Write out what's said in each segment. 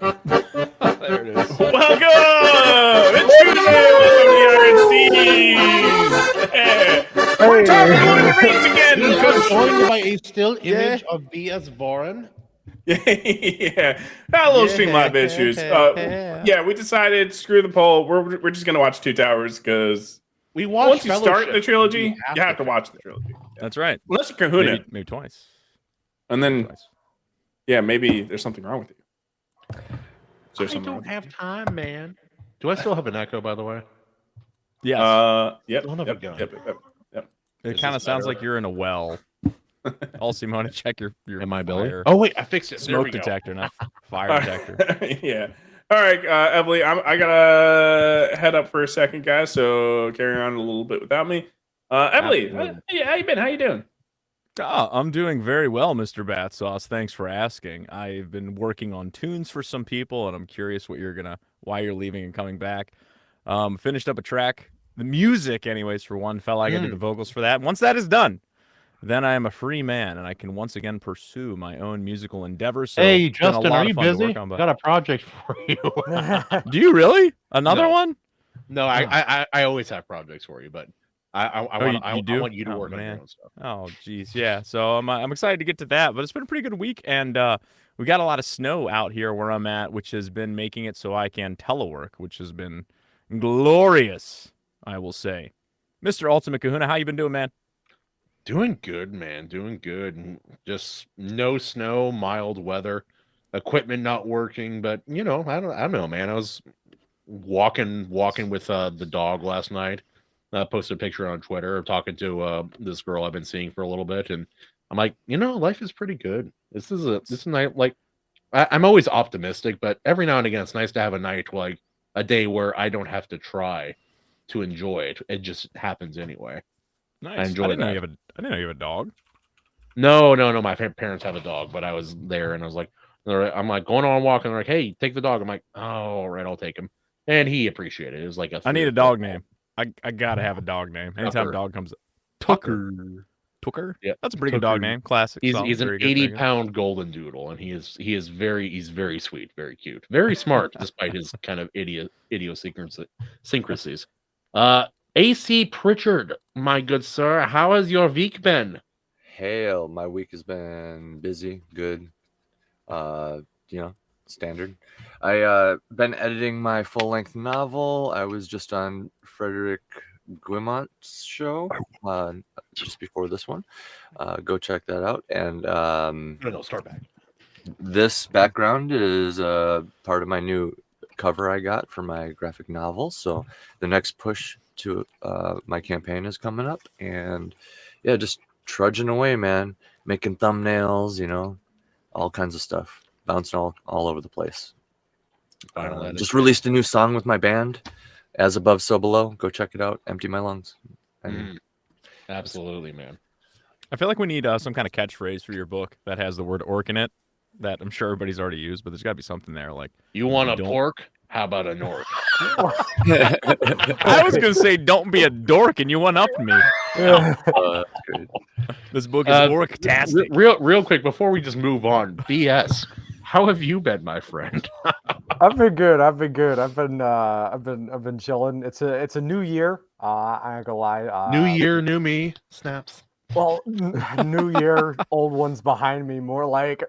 There it is. Welcome! It's Tuesday! Welcome to the Iron Steeds! We're talking Lord of the Rings again! We are Because joined by a still image of B.S. Boren. yeah, had a little Streamlab issues. Yeah, we decided screw the poll. We're just gonna watch Two Towers because We watched once you start Fellowship. the trilogy, You you have to watch the trilogy. Yeah. That's right. Unless you're Kahuna, Maybe twice. and then Twice. yeah, maybe there's something wrong with you. Is there I something wrong don't with you? have time, man. Do I still have an echo, by the way? Yes. Yep. Son of a gun. Yep. It Is kind of this sounds better? like you're in a well. Also, you want to check your Am I Billy? fire- Oh, wait, I fixed it. There smoke we go. detector, not fire All detector. right. Yeah. All right, Emily, I gotta head up for a second, guys. So carry on a little bit without me. Emily, Absolutely. how you been? How you doing? Oh, I'm doing very well, Mr. Battsauce. Thanks for asking. I've been working on tunes for some people, and I'm curious why you're leaving and coming back. Finished up a track, the music, anyways, for one. I get to the vocals for that. Once that is done, then I am a free man, and I can once again pursue my own musical endeavors. So Hey, it's been a Justin, lot are of you fun to busy? work on, but- Got a project for you. Do you really? Another No. one? No, I always have projects for you, but I want you to Oh, work on your man. own stuff. Oh, geez, yeah. So I'm excited to get to that, but it's been a pretty good week, and we got a lot of snow out here where I'm at, which has been making it so I can telework, which has been glorious, I will say. Mr. Ultimate Kahuna, how you been doing, man? Doing good, man. Doing good. Just no snow, mild weather, equipment not working, but I don't know, man. I was walking with the dog last night. I posted a picture on Twitter of talking to this girl I've been seeing for a little bit, and I'm like, life is pretty good. This is a night, like I'm always optimistic, but every now and again it's nice to have a night like a day where I don't have to try to enjoy it. It just happens anyway. Nice. I enjoy I didn't know that. I didn't know you have a dog. No. My parents have a dog, but I was there and I was like, I'm like going on a walk and they're like, hey, take the dog. I'm like, oh, all right, I'll take him. And he appreciated it. It was like I need a dog name. I gotta have a dog name. Anytime Tucker. dog comes, Tucker. Tucker. Yeah, That's a pretty good dog Tucker. name. Classic. He's solid, an very good, very good. 80-pound golden doodle, and he's very sweet, very cute, very smart, despite his kind of idiosyncrasies. A.C. Pritchard, my good sir, how has your week been? Hail, my week has been busy, good. Standard. I been editing my full-length novel. I was just on Frederick Guimont's show just before this one. Go check that out. And No, start back. this background is part of my new cover I got for my graphic novel. So the next push to my campaign is coming up, and yeah, just trudging away, man, making thumbnails, all kinds of stuff, bouncing all over the place. Just released a new song with my band, As Above, So Below. Go check it out. Empty My Lungs. Absolutely, man. I feel like we need some kind of catchphrase for your book that has the word orc in it. That I'm sure everybody's already used, but there's got to be something there. Like, You want a don't- pork? How about an orc? I was gonna say, don't be a dork, and you one upped me. Good. This book is orc-tastic. Real quick before we just move on, BS. How have you been, my friend? I've been good. I've been chilling. It's a new year. I ain't gonna lie. New year, new me. Snaps. Well, new year, old ones behind me. More like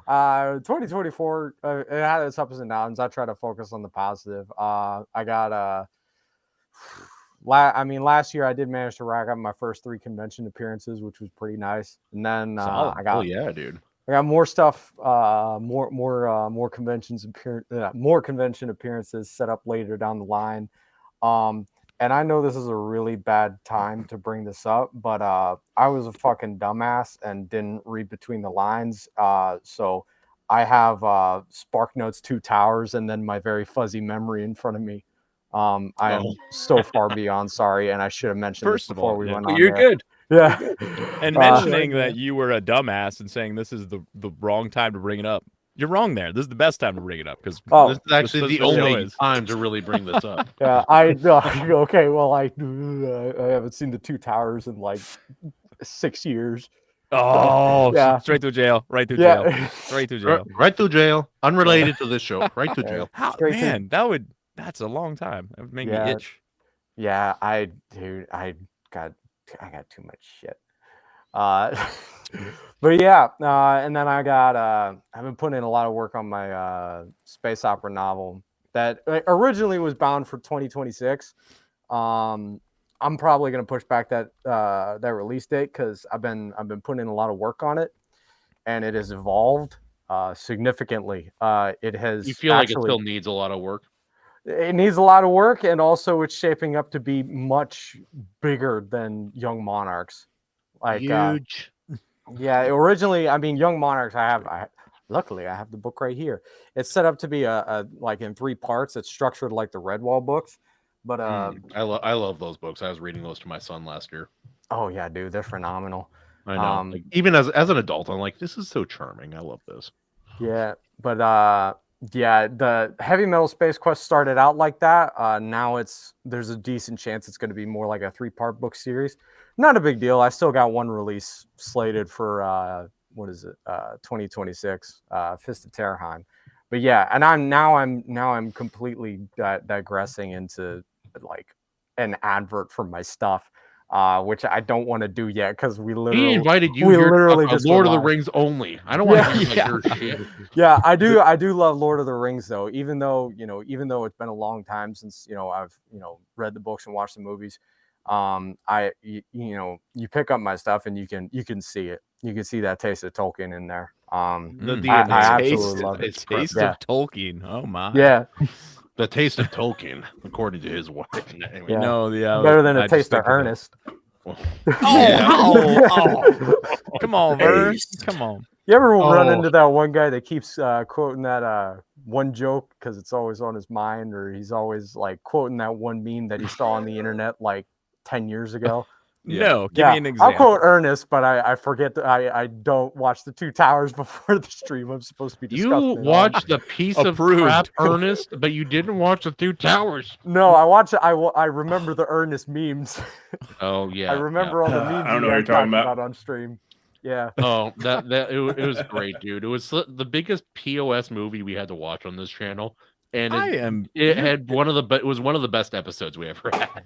2024. It had its ups and downs. I try to focus on the positive. I got last year I did manage to rack up my first 3 convention appearances, which was pretty nice. And then I got yeah, dude. I got more stuff, more convention appearances set up later down the line. And I know this is a really bad time to bring this up, but I was a fucking dumbass and didn't read between the lines. So I have SparkNotes 2 Towers and then my very fuzzy memory in front of me. I am so far beyond sorry, and I should have mentioned First this of before all, we yeah. went on. You're there. good. Yeah. And mentioning that you were a dumbass and saying this is the wrong time to bring it up. You're wrong there. This is the best time to bring it up because Oh, This is actually the only time to really bring this up. yeah, okay. Well, I haven't seen the 2 Towers in like 6 years. Oh, Yeah. straight to jail. Right to jail. Yeah. Straight to jail. Right to jail. Unrelated to this show. Right to Yeah. jail. How, Straight to- man, that's a long time. That would make me Yeah. itch. Yeah, I got too much shit. But yeah, and then I've been putting in a lot of work on my space opera novel that originally was bound for 2026. I'm probably gonna push back that release date because I've been putting in a lot of work on it, and it has evolved significantly. It has. You feel like it still needs a lot of work? It needs a lot of work, and also it's shaping up to be much bigger than Young Monarchs. Like Huge. yeah, originally, I mean, Young Monarchs. Luckily I have the book right here. It's set up to be a like in 3 parts. It's structured like the Redwall books, but I love those books. I was reading those to my son last year. oh yeah, dude, they're phenomenal. I know. Like, even as an adult, I'm like, this is so charming. I love this. Yeah, but yeah, the Heavy Metal Space Quest started out like that. Now there's a decent chance it's going to be more like a 3-part book series. Not a big deal. I still got one release slated for 2026, Fist of Terrorheim. But yeah, and I'm completely digressing into like an advert for my stuff. Which I don't want to do yet because we literally invited you we here literally to just Lord of the live. Rings only. I don't want to Yeah. hear your shit. Yeah, I do love Lord of the Rings though, even though it's been a long time since I've read the books and watched the movies. You pick up my stuff and you can see it. You can see that taste of Tolkien in there. The I DNA absolutely love it. The taste Yeah. of Tolkien. Oh my. Yeah, The taste of Tolkien, according to his wife. Anyway. Yeah. No, better than I a just taste of think about- Ernest. Oh, come on, Verse. Come on. You ever run Oh. into that one guy that keeps quoting that one joke because it's always on his mind, or he's always like quoting that one meme that he saw on the internet like 10 years ago? Yeah. No, give me an example. I'll quote Ernest, but I forget that I don't watch the 2 Towers before the stream. I'm supposed to be You discussing it all. watched the piece Approved. of crap, Ernest, but you didn't watch the 2 Towers. No, I watch it. I remember the Ernest memes. Oh yeah, I remember all the memes I don't know you what you're guys talking talked about. on stream. Yeah. Yeah. Oh, it was great, dude. It was the biggest POS movie we had to watch on this channel, and it was one of the best episodes we ever had.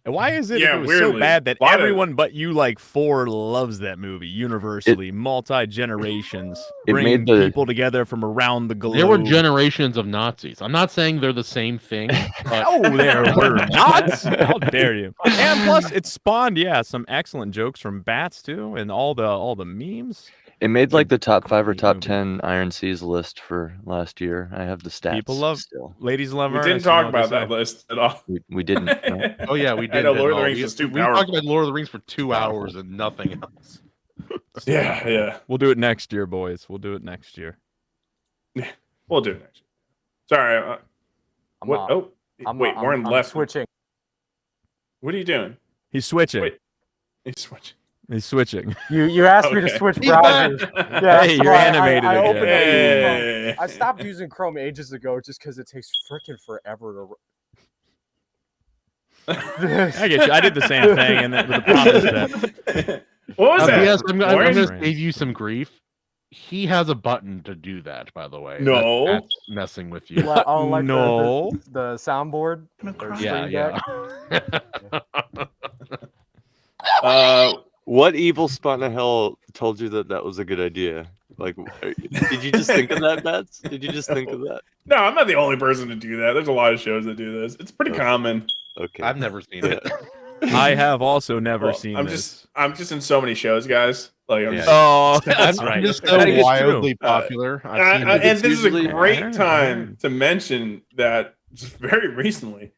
Why is it Yeah, if it was so weirdly, bad that a lot of- everyone but you like 4 loves that movie universally, multi-generations, It bringing made the- people together from around the globe? There were generations of Nazis. I'm not saying they're the same thing. But Oh, there were not. How dare you? And plus, it spawned some excellent jokes from Bats too, and all the memes. It made like the top 5 or Great top movie. 10 Iron Seas list for last year. I have the stats. People love- still. Ladies love We Ernest, didn't you know talk what they about say. that list at all. We didn't. No. Oh yeah, we I did. know it Lord of the all. Rings is too we talked powerful. about Lord of the Rings for 2 hours and nothing else. Yeah. We'll do it next year, boys. We'll do it next year. We'll do it next. Sorry. What? I'm Wait, Warren left. switching. What are you doing? He's switching. Wait. He's switching. He's switching. You asked me to Okay. switch He's back. browsers. Yeah, Hey, so you're I animated again. opened up Chrome. Hey. I stopped using Chrome ages ago just because it takes freaking forever I to. get you. I did the same thing, and the problem is that What was that? Yes, I'm Warren? going to save you some grief. He has a button to do that, by the way. No. That's messing with you. Like No. the soundboard. or Yeah, stream deck. yeah. What evil spot in hell told you that was a good idea? Like, did you just think of that, Bats? Did you just think of that? No, I'm not the only person to do that. There's a lot of shows that do this. It's pretty Okay. common. Okay. I've never seen it. I have also never Well, seen I'm this. just in so many shows, guys. Like I'm Yeah. just, Oh, that's I'm right. just That so is true. wildly popular. I've seen it. and this is a usually- great I time heard. to mention that just very recently,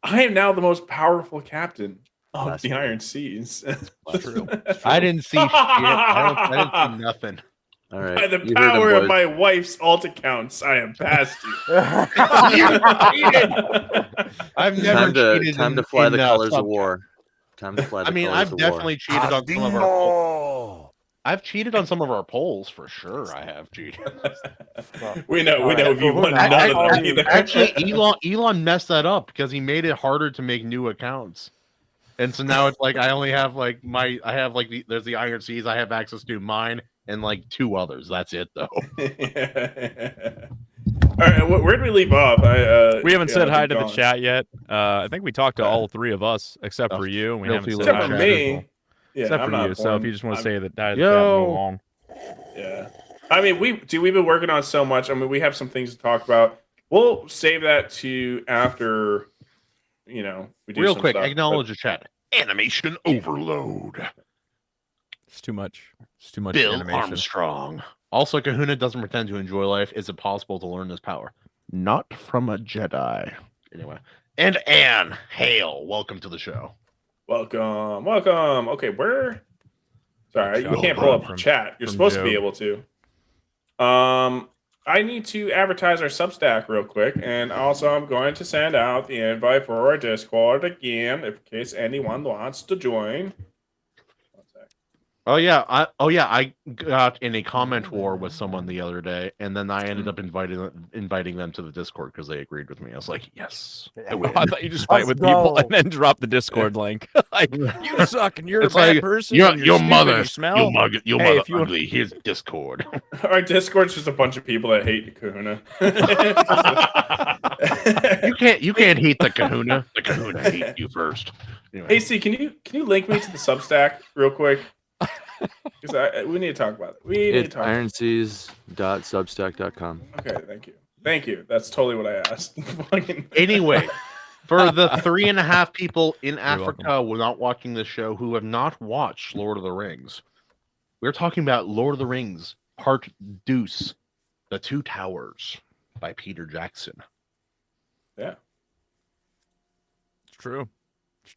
I am now the most powerful captain of That's the true. Iron Seas. True. I didn't see shit. I didn't see nothing. All right. By the you heard him, power of boys. my wife's alt accounts, I am past you. I've never cheated. Time to in- fly in, the colors of subject. war. Time to fly the I mean, colors I've of definitely cheated on some of our polls. I've cheated on some of our polls for sure. I have cheated. we know if you won I- none of I- them either. Actually, Elon messed that up because he made it harder to make new accounts. And so now it's like I only have like there's the Iron Seas I have access to, mine and like 2 others. That's it though. All right, where did we leave off? We haven't said hi to the gone. chat yet. I think we talked to all 3 of us except for you, and we haven't said Except hi for to me. people. Yeah, Except I'm for not you. So if you just want to say that hi to the chat, move along. Yeah. I mean, we've been working on so much. I mean, we have some things to talk about. We'll save that to after, we do Real some quick, stuff, acknowledge the chat. Animation overload. It's too much. It's too much Bill animation. Armstrong. Also, Kahuna doesn't pretend to enjoy life. Is it possible to learn this power? Not from a Jedi. Anyway. And Anne, hail. Welcome to the show. Welcome. Okay, sorry, you can't pull up the chat. You're supposed to be able to. I need to advertise our Substack real quick, and also I'm going to send out the invite for our Discord again, in case anyone wants to join. Oh yeah, I got in a comment war with someone the other day, and then I ended up inviting them to the Discord because they agreed with me. I was like, yes. I thought you just fight with people and then drop the Discord link. Like, you suck and you're a bad person. Your mother, you smell. Your mother ugly. Here's Discord. Our Discord's just a bunch of people that hate Kahuna. you can't hate the Kahuna. The Kahuna hates you first. Anyway. AC, can you link me to the Substack real quick? Because we need to talk about it. It's ironseas.substack.com. Okay, thank you. That's totally what I asked. Anyway, for the 3.5 people in Africa who are not watching this show who have not watched Lord of the Rings, we're talking about Lord of the Rings Part Deuce, The Two Towers by Peter Jackson. Yeah, it's true.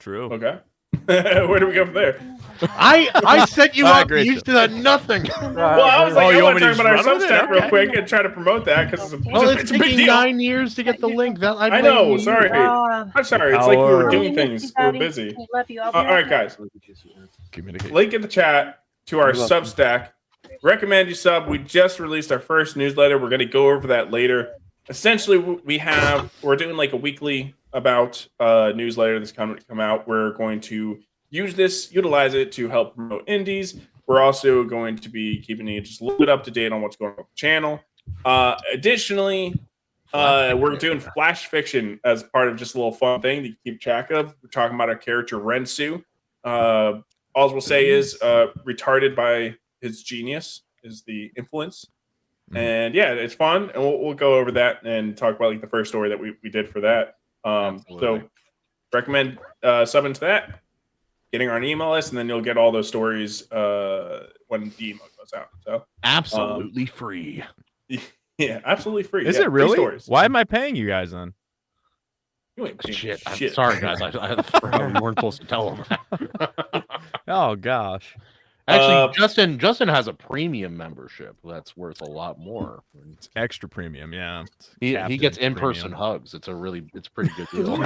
Okay. Where do we go from there? I set you up. You used to that nothing. Well, I was like, I want to talk about our Substack real quick and try to promote that because it's a big deal. 9 years to get the link. I know. Sorry. I'm sorry. It's like we were doing things. We're busy. Love you. All right, guys. Communicate. Link in the chat to our Substack. Recommend you sub. We just released our first newsletter. We're going to go over that later. Essentially, we're doing like a weekly about newsletter that's come out. We're going to utilize it to help promote indies. We're also going to be keeping you just a little bit up to date on what's going on with the channel. Additionally, we're doing flash fiction as part of just a little fun thing to keep track of. We're talking about our character Rensu. All we'll say is retarded by his genius is the influence. And yeah, it's fun, and we'll go over that and talk about like the first story that we did for that. So recommend subbing to that, getting on our email list, and then you'll get all those stories when the email goes out. So absolutely free. Yeah, absolutely free. Is it really? Why am I paying you guys then? You ain't paying shit. I'm shit. sorry, guys. I forgot we weren't supposed to tell them. Oh gosh. Actually, Justin has a premium membership that's worth a lot more. It's extra premium, yeah. He gets in-person hugs. It's pretty good deal.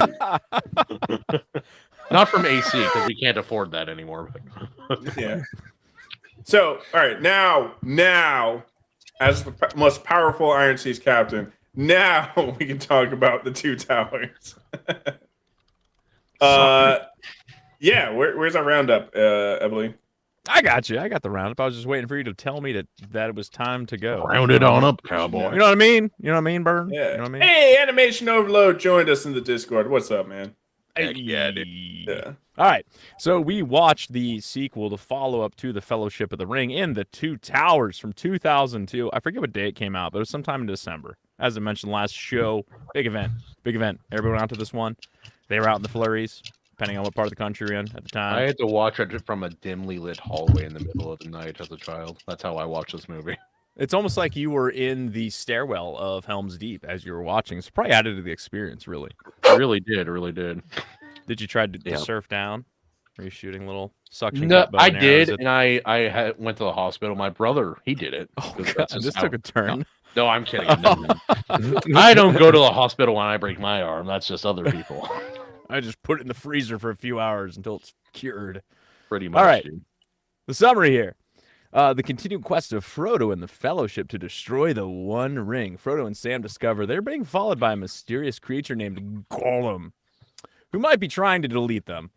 Not from AC because we can't afford that anymore. Yeah. So, all right, now, as the most powerful Iron Seas captain, now we can talk about the Two Towers. Yeah, where's our roundup, Emily? I got you. I got the roundup. I was just waiting for you to tell me that it was time to go. Round it on up, cowboy. You know what I mean? You know what I mean, Burn? Yeah. You know what I mean? Hey, Animation Overload joined us in the Discord. What's up, man? Yeah. All right. So we watched the sequel, the follow-up to The Fellowship of the Ring in The Two Towers from 2002. I forget what day it came out, but it was sometime in December. As I mentioned last show, big event. Everybody went out to this one. They were out in the flurries, depending on what part of the country you're in at the time. I had to watch it from a dimly lit hallway in the middle of the night as a child. That's how I watched this movie. It's almost like you were in the stairwell of Helm's Deep as you were watching. It's probably added to the experience, really. It really did. Did you try to surf down? Were you shooting little suction? No, I did, and I went to the hospital. My brother, he did it. Oh, God, this took a turn. No, I'm kidding. No. I don't go to the hospital when I break my arm. That's just other people. I just put it in the freezer for a few hours until it's cured. Pretty much. All right. Dude. The summary here. The continued quest of Frodo and the Fellowship to destroy the One Ring. Frodo and Sam discover they're being followed by a mysterious creature named Gollum, who might be trying to delete them.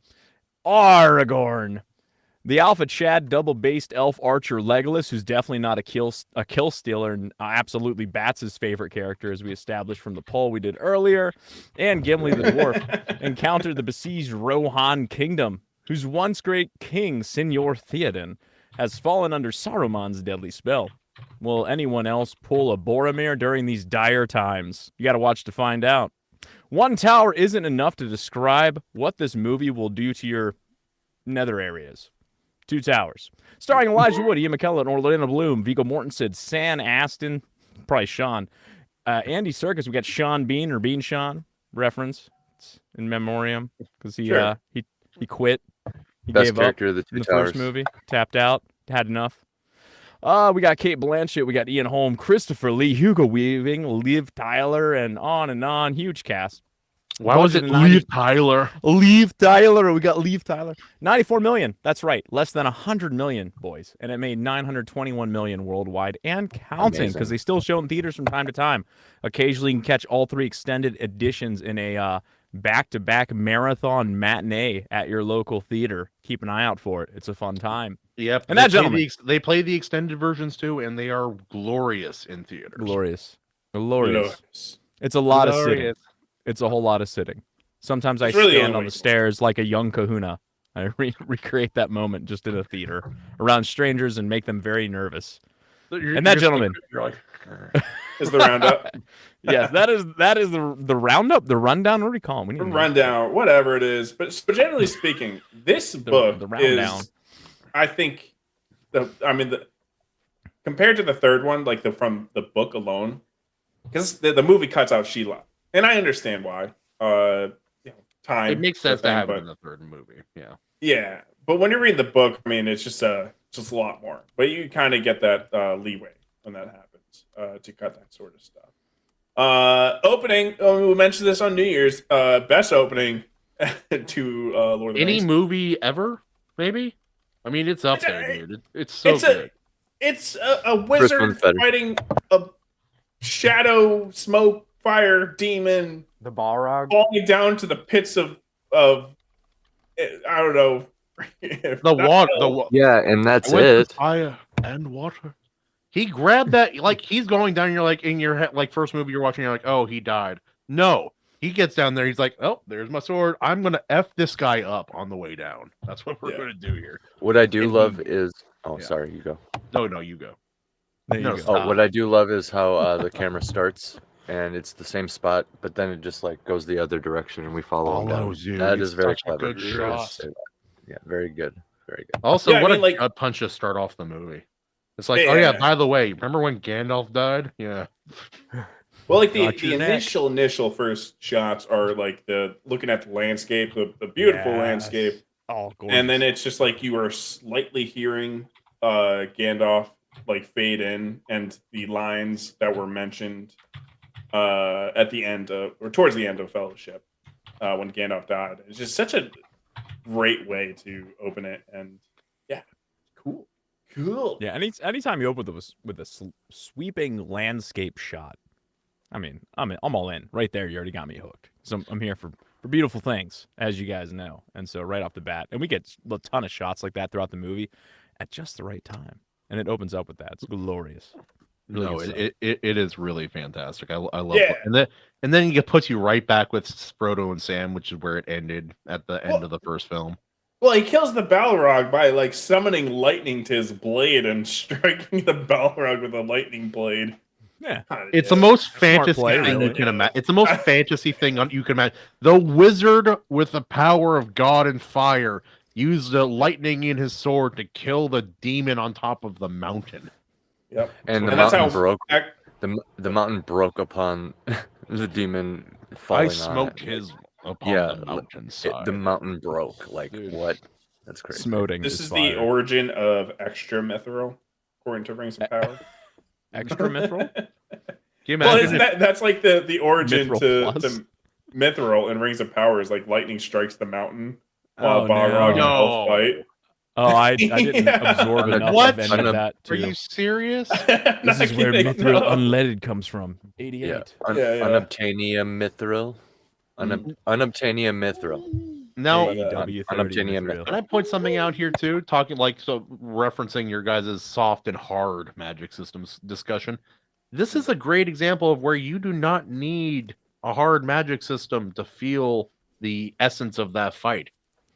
Aragorn. The Alpha Chad double-based elf archer Legolas, who's definitely not a kill stealer, and absolutely Bats' favorite character, as we established from the poll we did earlier, and Gimli the dwarf encountered the besieged Rohan kingdom, whose once great king, Signor Theoden, has fallen under Saruman's deadly spell. Will anyone else pull a Boromir during these dire times? You got to watch to find out. One tower isn't enough to describe what this movie will do to your nether areas. Two Towers. Starring Elijah Wood, Ian McKellen, Orlando Bloom, Viggo Mortensen, Sam Astin, probably Sean, Andy Serkis. We got Sean Bean or Bean Sean reference. It's in memoriam because he quit. He Best gave character up of the Two in the Towers. first movie. Tapped out. Had enough. We got Kate Blanchett. We got Ian Holm, Christopher Lee, Hugo Weaving, Liv Tyler, and on and on. Huge cast. Why was it Budget of 90 Leave Tyler? Leave Tyler. We got Leave Tyler. 94 million. That's right. Less than 100 million, boys. And it made 921 million worldwide and counting because they still show in theaters from time to time. Occasionally, you can catch all 3 extended editions in a back-to-back marathon matinee at your local theater. Keep an eye out for it. It's a fun time. Yep. And that gentleman. They play the extended versions too, and they are glorious in theaters. Glorious. Glorious. It's a lot of sitting. Glorious. It's a whole lot of sitting. Sometimes I It's really stand only on the way. stairs like a young Kahuna. I recreate that moment just in a theater around strangers and make them very nervous. And that gentleman. You're like, Is the roundup. Yes, that is the roundup, the rundown. What do you call them? We need to know. Rundown, whatever it is. But generally speaking, this book the rundown. is, I think, compared to the third one, like from the book alone, because the movie cuts out Sheila, and I understand why. Time. it makes sense to have it but in the third movie. Yeah. yeah. But when you read the book, I mean, it's just a lot more. But you kind of get that leeway when that happens to cut that sort of stuff. Opening. We mentioned this on New Year's. Best opening to Lord of the Any Rings. movie ever? Maybe. I mean, it's up It's there, dude. It's so it's good. It's a wizard confetti. fighting a shadow, smoke, fire demon, The Balrog. falling down to the pits of I don't know. The water. Yeah, and that's I went it. through fire and water. He grabbed that like he's going down. You're like in your head, like first movie you're watching. You're like, oh, he died. No, he gets down there. He's like, oh, there's my sword. I'm gonna f this guy up on the way down. That's what we're Yeah. gonna do here. What I do love is Yeah. sorry, you go. No, you go. There you No, go. stop. Oh, what I do love is how the camera starts and it's the same spot, but then it just like goes the other direction and we follow him down. Follows you. That It's is very such a clever. good Yes, shot. say that. Yeah, very good. Very good. Also, Yeah, I what mean, a like- gut punch to start off the movie. It's like, oh yeah, Yeah. by the way, remember when Gandalf died? Yeah. Well, like the Got your neck. initial first shots are like the looking at the landscape, the beautiful Yes. landscape, Oh, gorgeous. and then it's just like you are slightly hearing Gandalf like fade in, and the lines that were mentioned at the end of, or towards the end of Fellowship when Gandalf died. It's just such a great way to open it, and yeah, cool. Yeah, anytime you open with a sweeping landscape shot, I mean, I'm all in. Right there, you already got me hooked. So I'm here for beautiful things, as you guys know. And so right off the bat, and we get a ton of shots like that throughout the movie at just the right time. And it opens up with that. It's glorious. Really No, good stuff. it is really fantastic. I love Yeah. it. And then it puts you right back with Frodo and Sam, which is where it ended at the end of the first film. Well, he kills the Balrog by like summoning lightning to his blade and striking the Balrog with a lightning blade. Yeah. It's the most Smart fantasy play, thing really. you can imagine. It's the most fantasy thing you can imagine. The wizard with the power of God and fire used the lightning in his sword to kill the demon on top of the mountain. Yep. And the And that's mountain how- broke. Ac- The mountain broke upon the demon I falling smoked on it. his upon Yeah, the mountainside. The mountain broke. Like Dude. what? That's crazy. Smoting. This is fire. the origin of extra mithril, according to Rings of Power. Extra mithril? Can you Well, imagine? isn't that's like the origin Mithril plus? to mithril in Rings of Power is like lightning strikes the mountain Oh, while Balrog and no. Elf fight. Oh, I didn't Yeah. absorb enough What? of any of that. Are To... you serious? This is where mithril unleaded comes from. 88. Yeah. Yeah, yeah. Unobtainium mithril. Unobtainium mithril. Now, AEW 30 unobtainium. Mithril. can I point something out here too? Talking like so, referencing your guys' soft and hard magic systems discussion. This is a great example of where you do not need a hard magic system to feel the essence of that fight.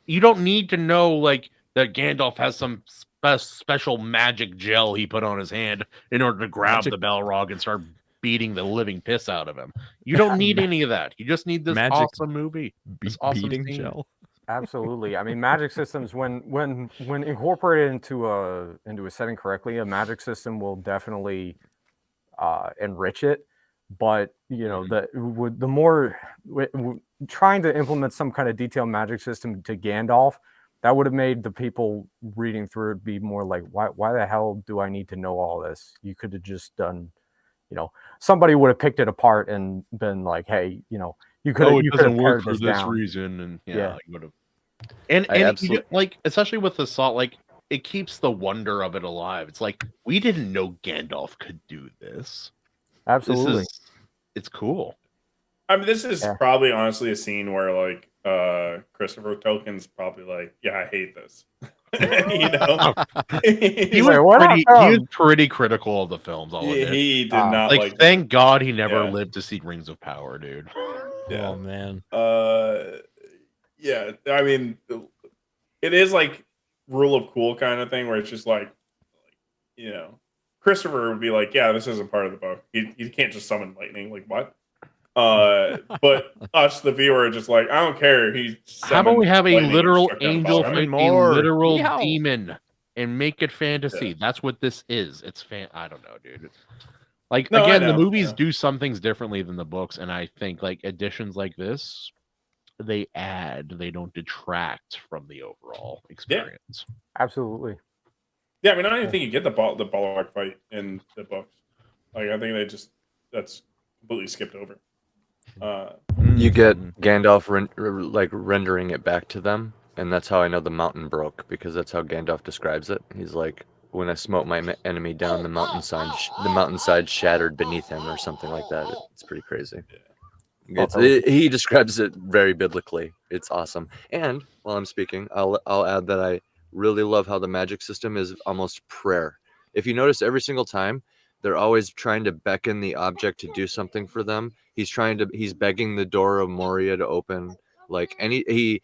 You don't need to know like that Gandalf has some special magic gel he put on his hand in order to grab Magic- the Balrog and start beating the living piss out of him. You don't need any of that. You just need this Magic awesome movie. This awesome beating scene. gel. Absolutely. I mean, magic systems, when incorporated into a setting correctly, a magic system will definitely enrich it. But you know, the more trying to implement some kind of detailed magic system to Gandalf, that would have made the people reading through it be more like, why the hell do I need to know all this? You could have just done, you know, somebody would have picked it apart and been like, hey, you know, you could have It doesn't work for this this down. reason, and Yeah. you would have. And like, especially with the salt, like it keeps the wonder of it alive. It's like we didn't know Gandalf could do this. Absolutely. It's cool. I mean, this is probably honestly a scene where like Christopher Tolkien's probably like, yeah, I hate this. You know, He like, was pretty critical of the films. He did not like. Thank God he never Yeah. lived to see Rings of Power, dude. Yeah. Oh man. Yeah. I mean, it is like rule of cool kind of thing where it's just like you know, Christopher would be like, yeah, this isn't part of the book. You can't just summon lightning. Like what? But us, the viewer, are just like, I don't care. How about we have a literal angel, Summon a more. literal Meow. demon, and make it fantasy? Yeah. That's what this is. It's I don't know, dude. Like No, I again, the know, movies yeah. do some things differently than the books, and I think like editions like this, they add, they don't detract from the overall experience. Absolutely. Yeah, I mean, I don't even think you get the Balrog fight in the books. Like, I think that's completely skipped over. You get Gandalf rendering it back to them, and that's how I know the mountain broke, because that's how Gandalf describes it. He's like, when I smote my enemy down, the mountainside shattered beneath him, or something like that. It's pretty crazy. He describes it very biblically. It's awesome. And while I'm speaking, I'll add that I really love how the magic system is almost prayer. If you notice, every single time they're always trying to beckon the object to do something for them. He's begging the door of Moria to open. Like, and he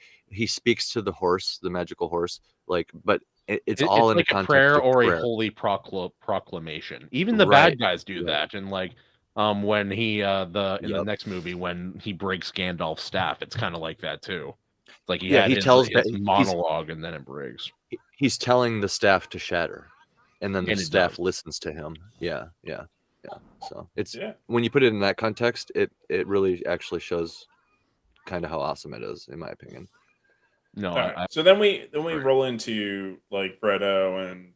speaks to the horse, the magical horse. Like, but it's all in like a context prayer of or prayer. a holy proclamation. Even the bad guys do that, and like when he the next movie when he breaks Gandalf's staff, it's kind of like that too. It's like he tells his monologue and then it breaks. He's telling the staff to shatter, and then the staff listens to him. Yeah. So it's when you put it in that context, it really actually shows kind of how awesome it is, in my opinion. No, right. So then we roll into like Frodo and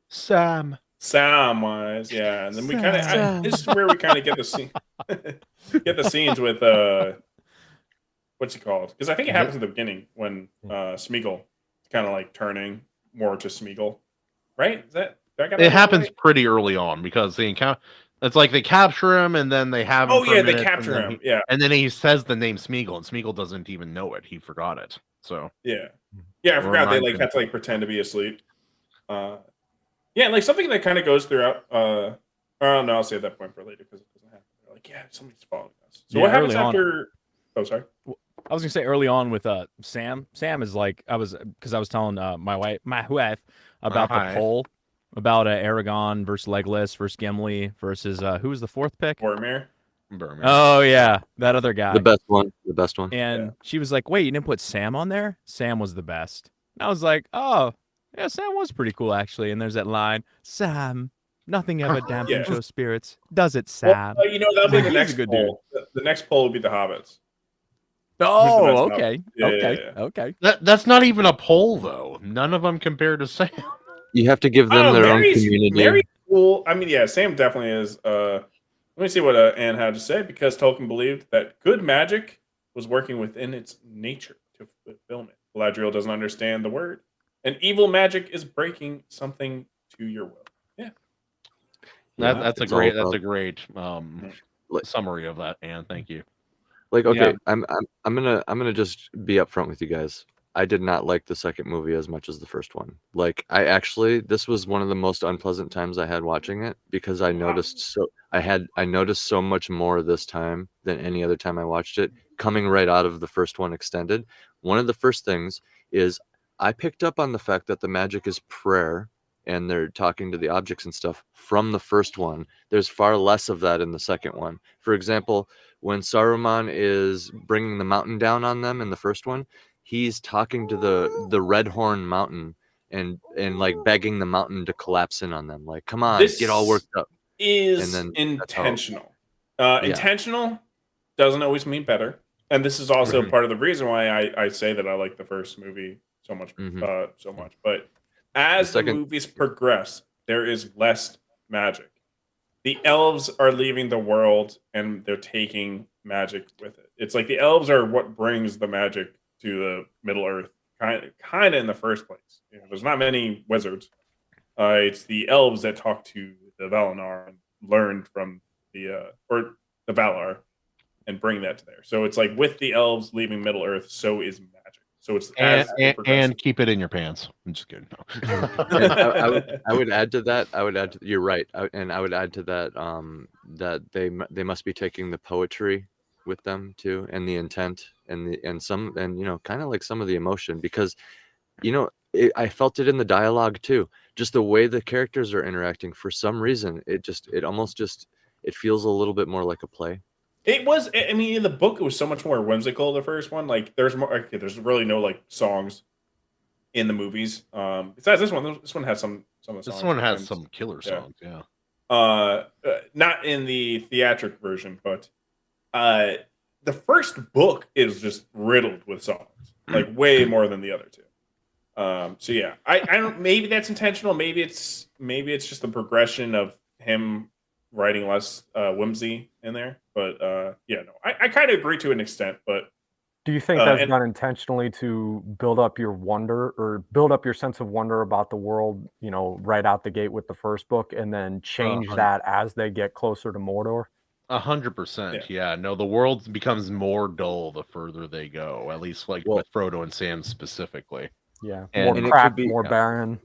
Samwise, yeah, and then we kind of this is where we kind of get the scene, get the scenes with what's he called? Because I think it happens at the beginning when Smeagol is kind of like turning more to Smeagol, right? Is that it happens pretty early on, because the encounter. It's like they capture him and then they have him. Oh yeah, they capture him. And then he says the name Smeagol, and Smeagol doesn't even know it. He forgot it. So yeah, I forgot they like had to like pretend to be asleep. Yeah, like something that kind of goes throughout. Oh no, I'll save that point for later because it doesn't happen. They're like, yeah, somebody's following us. So what happens after? Oh, sorry. I was gonna say early on with Sam. Sam is like I was telling my wife about the poll about Aragon versus Legolas versus Gimli versus who was the fourth pick? Boromir. Oh yeah, that other guy. The best one. And she was like, "Wait, you didn't put Sam on there? Sam was the best." And I was like, "Oh, yeah, Sam was pretty cool actually." And there's that line, "Sam, nothing ever dampens your spirits, does it, Sam?" Well, you know, that'll be the next poll. The next poll will be the Hobbits. Oh, okay. Okay. That's not even a poll though. None of them compared to Sam. You have to give them their own community. Mary's cool. I mean, yeah, Sam definitely is. Let me see what Anne had to say, because Tolkien believed that good magic was working within its nature to fulfill it. Galadriel doesn't understand the word, and evil magic is breaking something to your will. Yeah, that's a great summary of that, Anne. Thank you. Like, okay, Yeah. I'm gonna just be upfront with you guys. I did not like the second movie as much as the first one. Like, this was one of the most unpleasant times I had watching it because I noticed so much more this time than any other time I watched it, coming right out of the first one extended. One of the first things is I picked up on the fact that the magic is prayer and they're talking to the objects and stuff from the first one. There's far less of that in the second one. For example, when Saruman is bringing the mountain down on them in the first one, he's talking to the Red Horn Mountain and like begging the mountain to collapse in on them. Like, come on, get all This worked up. is And then intentional. Yeah. Intentional doesn't always mean better, and this is also Mhm. part of the reason why I say that I like the first movie so much. Mhm. So much. But as the second- movies progress, there is less magic. The elves are leaving the world, and they're taking magic with it. It's like the elves are what brings the magic to the Middle Earth, kind of in the first place. You know, there's not many wizards. It's the elves that talk to the Valinor and learn from or the Valar and bring that to there. So it's like with the elves leaving Middle Earth, so is magic. So it's as it progresses. And keep it in your pants. I'm just kidding. No. And I would add to that. You're right, and I would add to that that they must be taking the poetry with them too, and the intent, and kind of like some of the emotion, because I felt it in the dialogue too. Just the way the characters are interacting. For some reason, it feels a little bit more like a play. It was. I mean, in the book, it was so much more whimsical. The first one, like, there's more. Okay, there's really no like songs in the movies. Besides this one, has some of the songs. This one has and, some killer songs. Yeah. Not in the theatric version, but the first book is just riddled with songs, like way more than the other two. So yeah, I don't. Maybe that's intentional. Maybe it's just the progression of him writing less whimsy in there. But yeah, no, I kind of agree to an extent. But Do you think that's done intentionally to build up your wonder or build up your sense of wonder about the world, right out the gate with the first book, and then change that as they get closer to Mordor? 100%. Yeah. No, the world becomes more dull the further they go. At least with Frodo and Sam specifically. Yeah, And more cracked, more barren.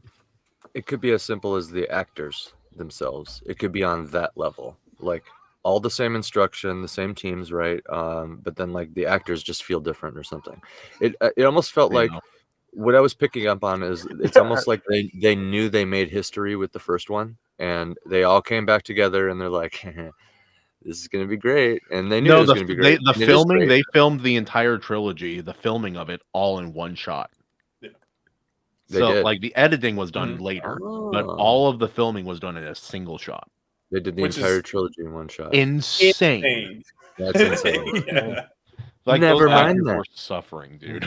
It could be as simple as the actors themselves. It could be on that level, like all the same instruction, the same teams, right? But then like the actors just feel different or something. It almost felt like what I was picking up on is it's almost like they knew they made history with the first one, and they all came back together, and they're like, "This is gonna be great," and they knew it was gonna be great. They filmed the entire trilogy, the filming of it all in one shot. Like the editing was done later, but all of the filming was done in a single shot. They did the entire trilogy in one shot. Insane. That's insane. Yeah. Like Never those mind actors that. were suffering, dude.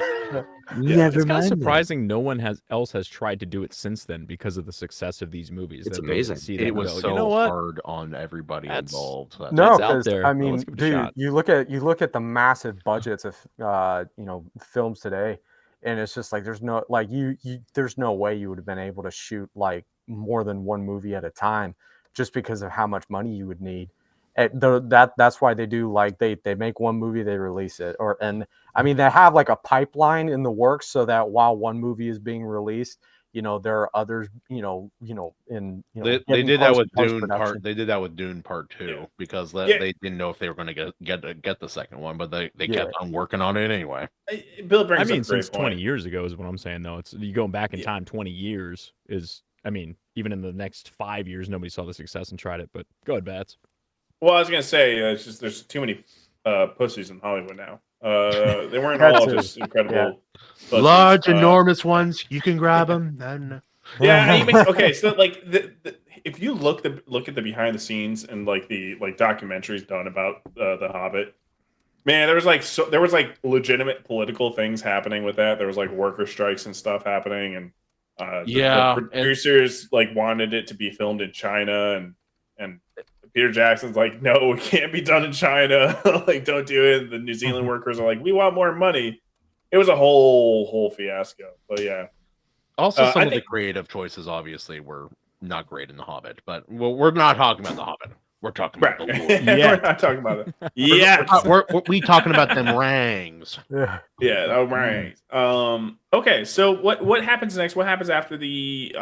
It's kind of surprising no one else has tried to do it since then because of the success of these movies. It's amazing. It was so hard on everybody involved. No, out there. I mean, dude, you look at the massive budgets of films today, and it's just like there's no there's no way you would have been able to shoot like more than one movie at a time, just because of how much money you would need. That's why they do like they make one movie, they release it, and I mean they have like a pipeline in the works so that while one movie is being released, there are others, they did that with Dune part. They did that with Dune Part 2 because they didn't know if they were going to get the second one, but they kept on working on it anyway. Bill brings up a since great 20 point. years ago is what I'm saying though. It's you going back in time 20 years is even in the next 5 years nobody saw the success and tried it. But go ahead, Bats. Well, I was gonna say it's just there's too many pussies in Hollywood now. They weren't all just incredible. Pussies. Large, enormous ones. You can grab them. I don't know. Yeah. Okay. So like, if you look at the behind the scenes and like the documentaries done about the Hobbit, man, there was like legitimate political things happening with that. There was like worker strikes and stuff happening, and the producers wanted it to be filmed in China, and Peter Jackson's like, no, it can't be done in China. Don't do it. The New Zealand workers are like, we want more money. It was a whole fiasco. But yeah. Also, the creative choices obviously were not great in The Hobbit. But we're not talking about The Hobbit. We're talking about Right. the Lord. Yeah. We're not talking about it. Yeah. We talking about them rangs. Yeah. Yeah. All right. Okay. So what happens next? What happens after the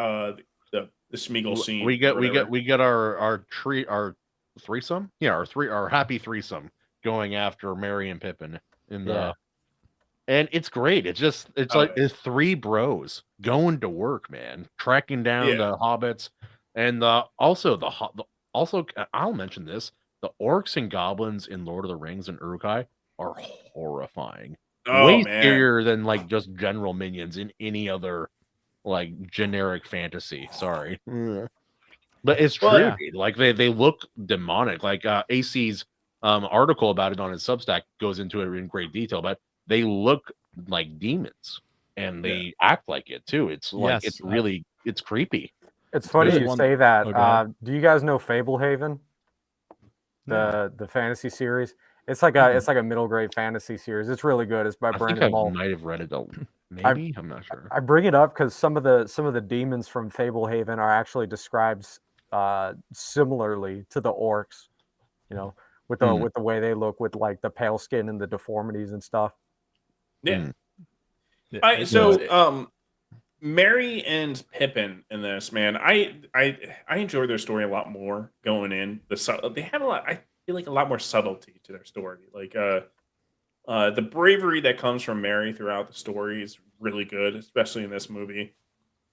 Smeagol scene? We or whatever? get our threesome. Yeah, our happy threesome going after Merry and Pippin in the. Yeah. And it's great. It's Oh, like yeah. it's three bros going to work, man, tracking down Yeah. the hobbits, and also I'll mention this: the orcs and goblins in Lord of the Rings and Uruk-hai are horrifying. Oh Way man. scarier than like just general minions in any other like generic fantasy. Sorry, but it's true. Well, yeah. Dude. Like they look demonic. Like AC's article about it on his Substack goes into it in great detail, but they look like demons and they act like it too. It's like Yes, it's creepy. It's funny There's you one- say that. Oh, go ahead. Do you guys know Fablehaven? The fantasy series. It's like a middle grade fantasy series. It's really good. It's by I think Brandon I Mull. might have read it though. Maybe I'm not sure. I bring it up because some of the demons from Fablehaven are actually described similarly to the orcs. You know, with the way they look, with like the pale skin and the deformities and stuff. Yeah. Yeah, All right, it's- so Merry and Pippin in this, man, I enjoy their story a lot more going in. They have a lot. I feel like a lot more subtlety to their story. Like the bravery that comes from Merry throughout the story is really good, especially in this movie.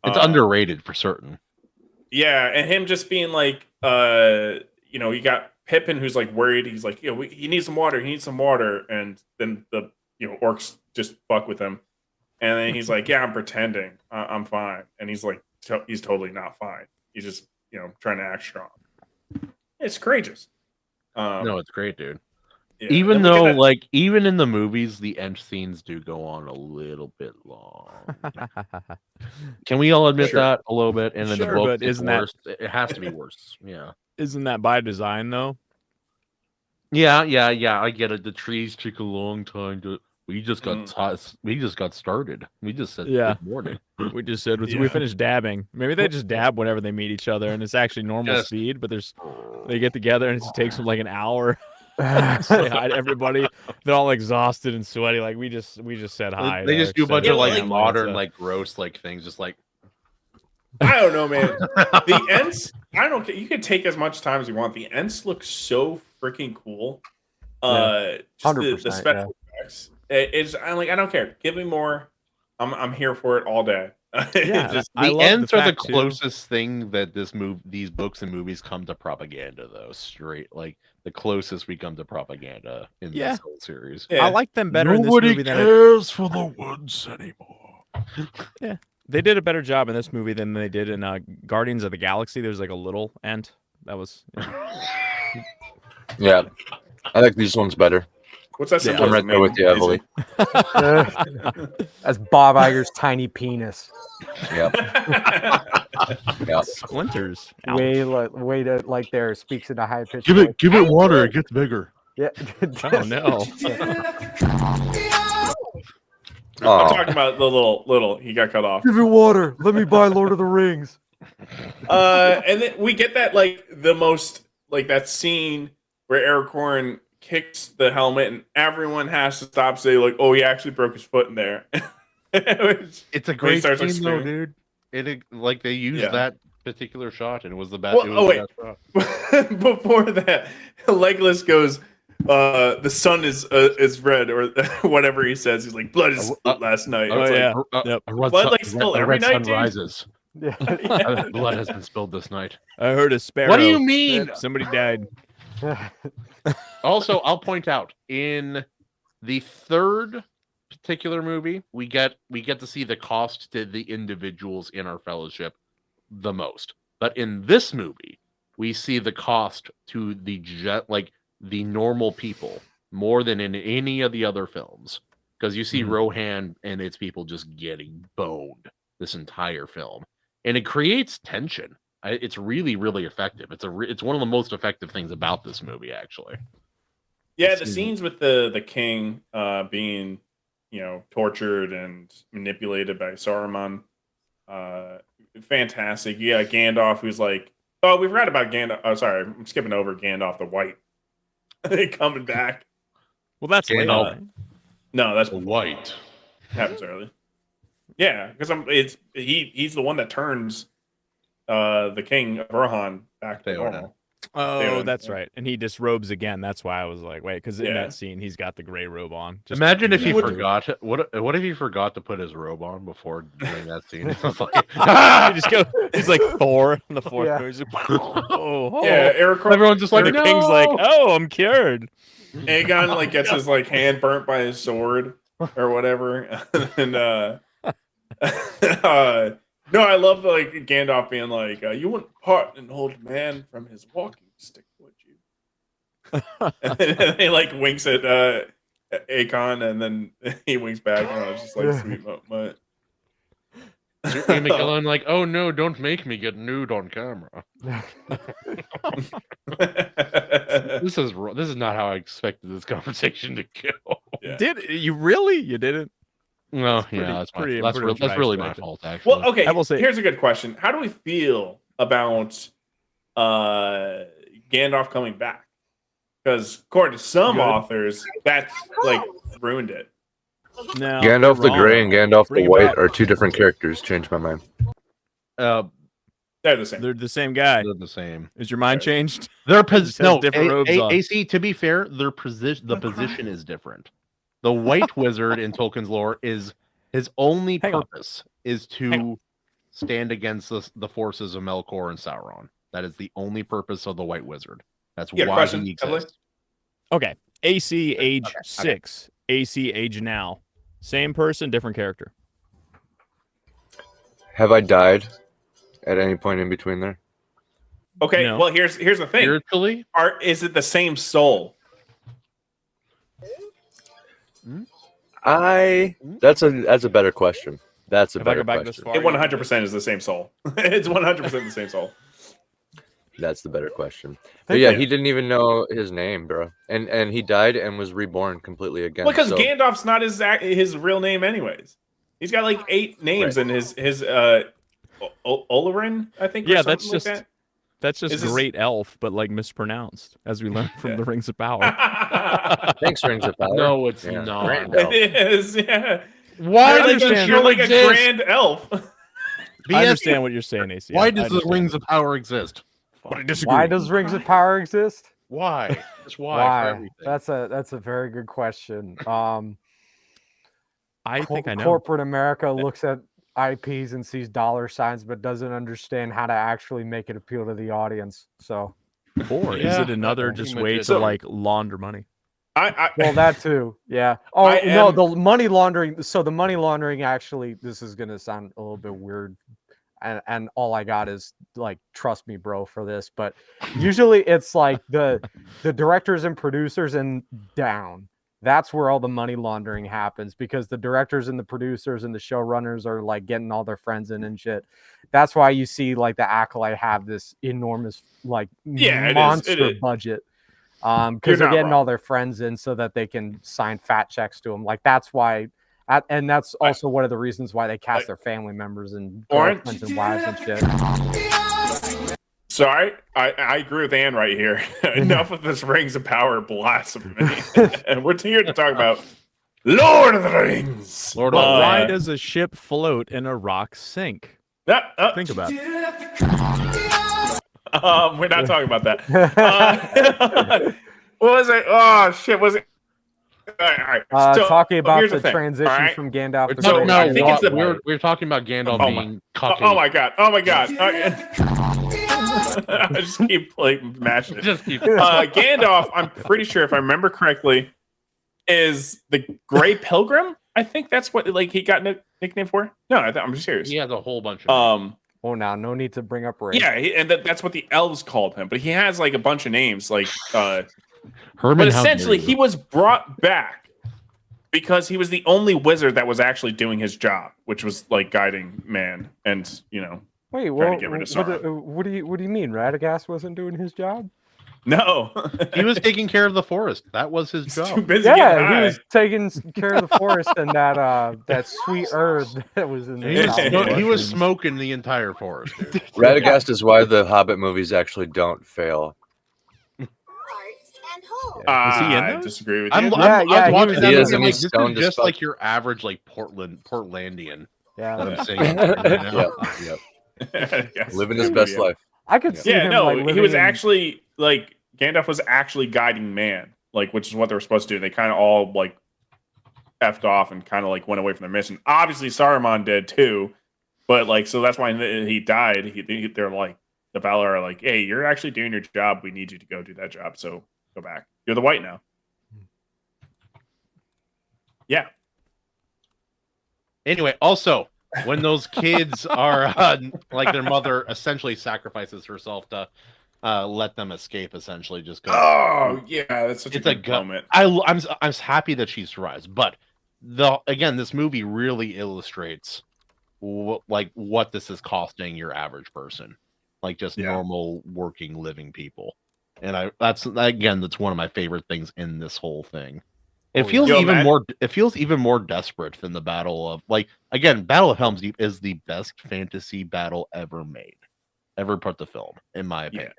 It's underrated for certain. Yeah, and him just being like, you got Pippin who's like worried. He's like, he needs some water. He needs some water, and then the orcs just fuck with him. And then he's like, "Yeah, I'm pretending. I'm fine." And he's like, he's totally not fine. He's just, trying to act strong. It's courageous. No, it's great, dude. Yeah. Even Then we though, get that- like, even in the movies, the end scenes do go on a little bit long. Can we all admit Sure. that a little bit? And then Sure, the book, but it's isn't that- worse. It has to be worse. Yeah. Isn't that by design though? Yeah. I get it. The trees took a long time to. We just got started. We just said Yeah. good morning. We just said we Yeah. finished dabbing. Maybe they just dab whenever they meet each other, and it's actually normal Yes. speed. But they get together, and it just takes them like an hour to say hi to everybody. They're all exhausted and sweaty. Like we just said hi. They to just do a bunch Yeah, of well, like like- modern, like gross, like things. Just like I don't know, man. The Ents, I don't care. You can take as much time as you want. The Ents look so freaking cool. Just the 100%, special effects. I don't care. Give me more. I'm here for it all day. Yeah, Just- I the love ends are the fact, too. closest thing that these books and movies come to propaganda, though. Straight, like the closest we come to propaganda in Yeah. this whole series. yeah. I like them better in this movie than cares for the woods anymore. they did a better job in this movie than they did in Guardians of the Galaxy. There's like a little ant that was. Yeah, I like these ones better. What's that? Yeah, symbol? I'm right there with you, Emily. That's Bob Iger's tiny penis. Yeah, yeah. Splinters. Ouch. Way to like there speaks in a high pitch. give it water. It gets bigger. Yeah. Oh no. I'm Oh, talking about the little. He got cut off. Give it water. Let me buy Lord of the Rings. And then we get that the most that scene where Aragorn kicks the helmet and everyone has to stop, say like, "Oh, he actually broke his foot in there." It's a great starts, like, scene, though, screaming. dude. Like they used Yeah. that particular shot, and it was the best. Well, it was the wait. best shot. Before that, Legolas goes, "The sun is red," or whatever he says. He's like, "Blood is spilled last night." Oh, It's like, yeah. Yep. A red Blood, sun- like, spilled a every red night, sun dude. rises. Yeah. Blood has been spilled this night. I heard a sparrow. What do you mean? Yep, somebody died. Also, I'll point out in the third particular movie, we get to see the cost to the individuals in our fellowship the most. But in this movie, we see the cost to the normal people more than in any of the other films. Because you see Rohan and its people just getting boned this entire film, and it creates tension. It's really, really effective. It's one of the most effective things about this movie, actually. yeah, the scenes with the king being, tortured and manipulated by Saruman, fantastic. Yeah, Gandalf, who's like, Oh, we forgot about Gandalf. Oh, sorry, I'm skipping over Gandalf the White. Coming back. Well, that's later. Gandalf. Right? No, that's The white. happens early. Yeah, because he's the one that turns the king of Rohan back to Theoden. normal. Oh, Theoden, that's yeah. right. And he disrobes again. That's why I was like, wait, because in Yeah. that scene he's got the gray robe on. Just Imagine if do he that. forgot. What if he forgot to put his robe on before doing that scene? I was like, He just go. He's like Thor in the fourth Yeah. movie. He's like, oh. Yeah, Everyone's just like, the no. king's like, oh, I'm cured. Aegon like gets his like hand burnt by his sword or whatever, and no, I love like Gandalf being like, "You wouldn't part an old man from his walking stick, would you?" And then he like winks at Aegon, and then he winks back, and I was just like, "Sweet moment." Ian McKellen like, oh no, don't make me get nude on camera. This is not how I expected this conversation to go. Yeah. Did you really? You didn't? No, pretty- yeah, that's pretty that's much what I really my expected. fault. Actually, Well, okay. I will say- Here's a good question: how do we feel about Gandalf coming back? Because according to some Good. authors, that's like ruined it. No. Gandalf you're the Grey wrong. and Gandalf Bring the it White back. are two different characters. Changed my mind. They're the same. They're the same guy. they're the same. Is your mind Right. changed? Their Just has different robes on. AC. To be fair, their position, the position is different. The White Wizard in Tolkien's lore is his only Hang on. purpose is Hang to stand against the forces of Melkor and Sauron. That is the only purpose of the White Wizard. That's You got a why question, he Emily? exists. Okay. AC age okay. 6. AC age now. Same person, different character. Have I died at any point in between there? Okay, No. well here's the thing. Spiritually, Is it the same soul? That's a better question. That's a If I better go back this question. far, It 100% is the same soul. It's 100% the same soul. That's the better question. But yeah, he didn't even know his name, bro. And he died and was reborn completely again. Well, because so, Gandalf's not his real name, anyways. He's got like 8 names in his Olorin, I think. Or Yeah, something that's like just that. that's just Is this- great elf, but like mispronounced, as we learned from Yeah. the Rings of Power. thanks, Rings of Power. no, it's Yeah. not. Grand elf. It is, yeah. Why I You're like, understand. you're like a exist? grand elf. I BS. understand what you're saying, AC. Why I does the understand. Rings of Power exist? But I disagree. Why does Rings of Power exist? Why? Just why? For everything. That's a very good question. I think I know. Corporate America looks at IPs and sees dollar signs, but doesn't understand how to actually make it appeal to the audience. So, Or is Yeah, it another pretty just much way it. to So- like launder money? well, that too. Yeah. Oh I no, am- the money laundering. So the money laundering actually, this is gonna sound a little bit weird, and all I got is like, trust me, bro, for this. But usually it's like the directors and producers and down. That's where all the money laundering happens, because the directors and the producers and the showrunners are like getting all their friends in and shit. That's why you see like the Acolyte have this enormous like Yeah, it is. monster It is. budget. You're Because they're not getting wrong. all their friends in so that they can sign fat checks to them. Like that's why, and that's also one of the reasons why they cast their family members and Orange? girlfriends and wives and shit. Sorry, I agree with Ann right here. Enough of this Rings of Power blasphemy. And we're here to talk about Lord of the Rings. Lord But of the why Rings. does a ship float and a rock sink? Think about it. We're not talking about that. What was it? Oh shit! Was it? All right. So, Talking about here's the thing, transition all right? from Gandalf We're to So, talking Grey I about think Knight. it's the- we're talking about Gandalf Oh my- being Oh, cocky. oh my god! Oh my god! I just keep like mashing it. Just keep. Gandalf, I'm pretty sure, if I remember correctly, is the Grey Pilgrim. I think that's what like he got nickname for. No, I'm serious. He has a whole bunch of. Oh, now no need to bring up race. Yeah, and that's what the elves called him. But he has like a bunch of names, like. Herman, But how essentially, dare he you. was brought back because he was the only wizard that was actually doing his job, which was like guiding man and Wait, trying well, to get rid of what do you mean? Radagast wasn't doing his job? No, He was taking care of the forest. That was his He's too job. busy getting Yeah, he high. was taking care of the forest and that sweet herb that was in He the was, salad. he was mushrooms. smoking the entire forest, dude. Radagast is why the Hobbit movies actually don't fail. Was he in I those? disagree with I'm, you. I'm, Yeah, I yeah, was he watching was that in movie. it. I'm like, He's this stoned is as just fuck. like your average like Portlandian Yeah, that I'm saying. Right now. Yes, Living his true, best yeah. life. I could see Yeah, him no, like he living was in- actually like Gandalf was actually guiding man, like which is what they were supposed to do. They kind of all like effed off and kind of like went away from their mission. Obviously, Saruman did too, but like so that's why he died. They're like the Valar are like, hey, you're actually doing your job. We need you to go do that job. So go back. You're the White now. Yeah. Anyway, also when those kids are like their mother essentially sacrifices herself to let them escape, essentially just go. Oh yeah, that's such It's a a good gut- moment. I'm happy that she survives, but this movie really illustrates what this is costing your average person, like just Yeah. normal working living people, and that's one of my favorite things in this whole thing. It Oh, yeah. feels Yo, even Matt- more. It feels even more desperate than the Battle of Battle of Helm's Deep is the best fantasy battle ever made, ever put to film, in my Yeah. opinion.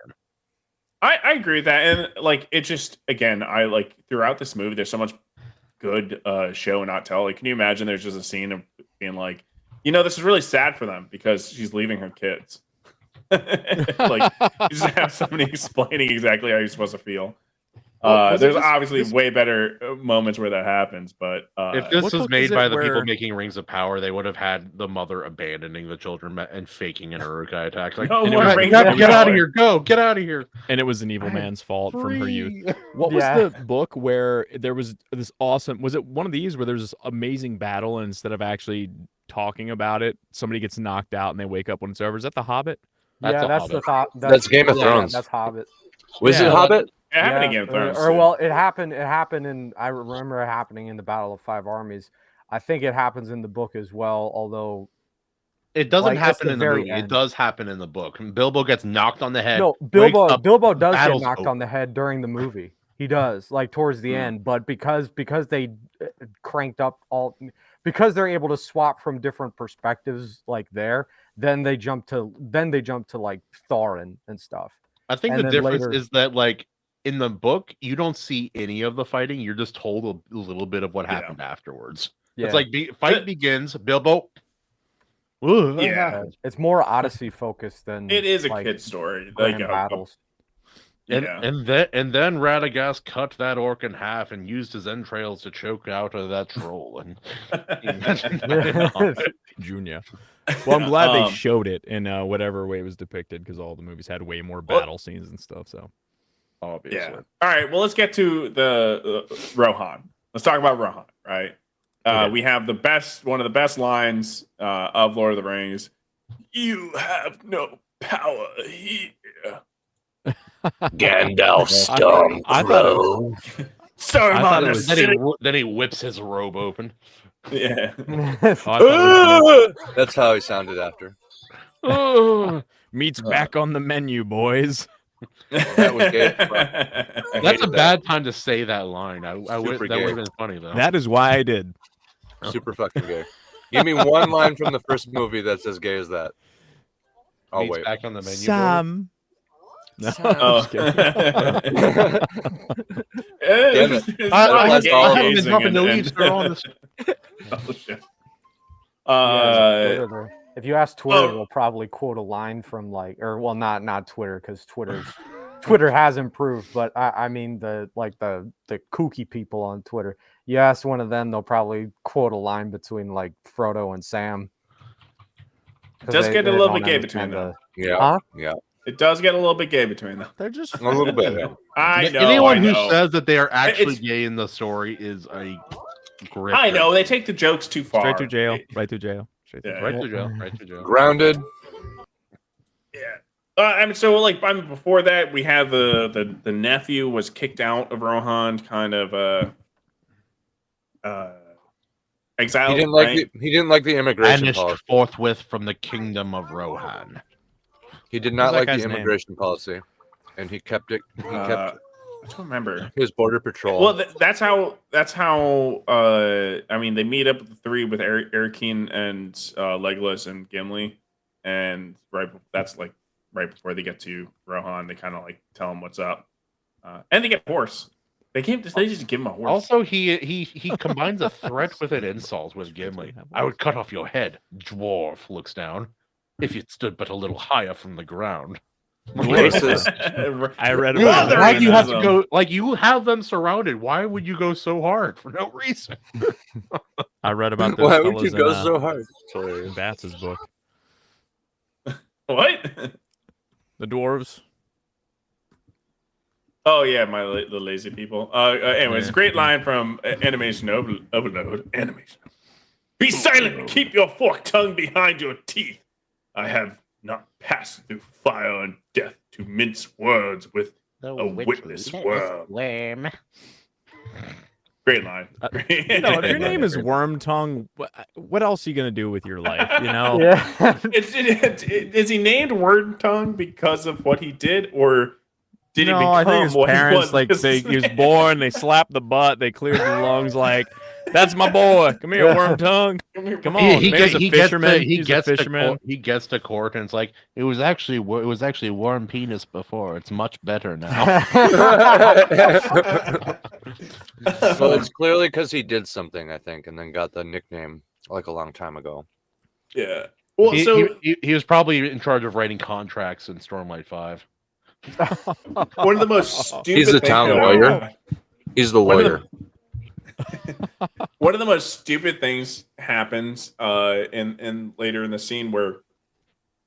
I agree with that, and like it just again, I like throughout this movie, there's so much good show and not tell. Like, can you imagine? There's just a scene of being like, this is really sad for them because she's leaving her kids. Like, you just have somebody explaining exactly how you're supposed to feel. Well, was it There's this- obviously this- way better moments where that happens, but If this what was book made is it by the where- people making Rings of Power, they would have had the mother abandoning the children and faking an Uruk-hai attack. Like, No and it more was- Rings get of out Power. of here! Get out of here! and it was an evil I'm man's fault from her youth. Free. What was Yeah. the book where there was this awesome? Was it one of these where there's this amazing battle, and instead of actually talking about it, somebody gets knocked out and they wake up when it's over? Is that The Hobbit? That's yeah, a that's the Hobbit. thought. That's Game of yeah, Thrones. That's Hobbit. Was Yeah, it that- Hobbit? It happened Yeah, in Game of Thrones. or too. well, it happened. It happened in. I remember it happening in the Battle of Five Armies. I think it happens in the book as well. Although It doesn't Like, that's happen the in the very movie. It end. does happen in the book. Bilbo gets knocked on the head. no, wakes Bilbo up, Bilbo does get battle's knocked over. on the head during the movie. He does, like towards the end, but because they cranked up because they're able to swap from different perspectives, like then they jump to like Thorin and stuff. I think and the then difference later- is that like in the book, you don't see any of the fighting. You're just told a little bit of what Yeah. happened afterwards. Yeah, It's like fight begins. Bilbo. Ooh, what Yeah. happened? it's more Odyssey focused than It is a like, kid's story. grand Like, battles. yeah. And then Radagast cut that orc in half and used his entrails to choke out of that troll. And Junior. Well, I'm glad they Um, showed it in whatever way it was depicted, because all the movies had way more battle scenes and stuff. So obviously. Yeah. All right. Well, let's get to the Rohan. Let's talk about Rohan. Right. Okay. We have one of the best lines of Lord of the Rings. You have no power here. Gandalf I thought- I thought Saruman it is was- sitting- Then he whips his robe open. Yeah. Oh, I thought it was That's how he sounded after. meat's back on the menu, boys. That was gay. That's That's a hated that. bad time to say that line. That Super would gay. have been funny though. That is why I did. Super fucking gay. Give me one line from the first movie that's as gay as that. I'll Meat's wait. back on the menu. boy. Sam. No, I'm Oh. just kidding. Damn it. It's I not that's haven't all I haven't been gazing dropping no and- leaves, sir, on this. Oh, shit. Yeah, if you ask Twitter, oh. they'll probably quote a line from not Twitter, because Twitter has improved, but I mean the kooky people on Twitter. You ask one of them, they'll probably quote a line between like Frodo and Sam. 'Cause Does get a they little don't bit gay understand between them. Yeah. Huh? Yeah. It does get a little bit gay between them. They're just A little bit. Yeah. I know. Anyone I who know. says that they are actually It's- gay in the story is a grifter. I know they take the jokes too far. straight to jail. Right to jail. Straight to Yeah. Right to jail. Right to jail. Grounded. Yeah. Before that, we had the nephew was kicked out of Rohan, kind of exiled. He didn't like the immigration Banished policy. forthwith from the kingdom of Rohan. He did not What's that like the guy's name? immigration policy. and he kept it. He I kept don't remember. his border patrol. Well, that's how. I mean, they meet up at the three with Erskine and Legolas and Gimli, and that's like right before they get to Rohan. They kind of like tell him what's up, and they get a horse. They just give him a horse. Also, he combines a threat with an insult with Gimli. I would cut off your head. Dwarf looks down. If you stood but a little higher from the ground. I read Yeah, about why that. do you have to go? Like, you have them surrounded. Why would you go so hard for no reason? I read about those Why would fellas you go in, so hard? in Batts' book. What? The dwarves. Oh yeah, the lazy people. Anyways, Yeah. great line from Animation Overload. Animation. Be silent. Keep your forked tongue behind your teeth. I have not passed through fire and death to mince words with a witless worm. Great line. You know, if your name is Wormtongue, what else are you gonna do with your life? You know. Yeah. Is he named Word Tongue because of what he did, or did he No, become I think his what he parents was? like he was born, they slapped the butt, they cleared the lungs, like that's my boy. Come here, Wormtongue. Come on, maybe he's a fisherman. He He's gets a fisherman. he gets to court and it's like it was actually worm penis before. It's much better now. Well, it's clearly because he did something, I think, and then got the nickname like a long time ago. Yeah. Well, he was probably in charge of writing contracts in Stormlight 5. one of the most stupid. He's the town lawyer. He's the lawyer. One of the most stupid things happens in later in the scene where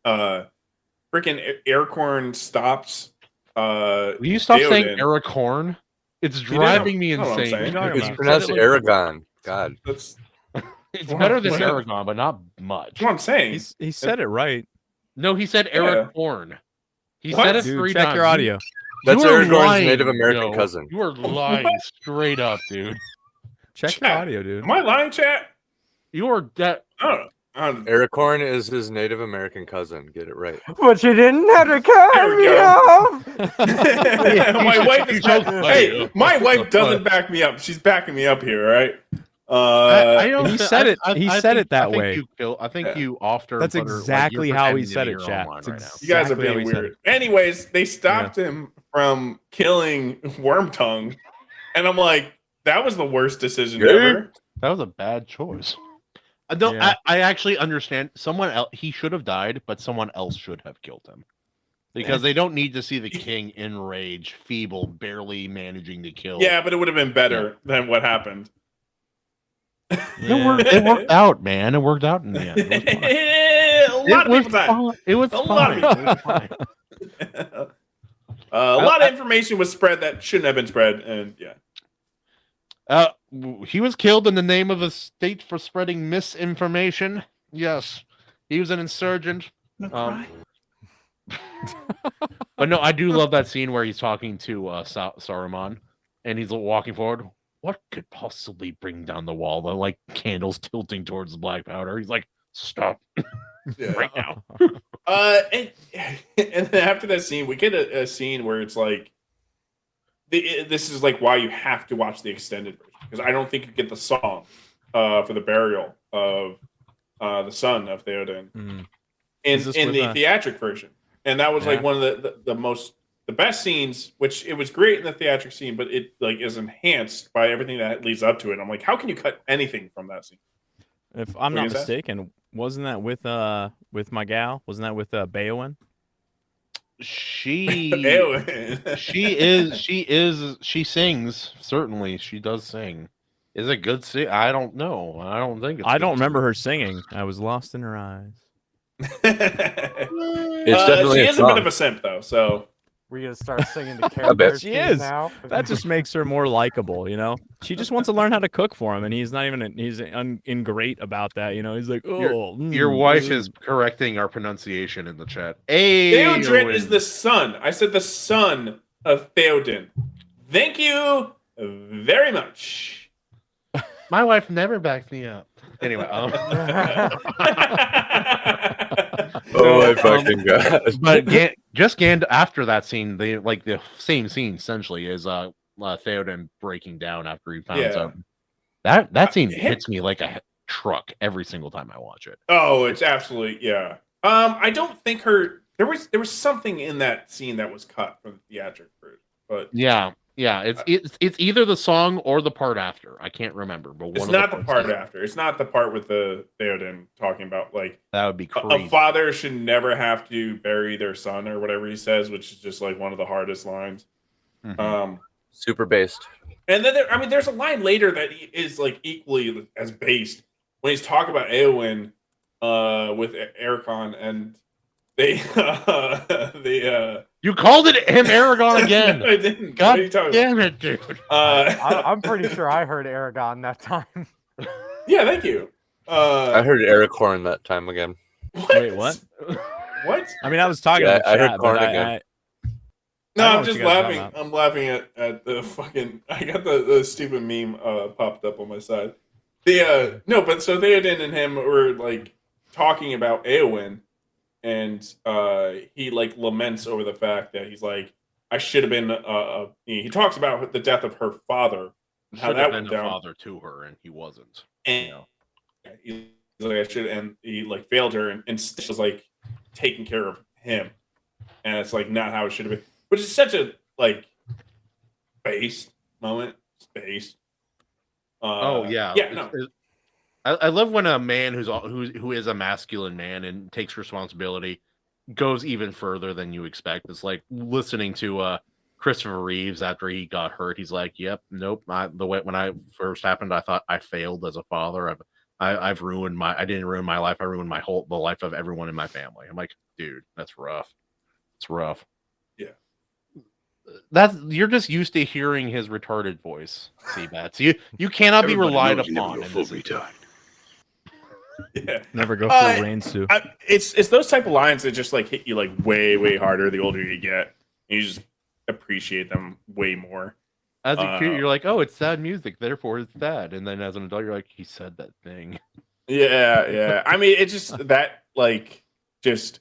freaking Aircorn stops. Will you stop Theoden. saying Aracorn? It's driving me I know what I'm insane. saying. Talking It's about. pronounced Aragon. God. That's It's better than What? Aragon, but not much. what I'm saying. He said it right. No, he said Yeah. Aracorn. He What? said it Dude, 3 check times. your audio. That's You are Aragorn's lying, Native American yo. cousin. You are lying straight up, dude. Check your audio, dude. Am I lying, chat? You are that. I don't know. Aracorn is his Native American cousin. Get it right. But you didn't have to cut me go. off. my wife is Hey, hey, my wife doesn't back me up. She's backing me up here, right? I don't he thi- said it- I he think- said it that I think way. I think Yeah. you often. That's exactly how he said it, chat. It's Right now. You guys are exactly how being he said weird. Anyways, they stopped him from killing Wormtongue, and I'm like, that was the worst decision Yeah. ever. That was a bad choice. No, Yeah. I actually understand. Someone else, he should have died, but someone else should have killed him. Because they don't need to see the king enraged, feeble, barely managing to kill. Yeah, but it would have been better than what happened. It worked out, man. It worked out in the end. It was fine. A lot of people died. It was A lot of fine. It was fine. A lot of information was spread that shouldn't have been spread, and yeah. He was killed in the name of the state for spreading misinformation. Yes, he was an insurgent. But no, I do love that scene where he's talking to Saruman, and he's walking forward. What could possibly bring down the wall? The like candles tilting towards the black powder. He's like, "Stop right now." And then after that scene, we get a scene where it's like, this is like why you have to watch the extended version, because I don't think you get the song for the burial of the son of Theoden in the theatric version, and that was like one of the best scenes. Which it was great in the theatric scene, but it like is enhanced by everything that leads up to it. I'm like, how can you cut anything from that scene? If I'm What not is that? mistaken, wasn't that with my gal? Wasn't that with Beowulf? She Ew. she sings. Certainly, she does sing. Is it good sing? I don't know. I don't think it's I good don't remember sing. her singing. I was lost in her eyes. It's definitely she a is a bit song. of a simp though, so We're gonna start singing the characters She is. now. That just makes her more likable, you know. She just wants to learn how to cook for him, and he's not even he's ingrate about that, you know. He's like, oh, Your wife is correcting our pronunciation in the chat. Hey, Theodred is the son. I said the son of Theoden. Thank you very much. My wife never backed me up. Anyway, Oh my fucking god! But after that scene, they like the same scene essentially is Theoden breaking down after he finds Yeah. out. That scene him- hits me like a truck every single time I watch it. Oh, it's absolutely yeah. I don't think there was something in that scene that was cut from the theatrical version, but Yeah, it's either the song or the part after. I can't remember, but it's one not of the part after. It's not the part with the Theoden talking about like that would be a crazy. father should never have to bury their son or whatever he says, which is just like one of the hardest lines. Mhm. Super based. And then there's a line later that is like equally as based when he's talking about Eowyn with Ericon, and they You called it him Aragon again. No, I didn't. God What are you talking damn it, dude. about? I'm pretty sure I heard Aragon that time. Yeah, thank you. I heard Eric Horn that time again. Wait, what? What? I mean, I was talking Yeah, in the I heard chat, corn but again. No, I know I'm what just you guys are talking laughing. I'm laughing at the fucking. I got the stupid meme popped up on my side. No, but so Theoden and him were like talking about Eowyn, and he like laments over the fact that he's like, I should have been. He talks about the death of her father and how Should that have went been a down. father to her, and he wasn't. And You know. he's like, I should, and he like failed her, and she was like taking care of him, and it's like not how it should have been, which is such a like based moment. Space. Oh yeah, yeah. No, I love when a man who is a masculine man and takes responsibility goes even further than you expect. It's like listening to Christopher Reeves after he got hurt. He's like, "Yep, nope." When I first happened, I thought I failed as a father. I've ruined I didn't ruin my life. I ruined the life of everyone in my family. I'm like, dude, that's rough. It's rough. Yeah. You're just used to hearing his retarded voice, Bats. You cannot be relied upon in this. yeah. never go full rain Sue. It's those type of lines that just like hit you like way harder the older you get. You just appreciate them way more. As a kid, you're like, oh, it's sad music, therefore it's sad. And then as an adult, you're like, he said that thing. Yeah. I mean, it's just that like just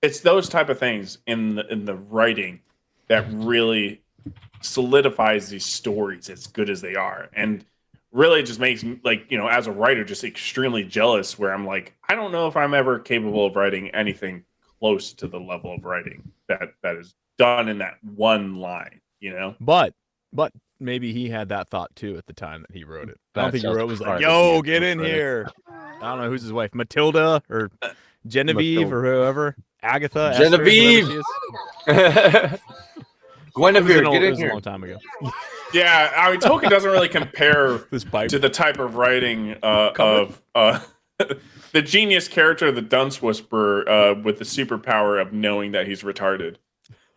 it's those type of things in the writing that really solidifies these stories as good as they are, and really just makes me, like, you know, as a writer, just extremely jealous, where I'm like, I don't know if I'm ever capable of writing anything close to the level of writing that is done in that one line, you know. But maybe he had that thought too at the time that he wrote it. I don't think he wrote was like, Privacy "Yo, is get in credit. here." I don't know who's his wife, Matilda or Genevieve or whoever, Agatha, Genevieve! Esther, whoever she is. Guinevere, It get in was a here. long time ago. Yeah, I mean, Tolkien doesn't really compare This pipe. to the type of writing of the genius character, the Dunce Whisperer, with the superpower of knowing that he's retarded.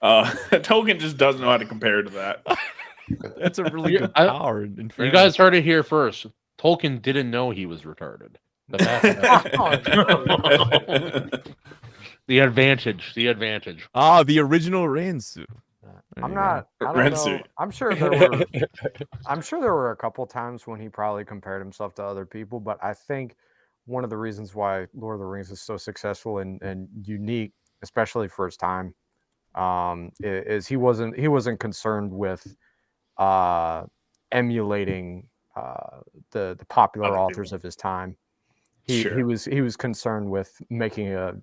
Tolkien just doesn't know how to compare to that. That's a really good power. In You fairness. guys heard it here first. Tolkien didn't know he was retarded. The advantage. The advantage. the original Rensu. I'm not. I don't Rensu. know. I'm sure there were a couple times when he probably compared himself to other people, but I think one of the reasons why Lord of the Rings is so successful and unique, especially for his time, is he wasn't concerned with emulating the popular Other authors people. of his time. He Sure. was concerned with making a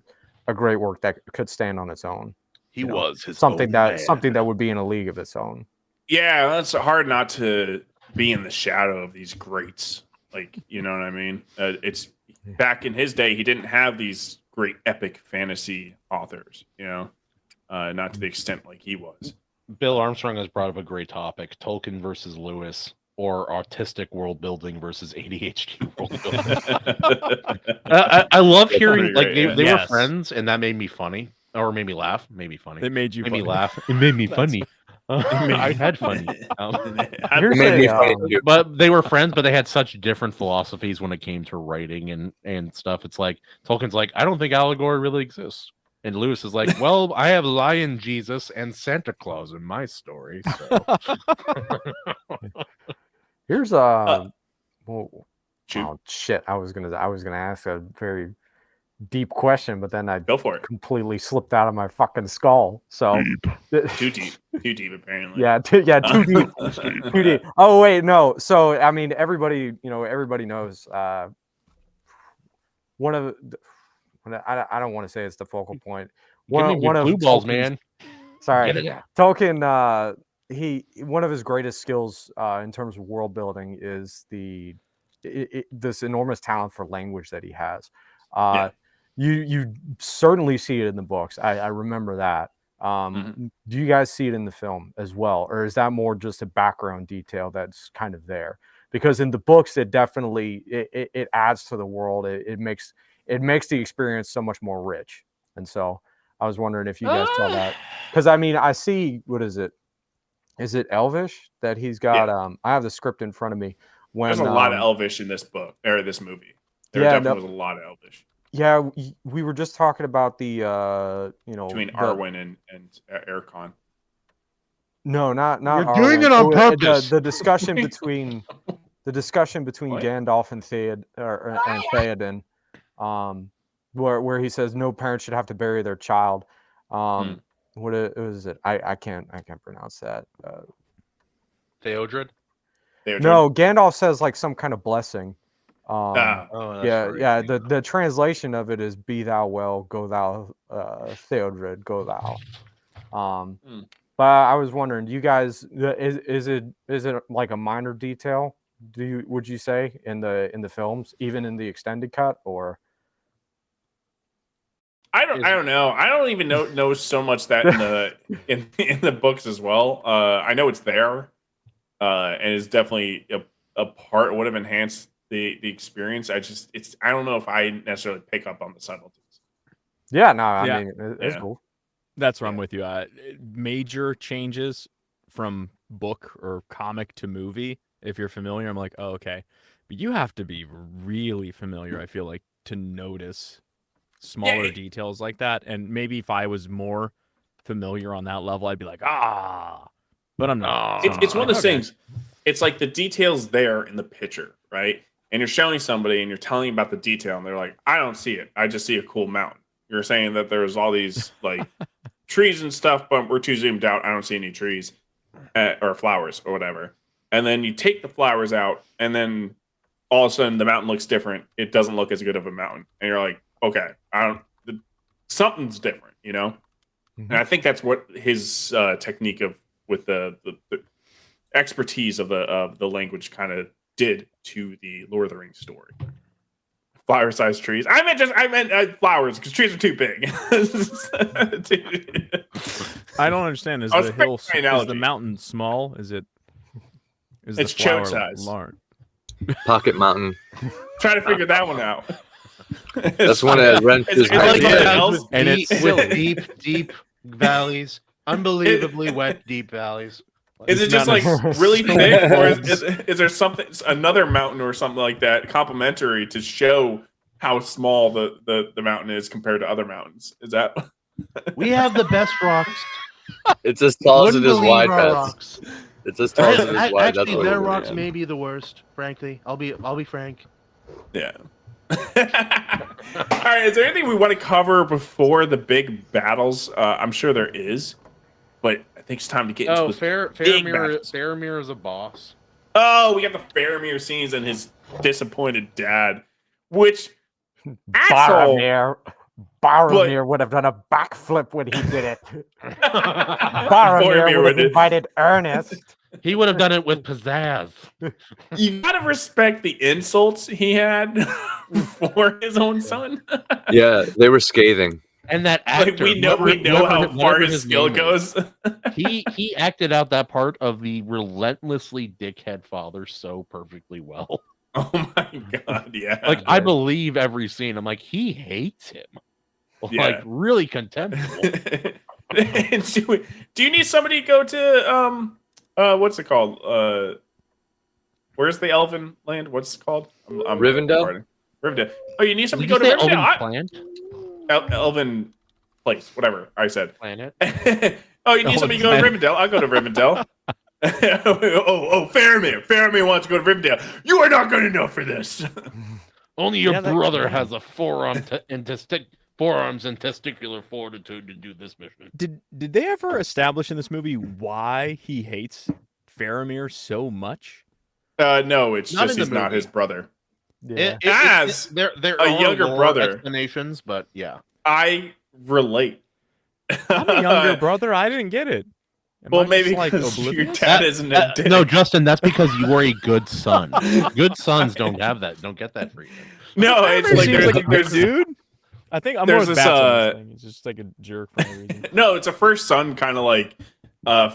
great work that could stand on its own. He You know, was his something own that man. something that would be in a league of its own. Yeah, it's hard not to be in the shadow of these greats. Like, you know what I mean? It's back in his day, he didn't have these great epic fantasy authors, you know, not to the extent like he was. Bill Armstrong has brought up a great topic: Tolkien versus Lewis, or autistic world building versus ADHD world building. I love hearing pretty like great, they were Yes. friends, and that made me funny, or made me laugh. Made me funny. It made you Made me funny. laugh. It made me That's- funny. I had funny. Here's Made me a, funny too. But they were friends, but they had such different philosophies when it came to writing and stuff. It's like Tolkien's like, I don't think allegory really exists. And Lewis is like, well, I have Lion Jesus and Santa Claus in my story. So. here's a. Shoot. Oh shit! I was gonna ask a very deep question, but then I Go for it. completely slipped out of my fucking skull. So Too deep apparently. yeah, too deep. Too deep. Oh wait, no. So I mean, everybody knows. One of I don't want to say it's the focal point. Give me One of blue balls, Tolkien's- man. Sorry, Get it out. Tolkien. One of his greatest skills in terms of world building is this enormous talent for language that he has. You certainly see it in the books. I remember that. Do you guys see it in the film as well, or is that more just a background detail that's kind of there? Because in the books, it definitely it adds to the world. It makes the experience so much more rich. And so I was wondering if you guys saw that, because I mean, I see, what is it? Is it Elvish that he's got? I have the script in front of me. There's a lot of Elvish in this book or this movie. There definitely was a lot of Elvish. Yeah, we were just talking about the between Arwen and Ercon. No, not You're Arwen. doing it on purpose. The discussion between Gandalf and Theoden, where he says no parent should have to bury their child. What is it? I can't pronounce that. Theodred? No, Gandalf says like some kind of blessing. That's yeah. The translation of it is "Be thou well, go thou, Theodred, go thou." But I was wondering, do you guys, is it like a minor detail? Would you say in the films, even in the extended cut, or? I don't know. I don't even know so much that in the books as well. I know it's there, and it's definitely a part would have enhanced the experience. I don't know if I necessarily pick up on the subtleties. Yeah, no, I mean it's cool. That's where I'm with you. Major changes from book or comic to movie. If you're familiar, I'm like, oh, okay. But you have to be really familiar, I feel like, to notice smaller details like that. And maybe if I was more familiar on that level, I'd be like, but I'm not. It's one of those things. It's like the details there in the picture, right? And you're showing somebody and you're telling about the detail, and they're like, I don't see it. I just see a cool mountain. You're saying that there's all these like trees and stuff, but we're too zoomed out. I don't see any trees or flowers or whatever. And then you take the flowers out, and then all of a sudden the mountain looks different. It doesn't look as good of a mountain, and you're like, okay, something's different, you know. And I think that's what his technique with the expertise of the language kind of did to the Lord of the Rings story. Flower-sized trees. I meant flowers because trees are too big. I don't understand. Is the mountain small? Is it's choke size. Large? Pocket mountain. Try to figure that one out. That's one that wrenches with deep valleys, unbelievably wet deep valleys. Is it just like really thick, or is there something, another mountain or something like that, complementary to show how small the mountain is compared to other mountains? Is that? We have the best rocks. It's as tall as it is wide, rocks. It's as tall as it is wide. Actually, their rocks may be the worst. Frankly, I'll be frank. Yeah. All right. Is there anything we want to cover before the big battles? I'm sure there is, but I think it's time to get into Faramir is a boss. Oh, we got the Faramir scenes and his disappointed dad, which Boromir would have done a backflip when he did it. Boromir would have invited Ernest. He would have done it with pizzazz. You gotta respect the insults he had for his own son. Yeah, they were scathing. And that actor, like, we know how far his skill goes. he acted out that part of the relentlessly dickhead father so perfectly well. Oh my god, yeah. Like, I believe every scene. I'm like, he hates him. Like, really contemptible. Do you need somebody to go to what's it called? Where's the Elven land? What's it called? Rivendell. Rivendell. Oh, you need somebody to go to Rivendell. Elven place, whatever I said. Planet. Oh, you need somebody to go to Rivendell? I'll go to Rivendell. oh, Faramir. Faramir wants to go to Rivendell. You are not good enough for this. Only your Yeah, that- brother has a forearms and testicular fortitude to do this mission. Did they ever establish in this movie why he hates Faramir so much? No, it's Not just in the he's not his movie. brother. Yeah. There a are younger lore brother. explanations, but yeah. I relate. I'm a younger brother. I didn't get it. Am Well, I just, maybe like because your oblivious? dad isn't a dick. No, Justin, that's because you were a good son. Good sons don't have that. Don't get that treatment. No, it's Faramir like seems there's, like a good there's dude. I think I'm there's more with this, Bats on this thing. He's just like a jerk for no reason. no, it's a first son kind of like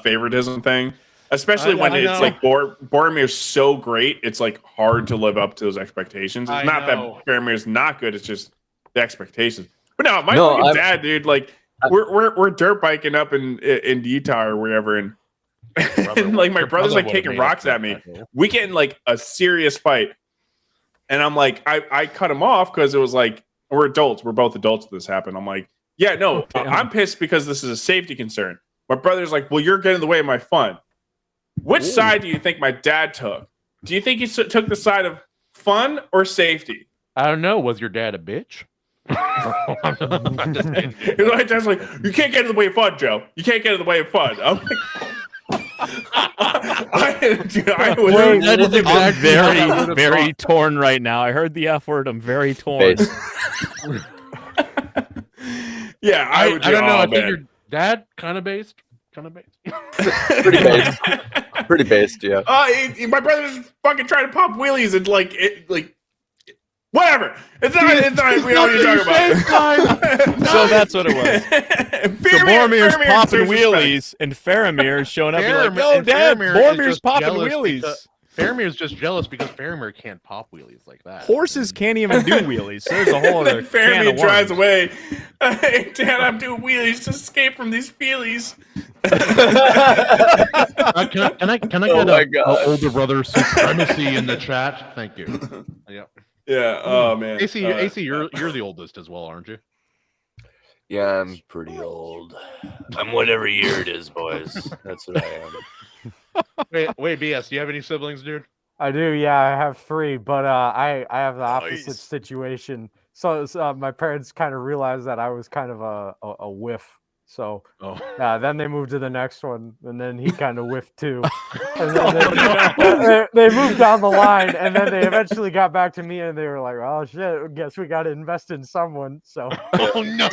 favoritism thing. Especially when I it's know. like Boromir's so great, it's like hard to live up to those expectations. It's I not know. that Boromir's not good; it's just the expectations. But no, my No, fucking I'm- dad, dude, like we're dirt biking up in Utah or wherever, and, and like my Your brother's like brother taking would've made rocks up at me. that title. We get in like a serious fight, and I'm like, I cut him off because it was like we're adults, we're both adults. This happened. I'm like, yeah, no, Damn. I'm pissed because this is a safety concern. My brother's like, well, you're getting in the way of my fun. Which side do you think my dad took? Do you think he took the side of fun or safety? I don't know. Was your dad a bitch? I'm just kidding. My dad's like, you can't get in the way of fun, Joe. You can't get in the way of fun. I'm like, I was Wait, That is I'm exactly how I very, would've very thought. torn right now. I heard the F word. I'm very torn. Based. yeah, I would. I don't know. Oh, I think man. your dad kind of based. Kind of based. Pretty based. Pretty based, yeah. My brother's fucking trying to pop wheelies and like whatever. It's not. We know what you're talking about. So that's what it was. So Boromir's popping wheelies, and Faramir showing up. Be like, yo, and Dad, Faramir is Boromir's just popping jealous wheelies. because- Faramir's just jealous because Faramir can't pop wheelies like that. Horses can't even do wheelies. So there's a whole other Then can of Faramir drives worms. away. Hey, Dad, I'm doing wheelies to escape from these feelies. Can I Oh my get God. a older brother supremacy in the chat? Thank you. Yeah. Yeah. Oh man. AC, you're the oldest as well, aren't you? Yeah, I'm pretty old. I'm whatever year it is, boys. That's what I am. Wait, BS. Do you have any siblings, dude? I do, yeah. I have 3, but I have the opposite Nice. situation. So my parents kind of realized that I was kind of a whiff. So Oh. then they moved to the next one, and then he kind of whiffed too. And then they moved down the line, and then they eventually got back to me, and they were like, "Oh shit, guess we got to invest in someone." So Oh no.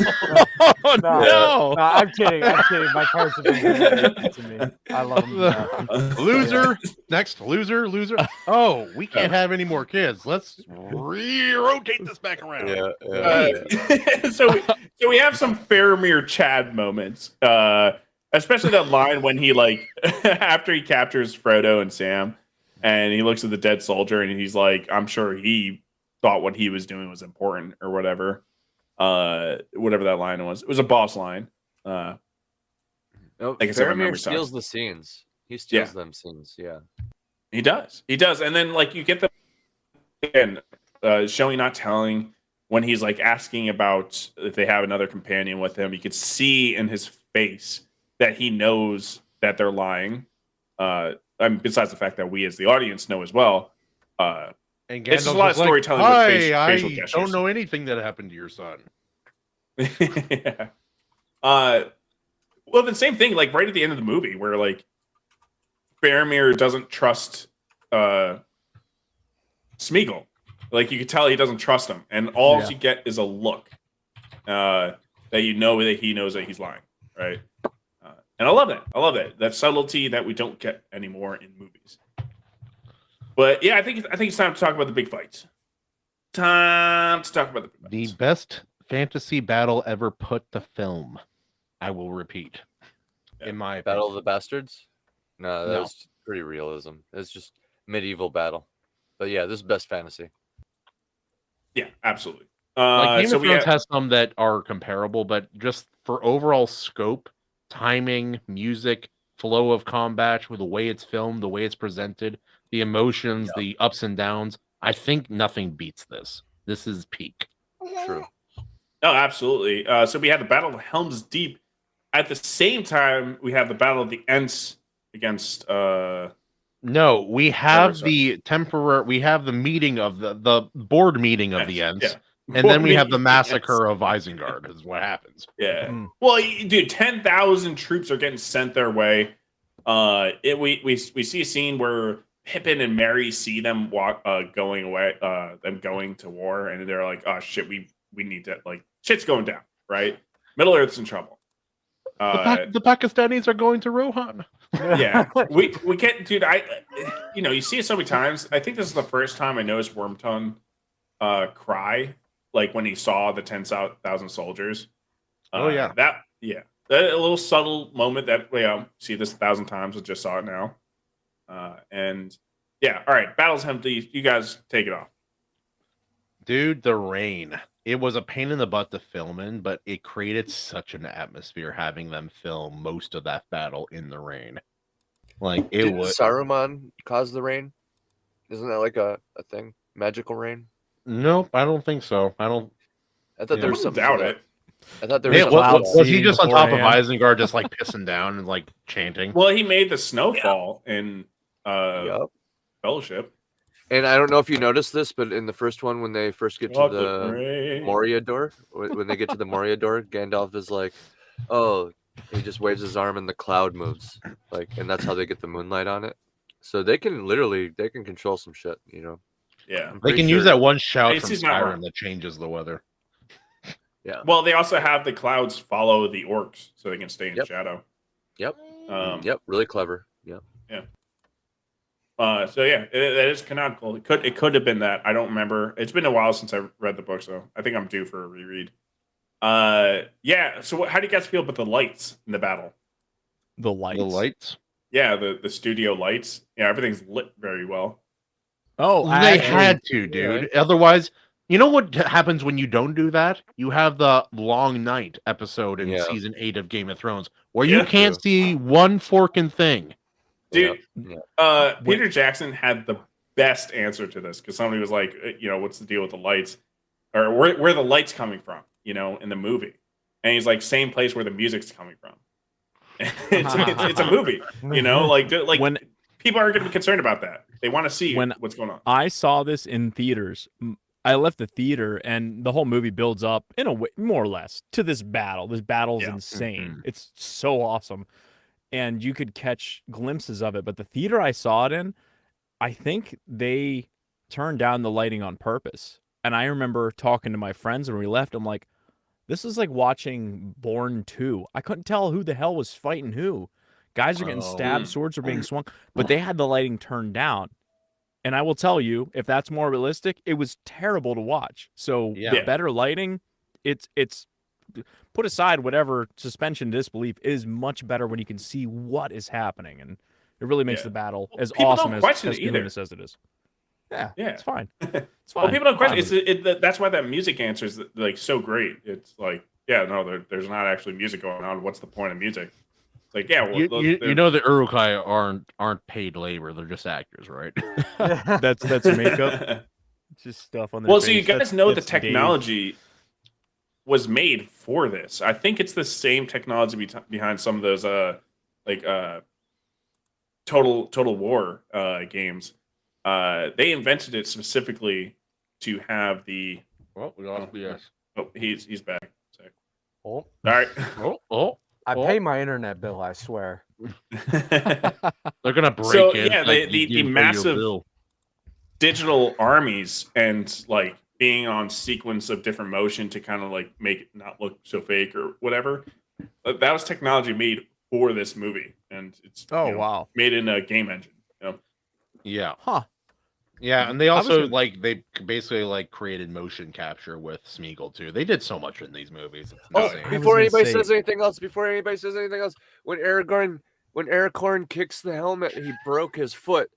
Oh no! I'm kidding. I'm kidding. My parents have been very good to me. I love them. Loser. Next, loser. Oh, we can't have any more kids. Let's rotate this back around. Yeah. So we have some Faramir Chad moments, especially that line when he like after he captures Frodo and Sam, and he looks at the dead soldier and he's like, I'm sure he thought what he was doing was important or whatever. Whatever that line was, it was a boss line. No, I guess I remember Faramir steals the scenes. He steals them scenes. Yeah. He does, and then like you get the again showing not telling. When he's like asking about if they have another companion with him, you could see in his face that he knows that they're lying. Besides the fact that we as the audience know as well. And It's just Gandalf's a lot of like, storytelling with facial I gestures. don't know anything that happened to your son. Yeah. Well, the same thing, like right at the end of the movie, where like Faramir doesn't trust Smeagol. Like you could tell he doesn't trust him, and all you get is a look that you know that he knows that he's lying, right? And I love that. I love that subtlety that we don't get anymore in movies. But yeah, I think it's time to talk about the big fights. Time to talk about the big The fights. best fantasy battle ever put to film. I will repeat. In my opinion. Battle of the Bastards? No, that No. was pretty realism. It's just medieval battle. But yeah, this is best fantasy. Yeah, absolutely. Like Game so of we Thrones have, has some that are comparable, but just for overall scope, timing, music, flow of combat, with the way it's filmed, the way it's presented, the emotions, the ups and downs, I think nothing beats this. This is peak. True. no, absolutely. So we have the Battle of Helm's Deep. At the same time, we have the Battle of the Ents against No, we have sorry. the temporary. We have the meeting of the board meeting of the Yes, Ents, yeah. and then we have the Board massacre of Isengard. Is what happens. Yeah. Mm. Well, dude, 10,000 troops are getting sent their way. We see a scene where Pippin and Merry see them going away, them going to war, and they're like, "Oh shit, we need to like shit's going down, right? Middle Earth's in trouble." The Pakistanis are going to Rohan. Yeah, we can't, dude. You see it so many times. I think this is the first time I noticed Wormtongue cry, like when he saw the 10,000 soldiers. Oh, yeah. that a little subtle moment that see this 1,000 times. I just saw it now, and yeah. All right, battle's empty. You guys take it off, Dude. The rain. It was a pain in the butt to film in, but it created such an atmosphere having them film most of that battle in the rain. Like it Did was. Saruman cause the rain? Isn't that like a thing? Magical rain? Nope, I don't think so. I don't. I thought Yeah. there was I something. doubt to it. that. I thought there was Yeah, something. cloud to that. was he seeding just on top of beforehand. Isengard, just like pissing down and like chanting? Well, he made the snowfall in Yup. Fellowship. And I don't know if you noticed this, but in the first one, when they first get to Chocolate the rain. Moria door, when they get to the Moria door, Gandalf is like, "Oh," he just waves his arm and the cloud moves, like, and that's how they get the moonlight on it. So they can control some shit, you know. Yeah. I'm They pretty can use sure- that one shout from AC's not wrong. Skyrim that changes the weather. Yeah. Well, they also have the clouds follow the orcs so they can stay in Yep. shadow. Yep. Um, Yep. Really clever. Yep. So yeah, that is canonical. It could have been that. I don't remember. It's been a while since I read the book, so I think I'm due for a reread. Yeah. So how do you guys feel about the lights in the battle? The lights. The lights. Yeah, the studio lights. Yeah, everything's lit very well. Oh, They had to, dude. Otherwise, you know what happens when you don't do that? You have the Long Night episode in Yeah. season 8 of Game of Thrones, where Yeah. you can't see one forking thing. Dude, Yeah. Peter Jackson had the best answer to this because somebody was like, what's the deal with the lights? Or where are the lights coming from, in the movie? And he's like, same place where the music's coming from. it's a movie, like When- people aren't going to be concerned about that. They want to see what's going on. I saw this in theaters. I left the theater, and the whole movie builds up in a way, more or less, to this battle. This battle's Yeah. insane. Mhm. It's so awesome, and you could catch glimpses of it. But the theater I saw it in, I think they turned down the lighting on purpose. And I remember talking to my friends when we left. I'm like, this is like watching Bourne 2. I couldn't tell who the hell was fighting who. Guys are getting stabbed, swords are being swung, but they had the lighting turned down. And I will tell you, if that's more realistic, it was terrible to watch. So Yeah. better lighting, it's put aside whatever suspension disbelief, is much better when you can see what is happening, and it really makes Yeah. the battle Well, as people awesome don't as question it Kahuna either. says it is. Yeah, Yeah. it's fine. It's fine. Well, people don't question. Fine with it. That's why that music answer is like so great. It's like, yeah, no, there's not actually music going on. What's the point of music? It's like, yeah, well, You know the Uruk-hai aren't paid labor; they're just actors, right? That's makeup. It's just stuff on their Well, face. so you guys know the That's Dave. technology was made for this. I think it's the same technology behind some of those Total War games. They invented it specifically to have the. Well, we lost BS. Oh, he's back. Sick. Oh, All right. I Oh. pay my internet bill, I swear. They're gonna break So, in. yeah, like the you did for your massive- bill. Digital armies and like being on sequence of different motion to kind of like make it not look so fake or whatever. That was technology made for this movie, and it's Wow. made in a game engine. Yeah, Huh. yeah, and they I was also gonna- they basically like created motion capture with Smeagol too. They did so much in these movies. It's Oh, insane. was before gonna anybody say- says anything else, when Aragorn kicks the helmet, he broke his foot.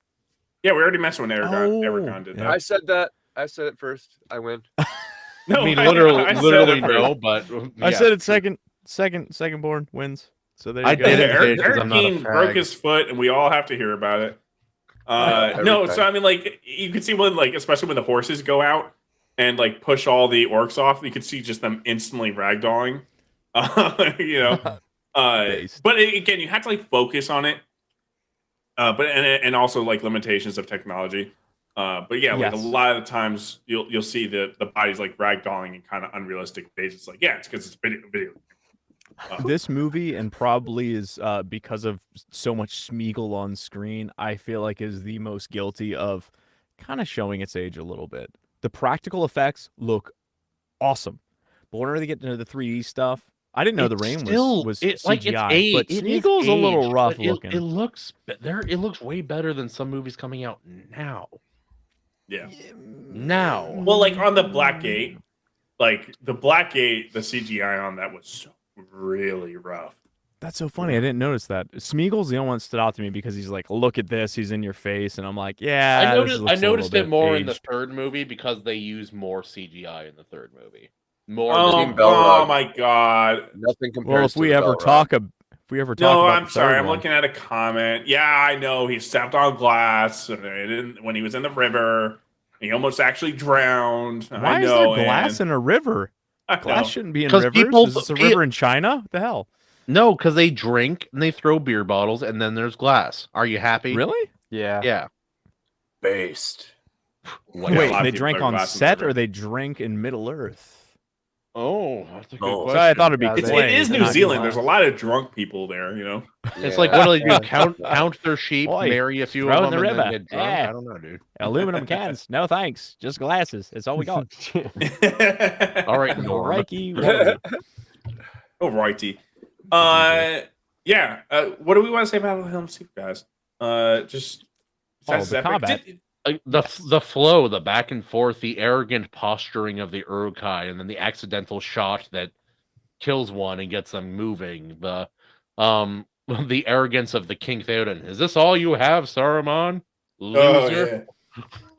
Yeah, we already mentioned when Aragorn did yeah. that. I said that. I said it first. I win. No, I mean, I said literally it first. no, but I yeah. said it second born wins. So there you I go. did it. Eric, because I'm not a Keane broke fag. his foot, and we all have to hear about it. Every No, time. so I mean, like you could see when, like, especially when the horses go out and like push all the orcs off, you could see just them instantly ragdolling. Based. But again, you have to like focus on it. but and also like limitations of technology. But yeah, like a Yes. lot of the times you'll see the bodies like ragdolling in kind of unrealistic ways. It's like, yeah, it's because it's video. This movie, and probably is because of so much Smeagol on screen, I feel like is the most guilty of kind of showing its age a little bit. The practical effects look awesome, but whenever they get into the 3D stuff, I didn't know the rain was CGI, like but Smeagol's a little rough looking. It looks better. It looks way better than some movies coming out now. Yeah. Now, Well, like on the Blackgate, the CGI on that was really rough. That's so funny. I didn't notice that. Smeagol's the only one that stood out to me because he's like, look at this, he's in your face, and I'm like, yeah. I noticed it more in the third movie because they use more CGI in the third movie. More. Oh my god! Nothing compares. Well, if we ever talk about no, the I'm sorry. third I'm one. looking at a comment. Yeah, I know he stepped on glass when he was in the river. He almost actually drowned. Why I is know, there glass in a river? I know. Glass shouldn't be in 'Cause rivers. people- Is this a river in China? What the hell? No, because they drink and they throw beer bottles, and then there's glass. Are you happy? Really? Yeah. Yeah. Based. Like, a Wait, lot of they people drank throw on glass in the set river. or they drank in Middle Earth? Oh, that's a good Oh. question. So I thought it'd be Yeah, It plain, is New not Zealand. glass. There's a lot of drunk people there. You know. It's like, what do they do? Yeah. Count their sheep, Oi, marry a few throw of in them, the and then river. get drunk? Yeah. I don't know, dude. Aluminum cans. No thanks. Just glasses. That's all we got. All right, Norm. Reiki, whoa. Oh, righty. Yeah. What do we want to say about Helm Super, guys? Just besides the epic- combat. The flow, the back and forth, the arrogant posturing of the Uruk-hai, and then the accidental shot that kills one and gets them moving. The arrogance of the King Theoden. Is this all you have, Saruman? Loser.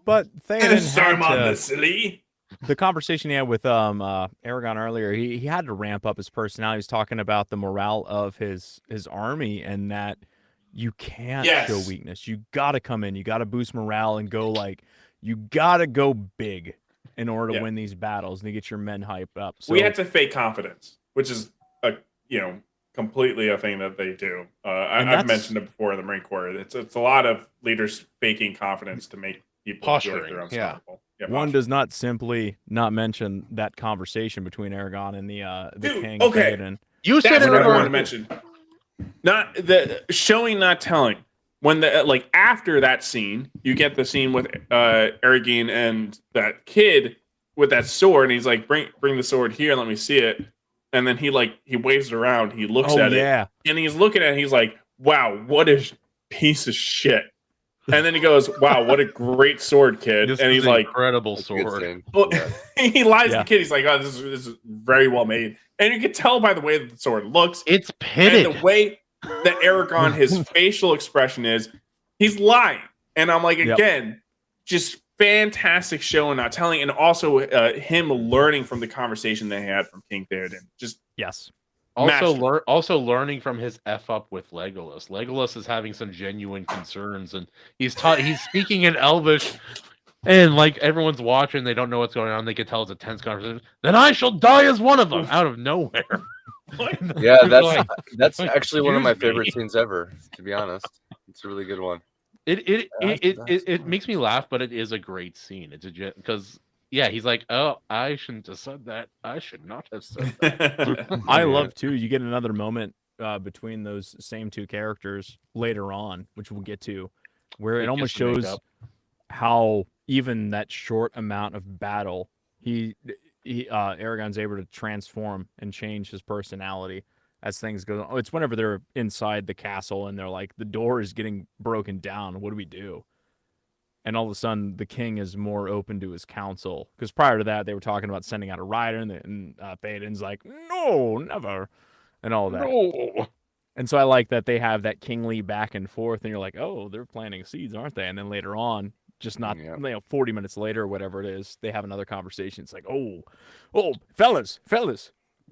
But Theoden Saruman had the to, silly. the conversation he had with Aragon earlier, he had to ramp up his personality. He was talking about the morale of his army and that you can't Yes. show weakness. You got to come in. You got to boost morale and go you got to go big in order to Yeah. win these battles and to get your men hyped up. So We had to fake confidence, which is completely a thing that they do. And I've that's- mentioned it before in the Marine Corps. It's a lot of leaders faking confidence to make people feel like Posturing, they're yeah. unstoppable. Yeah, one posturing. does not simply not mention that conversation between Aragon and the Dude, king. okay. Theoden. You said That's it what I wanted earlier. to mention. Not the showing, not telling. When the after that scene, you get the scene with Aragorn and that kid with that sword, and he's like, "Bring the sword here, let me see it." And then he waves it around, he looks Oh at yeah. it, and he's looking at it, and he's like, "Wow, what a piece of shit." And then he goes, "Wow, what a great sword, kid." This and is he's an like, incredible That's a good sword. scene. well, Yeah. he lies to Yeah. the kid. He's like, "Oh, this is very well made," and you can tell by the way that the sword looks. It's And pitted. the way that Aragon, his facial expression is, he's lying. And I'm like, Yep. again, just fantastic show and not telling. And also him learning from the conversation they had from King Theoden. Just Yes. Also learning from his F up with Legolas. Legolas is having some genuine concerns, and he's speaking in Elvish, and like everyone's watching, they don't know what's going on. They can tell it's a tense conversation. Then I shall die as one of them out of nowhere. Yeah, It's that's like, that's actually one of my excuse favorite me. scenes ever. To be honest, it's a really good one. It makes me laugh, but it is a great scene. It's because he's like, oh, I shouldn't have said that. I should not have said that. I Yeah. love too. You get another moment between those same two characters later on, which we'll get to, where it almost Just to make shows up. how even that short amount of battle, Aragorn's able to transform and change his personality as things go. Oh, it's whenever they're inside the castle and they're like, the door is getting broken down. What do we do? And all of a sudden, the king is more open to his counsel. Because prior to that, they were talking about sending out a rider, and Theoden's like, no, never, and all that. No. And so I like that they have that kingly back and forth, and you're like, oh, they're planting seeds, aren't they? And then later on, just not, Yeah. 40 minutes later or whatever it is, they have another conversation. It's like, oh, fellas,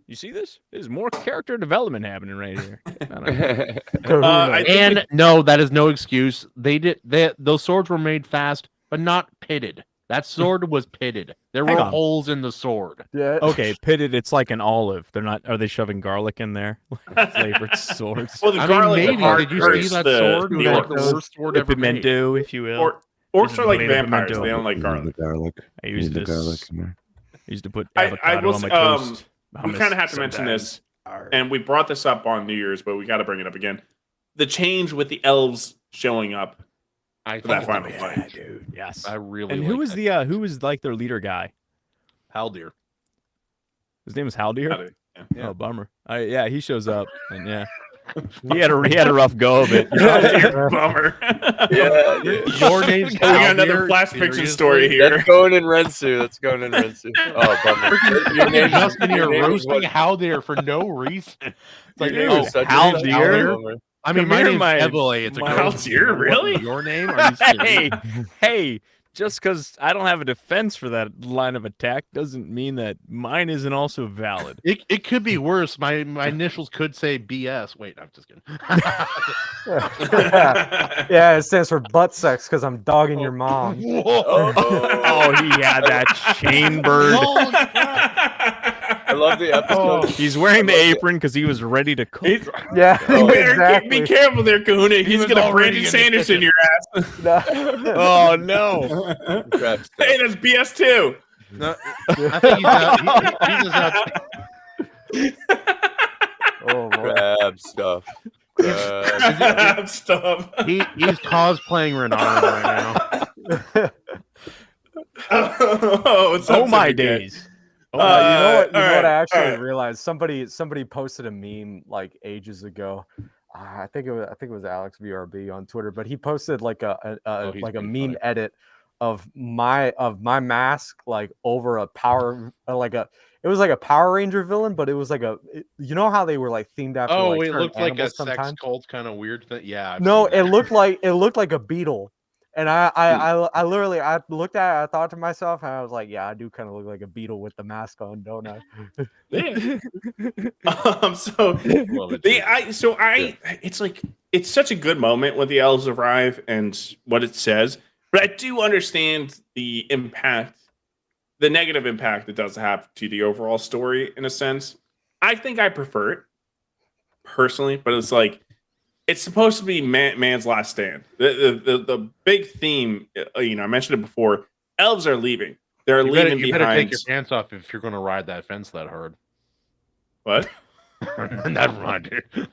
you see this? There's more character development happening right here. I don't know. I think And no, that is no excuse. Those swords were made fast, but not pitted. That sword was pitted. There Hang were on. holes in the sword. Yeah. Okay, pitted. It's like an olive. They're not. Are they shoving garlic in there? Like flavored swords. Well, the I mean, garlic maybe. part Did you see hurts that the, sword? It the was like the orcs. worst sword ever made. Pimento, if you will. Orcs are like Tomato vampires. pimento. They don't like You need garlic. the garlic. I You used need the garlic this. in there. I used to put I avocado will on my say, toast. we kind of have to mention this, and we brought this up on New Year's, but we got to bring it up again. The change with the elves showing up I for that thought- final Yeah, fight. dude. Yes. I really. And who like was that. who was like their leader guy? Haldir? His name was Haldir. Yeah. Yeah. Oh, bummer. Yeah, he shows up, and yeah, he had a rough go of it. Bummer. Yeah, Your name's We got another Haldir? flash fiction Seriously? story here. that's going in Rensu. That's going in Rensu. Oh, bummer. Your name- Justin, your you're name is roasting what- Haldir for no reason. It's like, your name oh, is such a Haldir? bummer. I mean, Come my here, name's my- Evele. It's a my- girl. Haldir, really? Your name? Are you serious? hey, just because I don't have a defense for that line of attack doesn't mean that mine isn't also valid. It could be worse. My initials could say BS. Wait, I'm just kidding. Yeah, it stands for butt sex because I'm dogging your mom. Oh, he had that chain bird. I love the episode. He's wearing the apron because he was ready to cook. He's- Yeah, You better exactly. be careful there, Kahuna. He's was gonna already Brandon in the Sanderson kitchen. your ass. No. Oh no! Crap stuff. Hey, that's BS too. No, I think he's out. He's just out. Oh, boy. Crab stuff. Crab. Stuff. He's cosplaying Renata right now. Oh, it's Oh up my to me, guys. days! You know what? You know what I alright, actually alright. realized? Somebody posted a meme like ages ago. I think it was Alex VRB on Twitter, but he posted like a he's like a being meme funny. edit of my mask like over a power it was like a Power Ranger villain, but it was like you know how they were like themed after Oh, like it certain looked like a animals sex sometimes? cult kind of weird thing. Yeah. I've No, seen that. it looked like a beetle. And I literally looked at it, I thought to myself, and I was like, yeah, I do kind of look like a beetle with the mask on, don't I? Yeah. So Love it, too. it's like it's such a good moment when the elves arrive and what it says, but I do understand the impact, the negative impact it does have to the overall story in a sense. I think I prefer it personally, but it's like it's supposed to be man's last stand. The big theme, I mentioned it before. Elves are leaving. They're leaving You better behind. take your pants off if you're going to ride that fence that hard. What? Never mind, dude.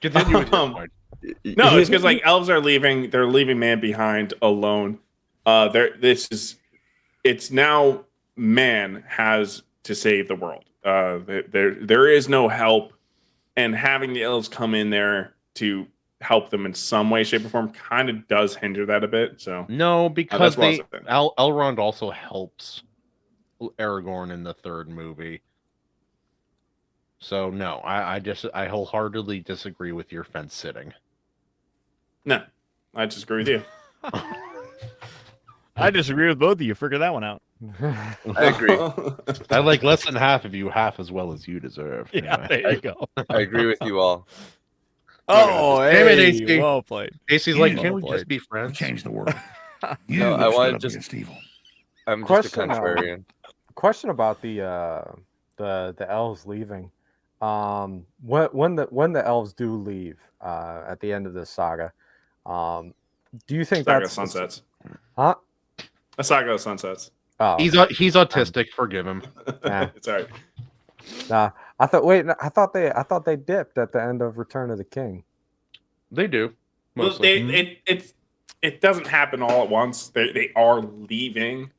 Continue with your point. No, it's because like elves are leaving. They're leaving man behind alone. It's now man has to save the world. There is no help, and having the elves come in there to help them in some way, shape, or form kind of does hinder that a bit. So No, because what I was saying. Elrond also helps Aragorn in the third movie. So no, I wholeheartedly disagree with your fence sitting. no, I just agree with you. I disagree with both of you. Figure that one out. I agree. I like less than half of you, half as well as you deserve. Yeah, Anyway. there you go. I agree with you all. Oh, Damn it, hey, AC. well played. AC's like, Well can't we played. just be friends? Change the world. You No, I have wanna stood up just- against evil. I'm just a Question, contrarian. Question about the elves leaving. When the elves do leave at the end of this saga, do you think Saga that's sunsets. Huh? A saga of sunsets. Oh, He's autistic. Forgive him. yeah. It's all right. Nah, I thought they dipped at the end of Return of the King. They do. Well, Mostly. it doesn't happen all at once. They are leaving.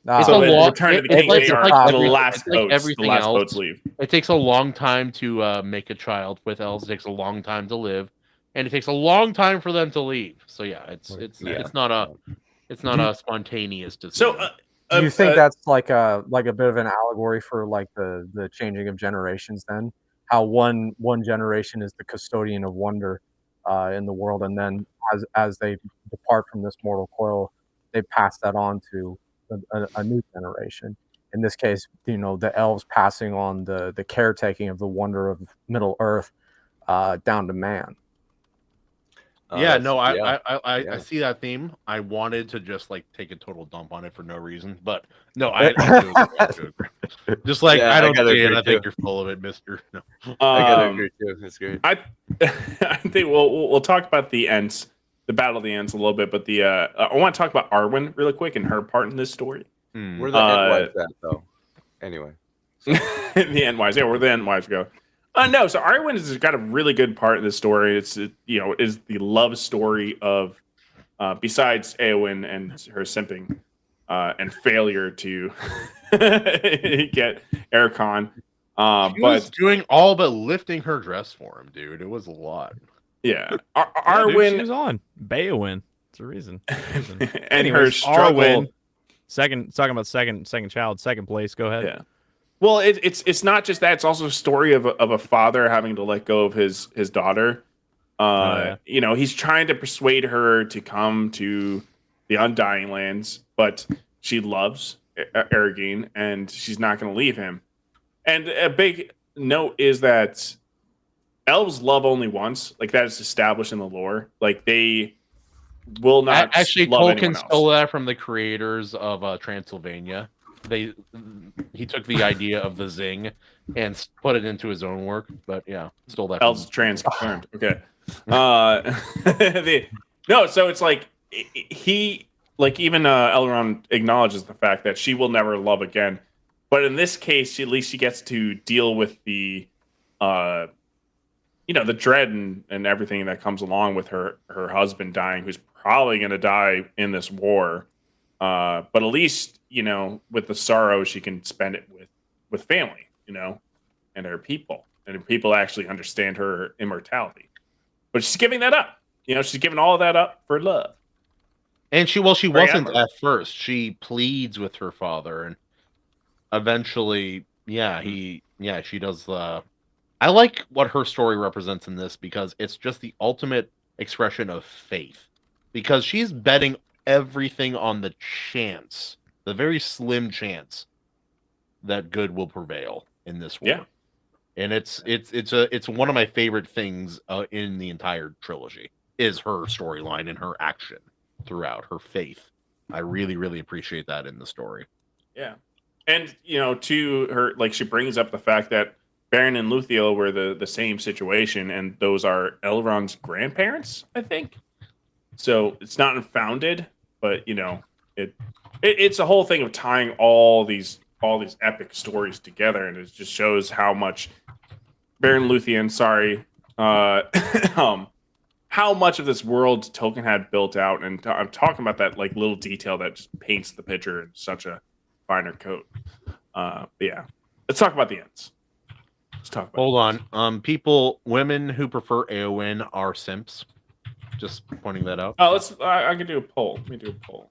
Nah, It's So a the long- Return of the it's King, like- they it's are like the every- last it's like boats. The everything last else. boats leave. It takes a long time to make a child with elves. It takes a long time to live, and it takes a long time for them to leave. So yeah, it's not a spontaneous decision. So, do you think that's like a bit of an allegory for like the changing of generations? Then how one generation is the custodian of wonder in the world, and then as they depart from this mortal coil, they pass that on to a new generation. In this case, the elves passing on the caretaking of the wonder of Middle Earth down to man. Yeah, no, yeah. I see that theme. I wanted to just like take a total dump on it for no reason, but no, I do agree. Just like Yeah, I I don't gotta see it. agree I think too. you're full of it, Mister. No. I gotta agree too. It's great. I I think we'll talk about the Ents, the Battle of the Ents a little bit, but the I want to talk about Arwen really quick and her part in this story. Where the Ent wives at though? Anyway, The Entwise, yeah, where the Entwise go. No, so Arwen has got a really good part in this story. It's it is the love story of besides Eowyn and her simping and failure to get Ericon. She was doing all but lifting her dress for him, dude. It was a lot. Yeah, Yeah, dude, she Arwen was on Beowyn. It's a reason. and her Anyways, struggle. Arwen, talking about second child, second place. Go ahead. Yeah. Well, it's not just that; it's also a story of a father having to let go of his daughter. Yeah. He's trying to persuade her to come to the Undying Lands, but she loves Aragine, and she's not going to leave him. And a big note is that elves love only once. Like that is established in the lore. Like they will not Actually, love Tolkien anyone else. stole that from the creators of Transylvania. He took the idea of the zing and put it into his own work. But yeah, stole that. Elves trans confirmed. Okay. So it's like he even Elrond acknowledges the fact that she will never love again. But in this case, at least she gets to deal with the the dread and everything that comes along with her husband dying, who's probably going to die in this war. But at least, with the sorrow, she can spend it with family, and her people. And her people actually understand her immortality. But she's giving that up. She's giving all of that up for love. And she wasn't Forever. at first. She pleads with her father, and eventually, she does the. I like what her story represents in this because it's just the ultimate expression of faith. Because she's betting everything on the chance, the very slim chance, that good will prevail in this war. Yeah. And it's one of my favorite things in the entire trilogy is her storyline and her action throughout, her faith. I really, really appreciate that in the story. Yeah. And, to her, like, she brings up the fact that Beren and Luthien were the same situation, and those are Elrond's grandparents, I think. So it's not unfounded, but, it's a whole thing of tying all these epic stories together, and it just shows how much Beren Luthien, how much of this world Tolkien had built out, and I'm talking about that like little detail that just paints the picture in such a finer coat. But yeah, let's talk about the Ents. Let's talk about. Hold on, women who prefer Eowyn are simps. Just pointing that out. Oh, I can do a poll. Let me do a poll.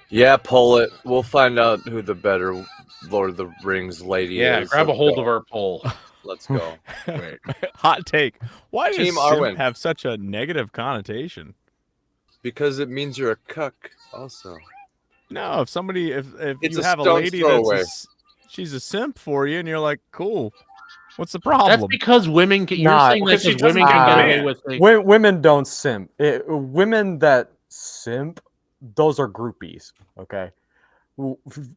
Yeah, pull it. We'll find out who the better Lord of the Rings lady Yeah, is. grab a Let's hold go. of our poll. Let's go. Wait. Hot take. Why does Team simp Arwen. have such a negative connotation? Because it means you're a cuck also. No, if It's you a have a stone's lady throw that's away. she's a simp for you, and you're like, cool. What's the That's problem? because women can. You're Nah, saying that because she because women doesn't can get get a away man. with things. Women don't simp. Women that simp, those are groupies. Okay,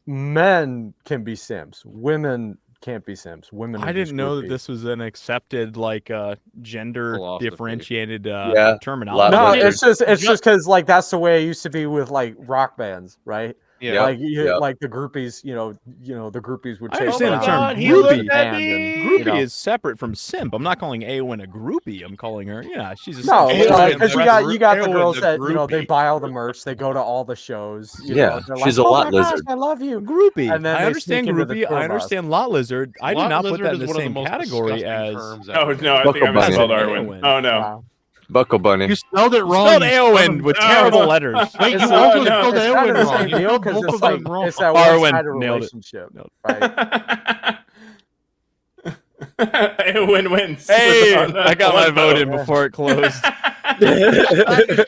men can be simps. Women can't be simps. Women. I are just didn't know that groupies. this was an accepted gender Philosophy. differentiated Yeah, terminology. No, Lizard. it's just because like that's the way it used to be with like rock bands, right? Yeah. Like Yep. like the groupies, the groupies would I chase understand the around term with groupie. the band and, Groupie is separate from simp. I'm not calling Eowyn a groupie. I'm calling her, she's a no, simp. because you got the Eowyn's girls a that they groupie. buy all the merch, they go to all the shows. Yeah, they're she's like, a "Oh lot my gosh, lizard." I love you. Groupie. And then I they understand sneak into the groupie. tour I bus. understand lot lizard. I do Lot not put lizard that in is the one of same most category disgusting as. terms Oh ever. no, I think I Buckle bunny. misspelled Eowyn. Arwen. Oh no. Wow. Buckle bunny. You spelled it You wrong. spelled you Eowyn son of with a- terrible Oh. letters. Wait, you Oh, also no. spelled It's kind of Eowyn the wrong. same You deal spelled because both it's of like them wrong. it's that Arwen, one-sided nailed it. relationship, right? Eowyn wins. Hey, With I got my one vote in Yeah. before it closed. There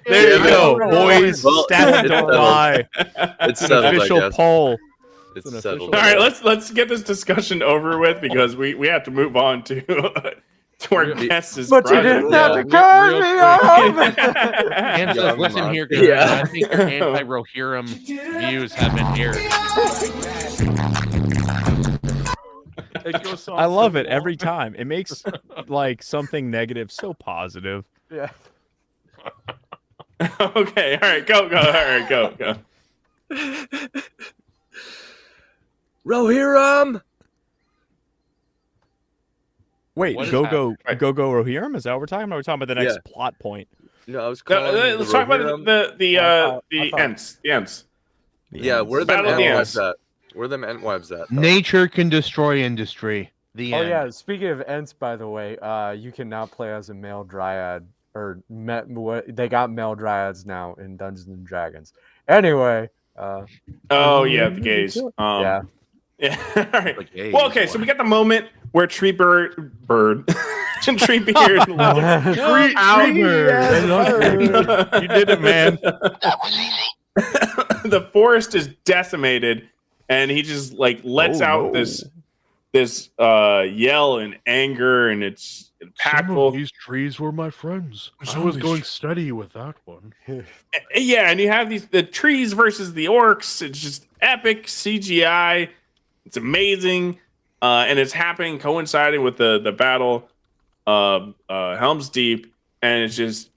There you go, boys. Well, Stats it's don't settled. lie. It's It's an settled, I official guess. poll. It's an settled. official- All right, let's get this discussion over with because we have to move on to to our Really? guests' But you project. didn't Yeah. have to cut me off. And Young listen mod. here, guys. Yeah. I think your anti-Rohirrim views have been aired. It goes on I love so it every long. time. It makes like something negative so positive. Yeah. Okay, all right, go. All right, go. Rohirrim. Wait, What is go happening? Rohirrim? Is that what we're talking about? We're talking about the next plot point. No, I was No, calling. let's the talk about Rohirrim. the I thought- ants. The ants. The Yeah, ends. where are them Battle of the Entwebs Ants. at? Where are them Entwebs at? though? Nature can destroy industry. The Oh end. yeah. Speaking of Ents, by the way, you can now play as a male dryad, or they got male dryads now in Dungeons and Dragons. Anyway. Oh yeah, the gays. Yeah. Yeah. All right. The gays, Well, okay, so we got the moment where Treebeard looks Tree- out. You did it, man. The forest is decimated, and he just like lets Oh, out no. this yell and anger, and it's impactful. these trees were my friends. Some of these steady with that one. Yeah, and you have the trees versus the orcs. It's just epic CGI. It's amazing, and it's happening coinciding with the battle of Helm's Deep, and it's just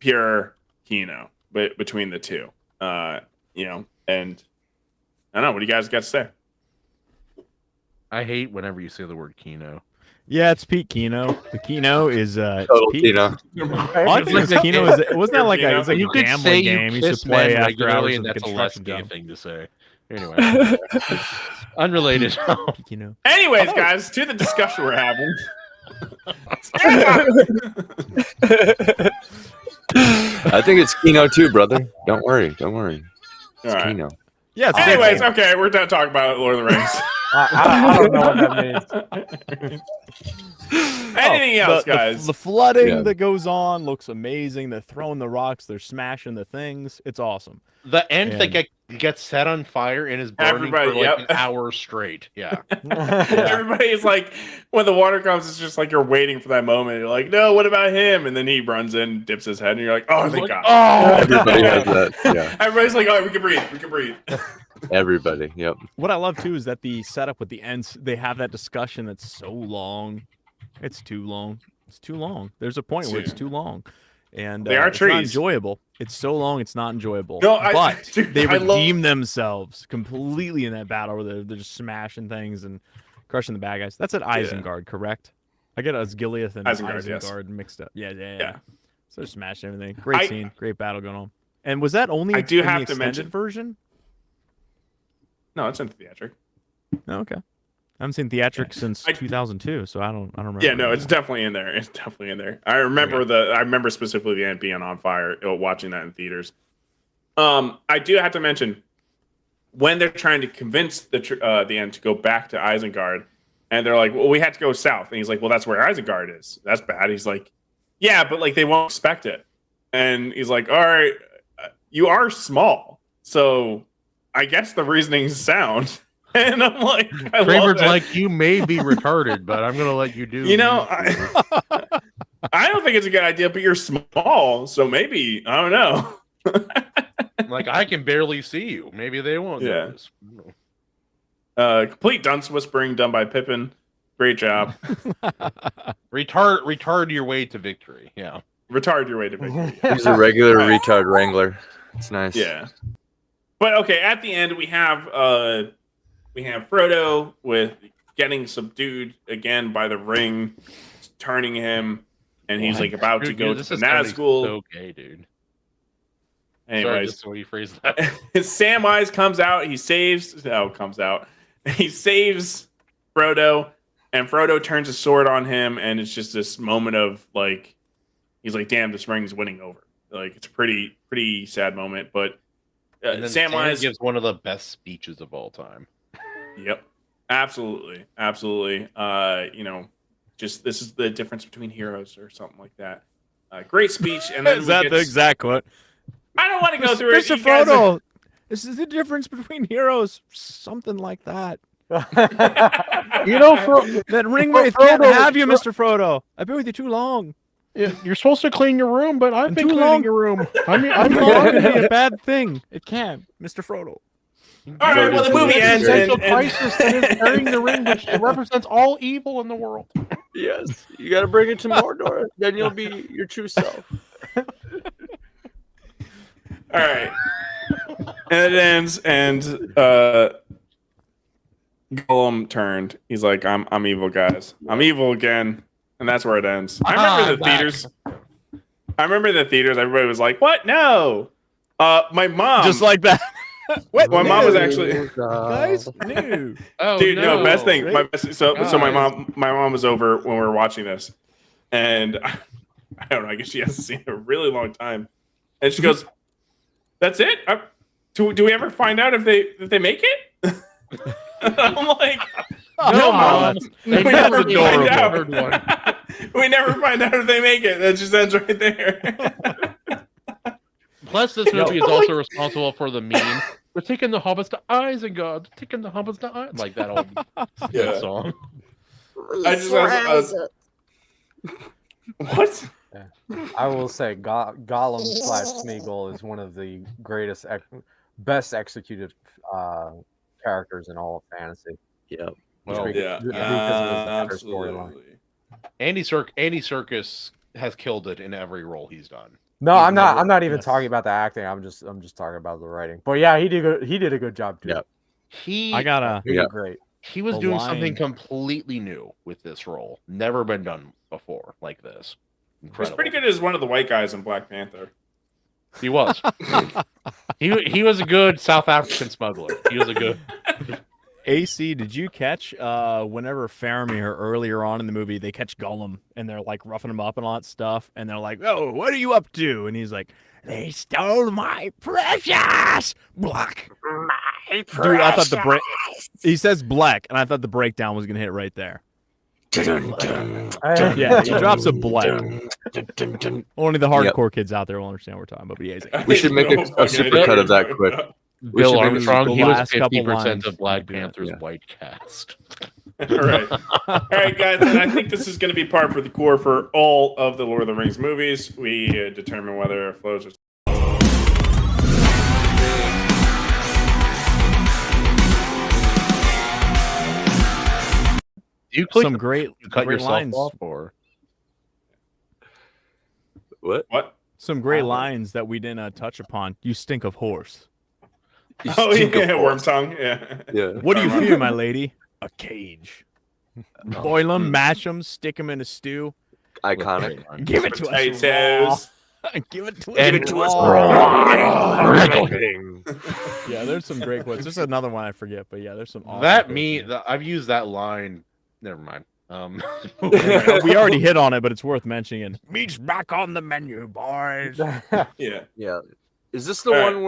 pure Kino between the two. And I don't know. What do you guys got to say? I hate whenever you say the word Kino. Yeah, it's Pete Kino. The Kino is Total Pete. Kino. I think it's Kino is wasn't that like a, it's like You a could gambling say game you you kiss should play men after hours regularly, in and the that's a less construction gay job. thing to say. Anyway, unrelated. Pete Kino. Anyways, guys, to the discussion we're having. I think it's Kino too, brother. Don't worry. All It's right. Kino. Yeah. It's Anyways, great. okay, we're done talking about Lord of the Rings. I don't know what that means. Anything else, guys? The flooding Yeah. that goes on looks amazing. They're throwing the rocks. They're smashing the things. It's awesome. The end And- that gets set on fire and is burning Everybody, for like yep. an hour straight. Yeah. Everybody's like, when the water comes, it's just like you're waiting for that moment. You're like, no, what about him? And then he runs in, dips his head, and you're like, oh, thank God. Oh, Everybody has that. Yeah. Everybody's like, oh, we can breathe. We can breathe. Everybody. Yep. What I love too is that the setup with the ends, they have that discussion that's so long. It's too long. It's too long. There's a point where it's too long. And They are it's not trees. enjoyable. It's so long, it's not enjoyable. No, but dude, they I love- redeem themselves completely in that battle where they're just smashing things and crushing the bad guys. That's at Isengard, correct? I get Osgiliath and Isengard, Isengard yes. mixed up. Yeah. Yeah. So they're smashing everything. Great I- scene, great battle going on. And was that only I do in have the to extended mention- version? No, it's in theatric. Oh, okay. I haven't seen theatrics since I- 2002, so I don't remember. Yeah, no, it's definitely in there. It's definitely in there. I remember specifically the end being on fire, watching that in theaters. I do have to mention when they're trying to convince the end to go back to Isengard, and they're like, "Well, we had to go south," and he's like, "Well, that's where Isengard is. That's bad." He's like, "Yeah, but like they won't expect it," and he's like, "All right, you are small, so I guess the reasoning is sound." And I'm like, I love Kramer's that. like, you may be retarded, but I'm gonna let you do. You know, I don't think it's a good idea, but you're small, so maybe I don't know. like I can barely see you. Maybe they won't. Yeah. Notice. Complete dunce whispering done by Pippin. Great job. Retard your way to victory. Yeah. Retard your way to victory. He's a regular retard wrangler. It's nice. Yeah. But okay, at the end we have Frodo with getting subdued again by the ring, turning him, and he's like about to go to this the is sounding Nazgul. So gay, dude. Sorry, Anyways, just the way you phrased that. Samwise comes out. He saves Frodo, and Frodo turns his sword on him, and it's just this moment of like, he's like, "Damn, this ring's winning over." Like it's a pretty sad moment, but And then Sam Samwise gives one of the best speeches of all time. Yep, absolutely. Just this is the difference between heroes, or something like that. Great speech, and then Is that the exact quote? I don't want to go through it. Mr. You guys Frodo, this is the difference between heroes. Something like that. You know, for That ring wraith can't have you, Mr. Frodo. I've been with you too long. you're supposed to clean your room, but I've And been too cleaning long. your room. I mean, Too long can be a bad thing. It can, Mr. Frodo. All right, well, the movie ends, existential and crisis that is carrying the ring, which represents all evil in the world. Yes, you got to bring it to Mordor. Then you'll be your true self. all right, and it ends, and Gollum turned. He's like, "I'm evil, guys. I'm evil again," and that's where it ends. I remember the theaters. Everybody was like, "What? No." My mom, Just like that. what? My mom was actually. Guys, no. Oh, Dude, no, best thing. Right? So my mom was over when we were watching this, and I don't know. I guess she hasn't seen it in a really long time, and she goes, "That's it? Do we ever find out if they make it?" I'm like, "No, mom, They we never never find find out. one. We never find out if they make it." That just ends right there. Plus, this movie is also responsible for the meme. We're taking the hobbits to Isengard. Taking the hobbits to Isengard. Like that old Yeah. song. I just what? I will say Gollum / Smeagol is one of the greatest, best executed characters in all of fantasy. Yep. Well, Because of his entire storyline. Absolutely. Andy Serkis has killed it in every role he's done. No, He's I'm not. never- I'm not even yes. talking about the acting. I'm just talking about the writing. But yeah, he did a good job too. Yep. He I gotta. He did great. he was a doing line. something completely new with this role. Never been done before like this. He was Incredible. pretty good as one of the white guys in Black Panther. He was. he was a good South African smuggler. He was a good. AC, did you catch whenever Faramir earlier on in the movie they catch Gollum and they're like roughing him up and all that stuff and they're like, "Oh, what are you up to?" And he's like, "They stole my precious black." My Dude, I thought the break. He says black, and I thought the breakdown was gonna hit right there. Yeah, he drops a black. Only the hardcore kids out there will understand what we're talking about. But yeah, he's like, We should make a supercut of that quick. We Bill should make Armstrong. the He was last couple 50% lines. of Black Yeah, Panther's yeah. white cast. All right. All right, guys. And I think this is going to be par for the core for all of the Lord of the Rings movies. We determine whether it flows or. Do you click some great, you cut great yourself lines. off, or What? What? Some great lines that we didn't touch upon. You stink of horse. You Oh, stink of yeah. horse. Worm tongue. Yeah. Yeah. What do you Sorry, fear, my lady? A cage. Boil them, mash them, stick them in a stew. Iconic. Give it to us raw. Potatoes. Give it to us. And- Give it to us raw. Yeah, there's some great quotes. There's another one I forget, but yeah, there's some. Awesome that quotes me? in there. I've used that line. Never mind. We already hit on it, but it's worth mentioning. Meat's back on the menu, boys. Yeah. Yeah. Is this the All one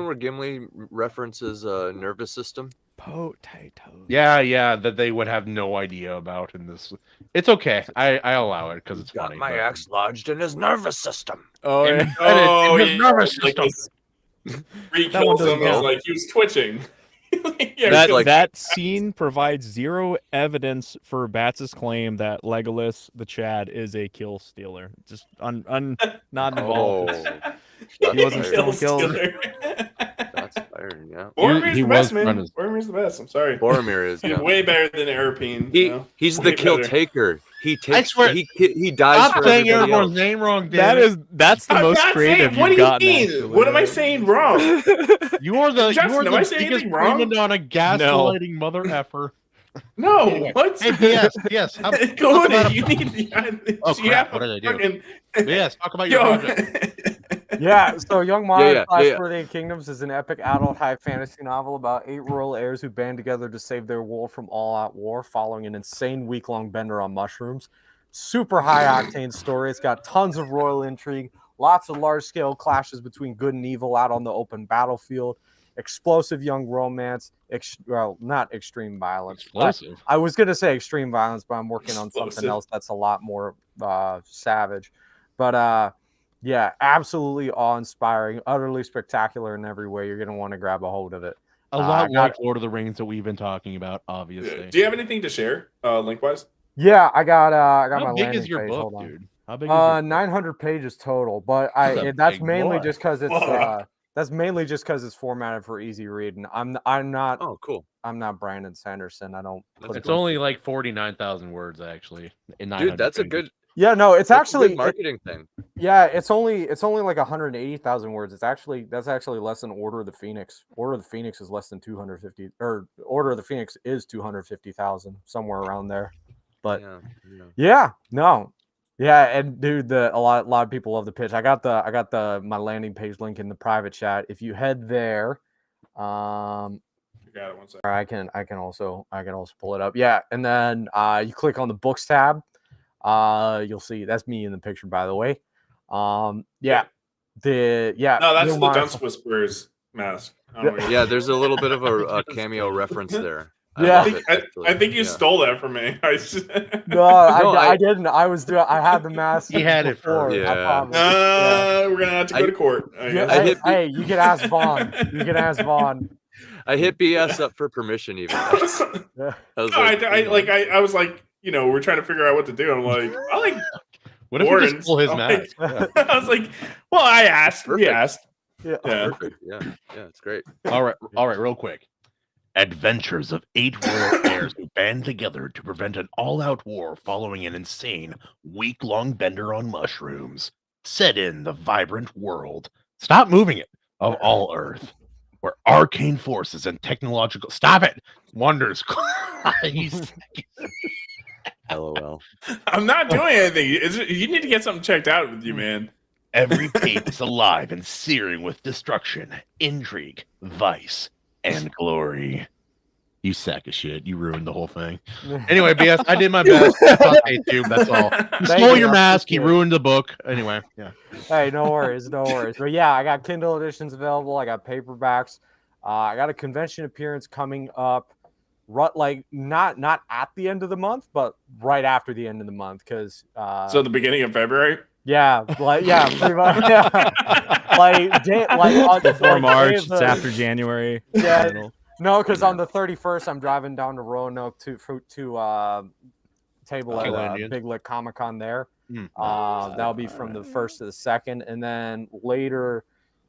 where Gimli references nervous system? Potatoes. yeah, that they would have no idea about in this. It's okay. I allow it because it's Got funny. my but- axe lodged in his nervous system. Oh, yeah. Oh, in his yeah. nervous Like system. He That one kills him. doesn't It's count. like he was twitching. Yeah, that because- that scene provides zero evidence for Batts' claim that Legolas the Chad is a kill stealer. Just not involved. He wasn't Kill still killed. stealer. That's firing, yeah. Boromir's He the best, was man. running- Boromir's the best. I'm sorry. Boromir is, He's yeah. way better than Arapine. He's the Way kill better. taker. He takes. swear- He dies Stop for saying everybody everyone's else. name wrong, Dan. That's the I'm most not creative saying, what you've do you gotten. mean? actually. What am I saying wrong? You are the Justin, am I saying biggest anything wrong? prima donna gaslighting mother effer. No, Anyway. what? Hey, yes. How, talk Kahuna, about you a- need. Oh, you crap, have what a did I do? fucking- yes, talk about your Yo. project. Yeah, so Young Mars yeah. Meridian Kingdoms is an epic adult high fantasy novel about 8 royal heirs who band together to save their world from all-out war following an insane week-long bender on mushrooms. Super high-octane story. It's got tons of royal intrigue, lots of large-scale clashes between good and evil out on the open battlefield, explosive young romance, well, not extreme violence. Explosive. I was going to say extreme violence, but I'm working on something Explosive. else that's a lot more savage. But yeah, absolutely awe-inspiring, utterly spectacular in every way. You're going to want to grab a hold of it. A lot like Lord of the Rings that we've been talking about, obviously. Do you have anything to share, link wise? Yeah, I got How my big landing is your page. book, Hold on. dude? How big is your book? 900 pages total, but That's a that's big mainly boy. just because it's Fuck. that's mainly just because it's formatted for easy read, and I'm not Oh, cool. I'm not Brandon Sanderson. I don't. Put It's only like 49,000 words actually. In Dude, that's a pages. good. Yeah, no, it's That's actually a good marketing thing. Yeah, it's only like 180,000 words. That's actually less than Order of the Phoenix. Order of the Phoenix is less than 250, or Order of the Phoenix is 250,000, somewhere around there. But yeah, no, yeah, and dude, a lot of people love the pitch. I got my landing page link in the private chat. If you head there, You got it. 1 second. I can also pull it up. Yeah, and then you click on the books tab. You'll see that's me in the picture, by the way. No, that's the Dunce Whisperer's mask. Yeah, there's a little bit of a cameo reference there. I think you stole that from me. No, I didn't. I had the mask. He had it before. first. I promise. We're gonna have to go to court. Hey, you can ask Vaughn. I hit BS up for permission even. I was I was like, we're trying to figure out what to do. I'm like, I like. What if we just pull his mask? I was like, well, I asked. Perfect. We asked. Yeah. Perfect. Yeah, it's great. All right, real quick. Adventures of 8 royal heirs who band together to prevent an all-out war following an insane week-long bender on mushrooms. Set in the vibrant world. Stop moving it. Of all Earth. Where arcane forces and technological... Stop it! Wonders. LOL. I'm not doing anything. You need to get something checked out with you, man. Every page is alive and searing with destruction, intrigue, vice, and glory. You sack of shit. You ruined the whole thing. Anyway, BS, I did my best. It's on YouTube, that's all. You stole your mask. He ruined the book. Anyway, yeah. Hey, no worries. But yeah, I got Kindle editions available. I got paperbacks. I got a convention appearance coming up. Like not at the end of the month, but right after the end of the month, because so the beginning of February. Yeah, pretty much. Yeah. Before March, it's after January. Yeah, no, because on the 31st, I'm driving down to Roanoke to table at Big Lick Comic Con there. That'll be from the 1st to the 2nd, and then later,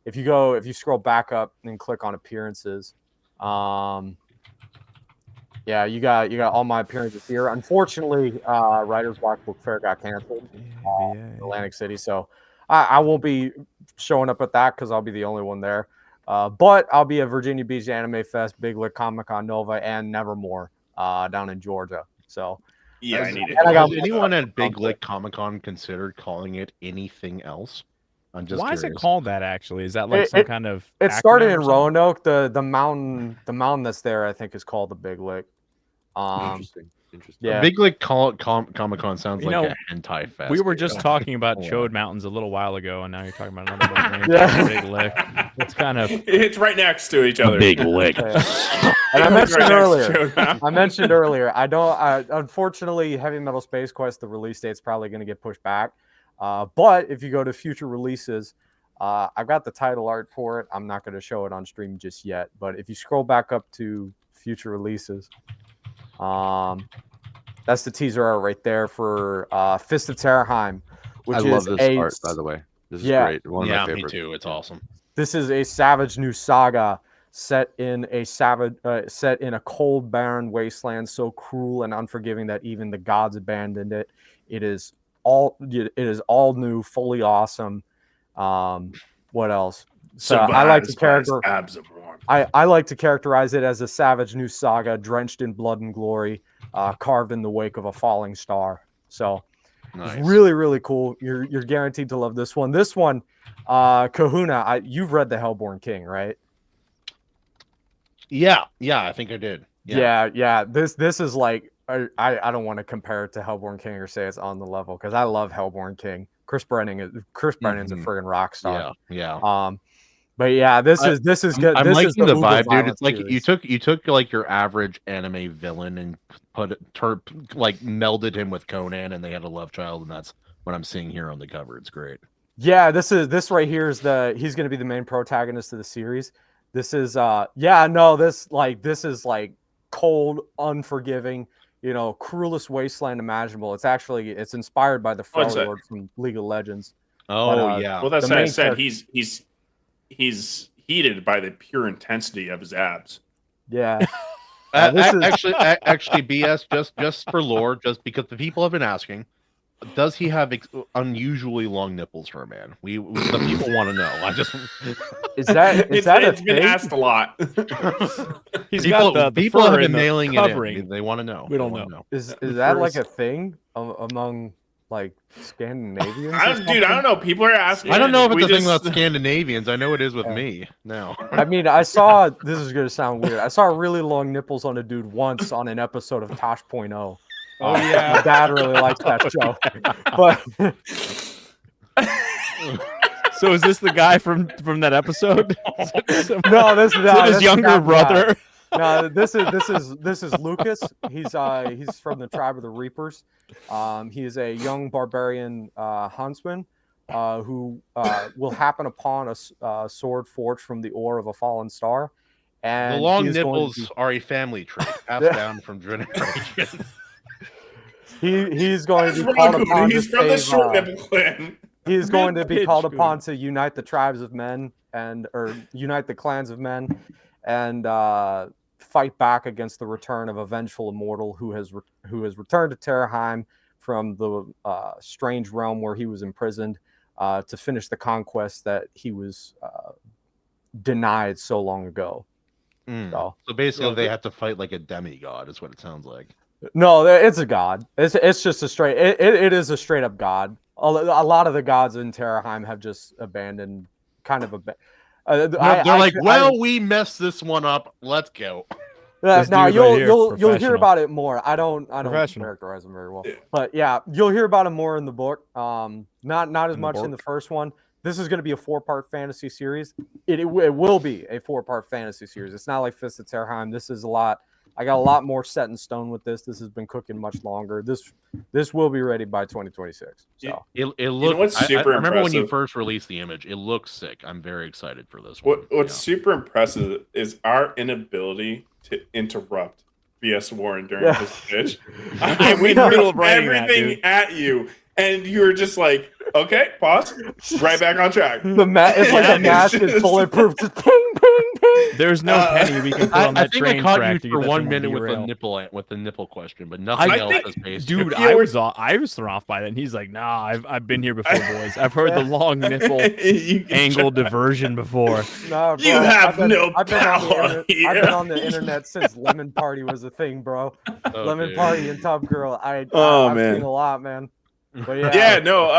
if you scroll back up and click on appearances, yeah, you got all my appearances here. Unfortunately, Writers Block Book Fair got canceled in Atlantic City, so I won't be showing up at that because I'll be the only one there. But I'll be at Virginia Beach Anime Fest, Big Lick Comic Con Nova, and Nevermore down in Georgia. So yeah, I need it. Has anyone at Big Lick Comic Con considered calling it anything else? I'm just Why curious. is it called that? Actually, is that like some kind of? It started in Roanoke. The mountain that's there, I think, is called the Big Lick. Interesting. Yeah. Big Lick Comic Con sounds like a hentai fest. We were just talking about Chode Mountains a little while ago, and now you're talking about another mountain. Yeah. Big Lick. It's kind of it's right next to each other. Big Lick. And I mentioned earlier. I don't. Unfortunately, Heavy Metal Space Quest, the release date's probably going to get pushed back. But if you go to future releases, I've got the title art for it. I'm not going to show it on stream just yet. But if you scroll back up to future releases. That's the teaser art right there for Fist of Terrorheim, which I love this art, by the way. This is great. One of my favorites. Me too. It's awesome. This is a savage new saga set in a cold, barren wasteland so cruel and unforgiving that even the gods abandoned it. It is all new, fully awesome. What else? So I like the character. I like to characterize it as a savage new saga drenched in blood and glory, carved in the wake of a falling star. So nice. It's really, really cool. You're guaranteed to love this one. This one, Kahuna, you've read The Hellborn King, right? Yeah, I think I did. Yeah. This is like I don't want to compare it to Hellborn King or say it's on the level because I love Hellborn King. Chris Brennan's a friggin' rock star. Yeah. But yeah, this is good. I'm liking the vibe, dude. It's like series. you took like your average anime villain and melded him with Conan, and they had a love child, and that's what I'm seeing here on the cover. It's great. Yeah, this right here is he's going to be the main protagonist of the series. This is this is like cold, unforgiving, cruelest wasteland imaginable. It's inspired by the What's that? Freljord from League of Legends. Oh But, yeah. Well, that's The what I main said. character- He's heated by the pure intensity of his abs. Yeah. This is- Actually, BS. Just for lore, just because the people have been asking, does he have unusually long nipples for a man? The people want to know. I just Is that It's a been thing? asked a lot. He's people, got the people fur have been and the mailing covering. it in. They want to know. We don't They wanna know. Is The that like first- a thing among like Scandinavians? or Dude, I something? don't know. People are asking. I don't know if We it's a thing just- about Scandinavians. I know it is with Yeah. me now. I mean, I saw this is gonna sound weird. I saw really long nipples on a dude once on an episode of Tosh.0. Oh, My yeah. dad really likes that show. But So is this the guy from that episode? no, Is it his younger brother? No, this is Lucas. He's from the tribe of the Reapers. He is a young barbarian huntsman who will happen upon a sword forged from the ore of a fallen star. And The long he is going to nipples are a family trait passed Yeah. down from generation. he's going to That's be called wrong, upon He's to from the save, short nipple clan. He's going to be Mid-pitch called Kahuna. upon to unite the tribes of men or unite the clans of men and fight back against the return of a vengeful immortal who has returned to Terraheim from the strange realm where he was imprisoned to finish the conquest that he was denied so long ago. Mm. So So basically, Yeah, they the- have to fight like a demigod, is what it sounds like. no, it's a god. It's just a straight. It is a straight up god. A lot of the gods in Terraheim have just abandoned, kind of They're like, we messed this one up. Let's go. This now dude you'll right here, you'll hear professional. about it more. I don't Professional. characterize them very well, Yeah. but yeah, you'll hear about it more in the book. Not as In the much in the book. first one. This is going to be a 4-part fantasy series. It will be a 4-part fantasy series. It's not like Fist of Terraheim. This is a lot. I got a lot more set in stone with this. This has been cooking much longer. This will be ready by 2026. So It looks. what's super I remember when you impressive? first released the image. It looks sick. I'm very excited for this one. What's super impressive is our inability to interrupt VS Warren during Yeah. his pitch. I we in the middle threw of writing that, everything dude. at you, and you were just like, "Okay, pause, right back on track." it's like Yeah, a mask it's is just- bulletproof. Just ping, ping, ping. There's no penny we can put on I that think I train caught track you to for get that 1 thing to minute with derail. the nipple question, but nothing I else think- has based. Dude, Yeah, I was thrown off by that. And he's like, "Nah, I've been here before, boys. I've heard the long nipple You can angle try- diversion before." Nah, bro, You have I've been, no I've been on the power internet, I've here. been on the internet since Lemon Party was a thing, bro. Oh, Lemon dude. Party and Tub Girl. I've man. seen a lot, man. But yeah, Yeah, no.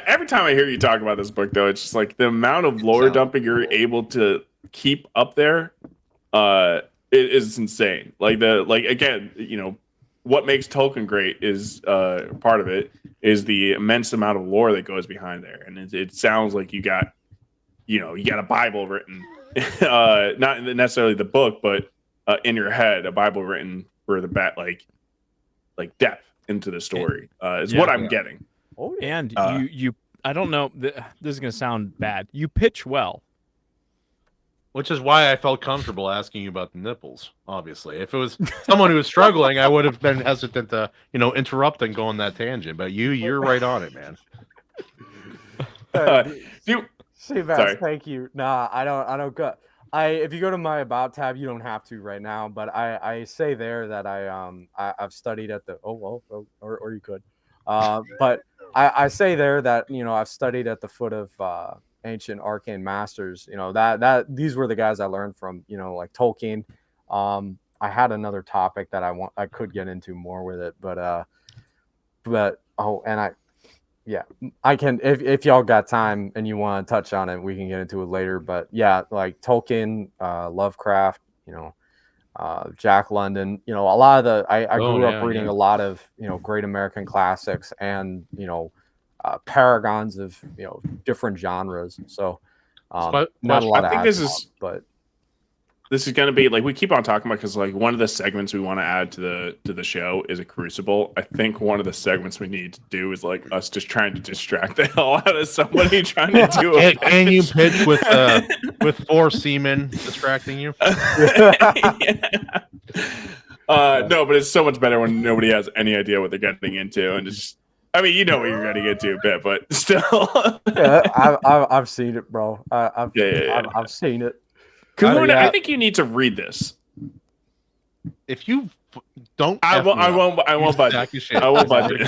Every time I hear you talk about this book, though, it's just like the amount of lore Sound. dumping you're able to keep up there. It is insane. Like again, what makes Tolkien great is part of it is the immense amount of lore that goes behind there, and it sounds like you got a Bible written, not necessarily the book, but in your head, a Bible written for the like depth into the story. Is Yeah. what I'm getting. oh, yeah. And Uh, you I don't know. This is gonna sound bad. You pitch well. Which is why I felt comfortable asking you about the nipples. Obviously, if it was someone who was struggling, I would have been hesitant to, interrupt and go on that tangent. But you're right on it, man. Dude, Seabass, sorry. thank you. Nah, I don't go. If you go to my about tab, you don't have to right now, but I say there that I've studied at the or you could, but I say there that I've studied at the foot of ancient arcane masters. That these were the guys I learned from. Like Tolkien. I had another topic that I could get into more with it, but yeah, I can if y'all got time and you want to touch on it, we can get into it later. But yeah, like Tolkien, Lovecraft, Jack London, a lot of the I grew up reading a lot of great American classics and paragons of different genres. So But not a lot I of think this add-on, is- but this is going to be like we keep on talking about because like one of the segments we want to add to the show is a crucible. I think one of the segments we need to do is like us just trying to distract the hell out of somebody trying to do a Can you pitch with 4 seamen distracting you? Yeah. No, but it's so much better when nobody has any idea what they're getting into, and just I mean, you know what you're getting into a bit, but still. Yeah, I've seen it, bro. I've seen it. Kahuna, I think you need to read this. If you don't, I won't budget. I won't budget.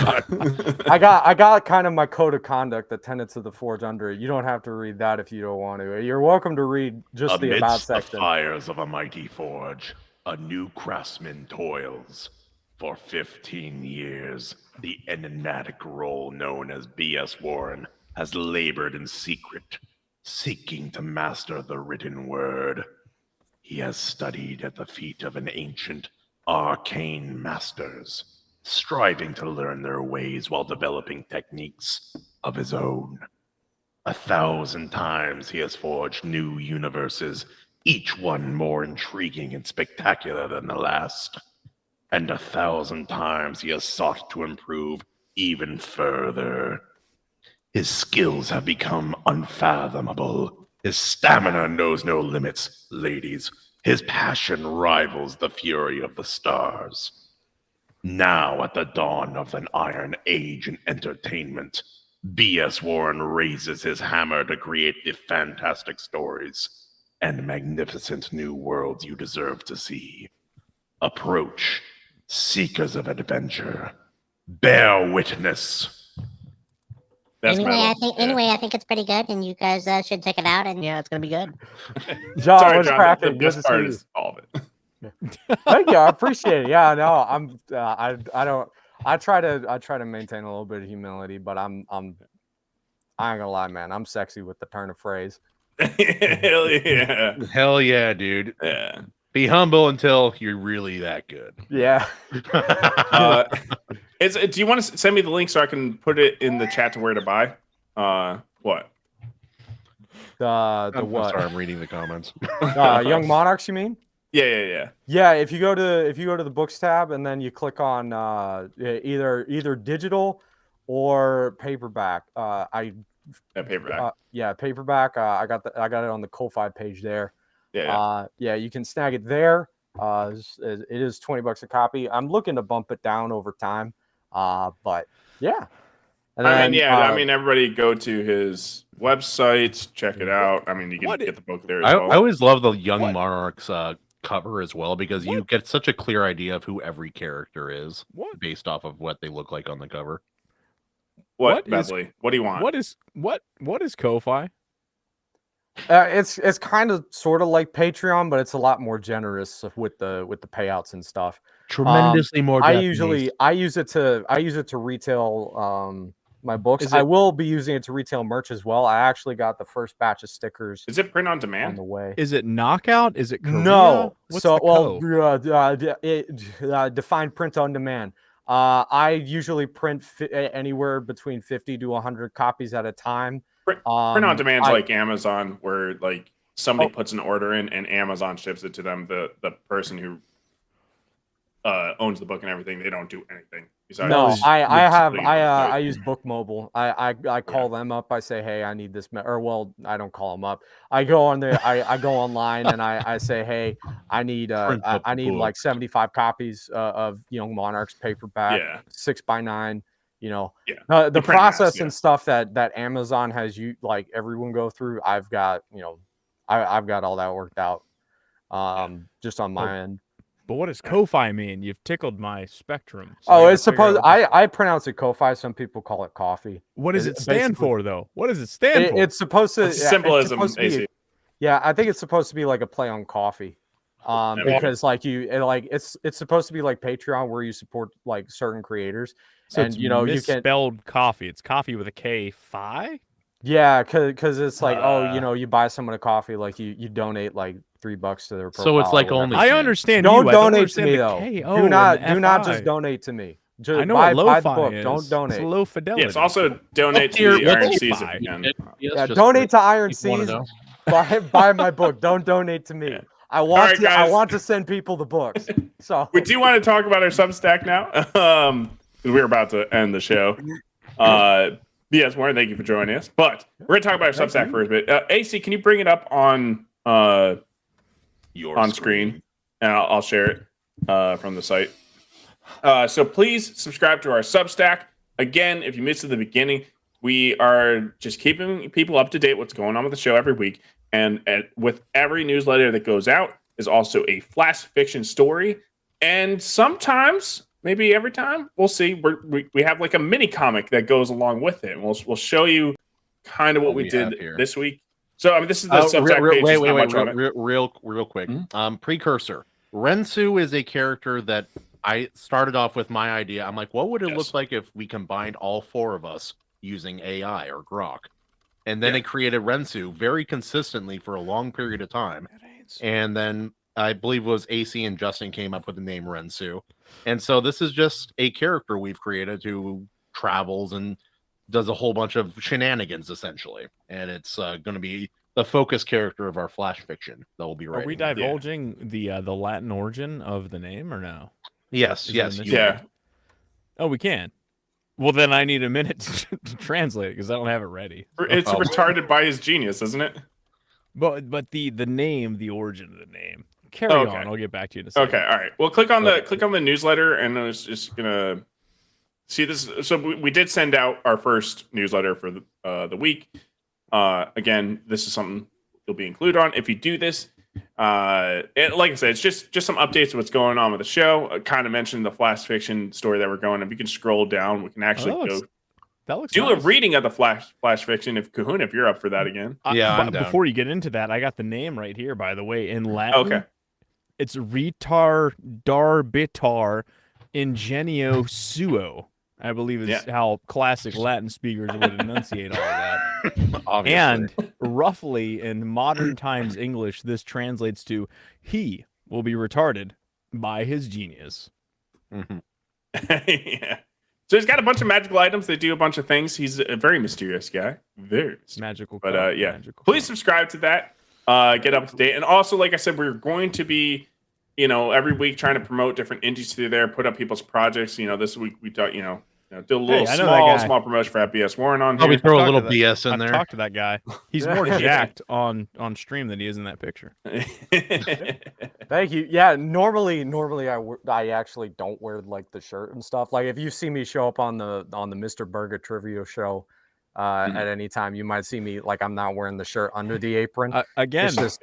I got kind of my code of conduct, the tenets of the Forge under it. You don't have to read that if you don't want to. You're welcome to read just the about section. The fires of a mighty forge, a new craftsman toils. For 15 years, the enigmatic role known as B.S. Warren has labored in secret, seeking to master the written word. He has studied at the feet of an ancient, arcane masters, striving to learn their ways while developing techniques of his own. 1,000 times he has forged new universes, each one more intriguing and spectacular than the last. And 1,000 times he has sought to improve even further. His skills have become unfathomable. His stamina knows no limits, ladies. His passion rivals the fury of the stars. Now, at the dawn of an iron age in entertainment, B.S. Warren raises his hammer to create the fantastic stories and magnificent new worlds you deserve to see. Approach, seekers of adventure. Bear witness. That's anyway, I think it's pretty good, and you guys should check it out. And yeah, it's gonna be good. John, Sorry, what's John, cracking? the Good best to part see you. is all of it. Thank you. I appreciate it. Yeah, no, I'm. I try to maintain a little bit of humility, but I ain't gonna lie, man. I'm sexy with the turn of phrase. Hell yeah. Hell yeah, dude. Yeah. Be humble until you're really that good. Yeah. Do you want to send me the link so I can put it in the chat to where to buy? What? The what? Sorry, I'm reading the comments. Young Monarchs, you mean? Yeah. Yeah, if you go to the books tab and then you click on either digital or paperback. Paperback. Paperback. I got it on the Ko-Fi page there. Yeah. You can snag it there. It is $20 a copy. I'm looking to bump it down over time. But yeah. And I mean, everybody go to his website, check it out. I mean, you can get the book there as well. I always love the Young Monarchs cover as well because you get such a clear idea of who every character is based off of what they look like on the cover. What Beverly? What do you want? What is Ko-Fi? It's kind of sort of like Patreon, but it's a lot more generous with the payouts and stuff. Tremendously more. I use it to retail my books. I will be using it to retail merch as well. I actually got the first batch of stickers. Is it print on demand? On the way. Is it Knockout? Is it Korea? No? What's defined print on demand. I usually print anywhere between 50 to 100 copies at a time. Print on demand is like Amazon, where like somebody puts an order in and Amazon ships it to them. The person who owns the book and everything, they don't do anything. I use Book Mobile. I call them up. I say, hey, I need this. I don't call them up. I go on there. I go online and I say, hey, I need like 75 copies of Young Monarchs paperback, 6x9. The process and stuff that Amazon has like everyone go through. I've got I've got all that worked out just on my end. But what does Ko-Fi mean? You've tickled my spectrum. So it's supposed. I pronounce it Ko-Fi. Some people call it coffee. What does it stand for, though? What does it stand for? It's supposed to. It's symbolism. I think it's supposed to be like a play on coffee. Because it's supposed to be like Patreon where you support like certain creators. So and you can spelled coffee. It's coffee with a K. Fi. Yeah, because it's like you buy someone a coffee, like you donate like $3 to their profile. So it's like only. I understand. Don't donate to me though. Do not just donate to me. Just I know what lo-fi is. Don't donate. It's low fidelity. Yeah, it's also donate to the Iron Seas if you can. Donate to Iron Seas. Buy my book. Don't donate to me. I want All right, to. I guys. want to send people the books. So We do want to talk about our Substack now, because we're about to end the show. Yes, Warren, thank you for joining us. But we're going to talk about our Substack for a bit. AC, can you bring it up on Your screen, and I'll share it from the site. So please subscribe to our Substack. Again, if you missed it at the beginning, we are just keeping people up to date what's going on with the show every week. And with every newsletter that goes out is also a flash fiction story. And sometimes, maybe every time, we'll see. We have like a mini comic that goes along with it. And we'll show you kind of what we did this week. So I mean, this is the Substack page. Real quick. Precursor. Rensu is a character that I started off with my idea. I'm like, what would it look like if we combined all four of us using AI or Grok? And then it created Rensu very consistently for a long period of time. And then I believe it was AC and Justin came up with the name Rensu. And so this is just a character we've created who travels and does a whole bunch of shenanigans, essentially. And it's going to be the focus character of our flash fiction that will be writing. Are we divulging the Latin origin of the name or no? Yes, Oh, we can. Well, then I need a minute to translate it because I don't have it ready. It's retarded by his genius, isn't it? But the name, the origin of the name. Carry on. I'll get back to you in a second. Okay, all right. Well, click on the newsletter, and I was just gonna see this. So we did send out our first newsletter for the week. Again, this is something you'll be included on if you do this. Like I said, it's just some updates of what's going on with the show. I kind of mentioned the flash fiction story that we're going. If you can scroll down, we can actually do a reading of the flash fiction. If Kahuna, if you're up for that again, I'm down. Before you get into that, I got the name right here. By the way, in Latin, okay, it's retardarbitar ingenio suo. I believe is how classic Latin speakers would enunciate all of that. And roughly in modern times English, this translates to "he will be retarded by his genius." Yeah. So he's got a bunch of magical items. They do a bunch of things. He's a very mysterious guy. Very magical. But magical. Please subscribe to that. Get up to date. And also, like I said, we're going to be, every week trying to promote different indies through there, put up people's projects. This week we thought, do a little small promotion for BS Warren on here. We throw a little BS in there. Talk to that guy. He's more jacked on stream than he is in that picture. thank you. Yeah, normally I actually don't wear like the shirt and stuff. Like if you see me show up on the Mr. Burger trivia show at any time, you might see me like I'm not wearing the shirt under the apron. Again, it's just,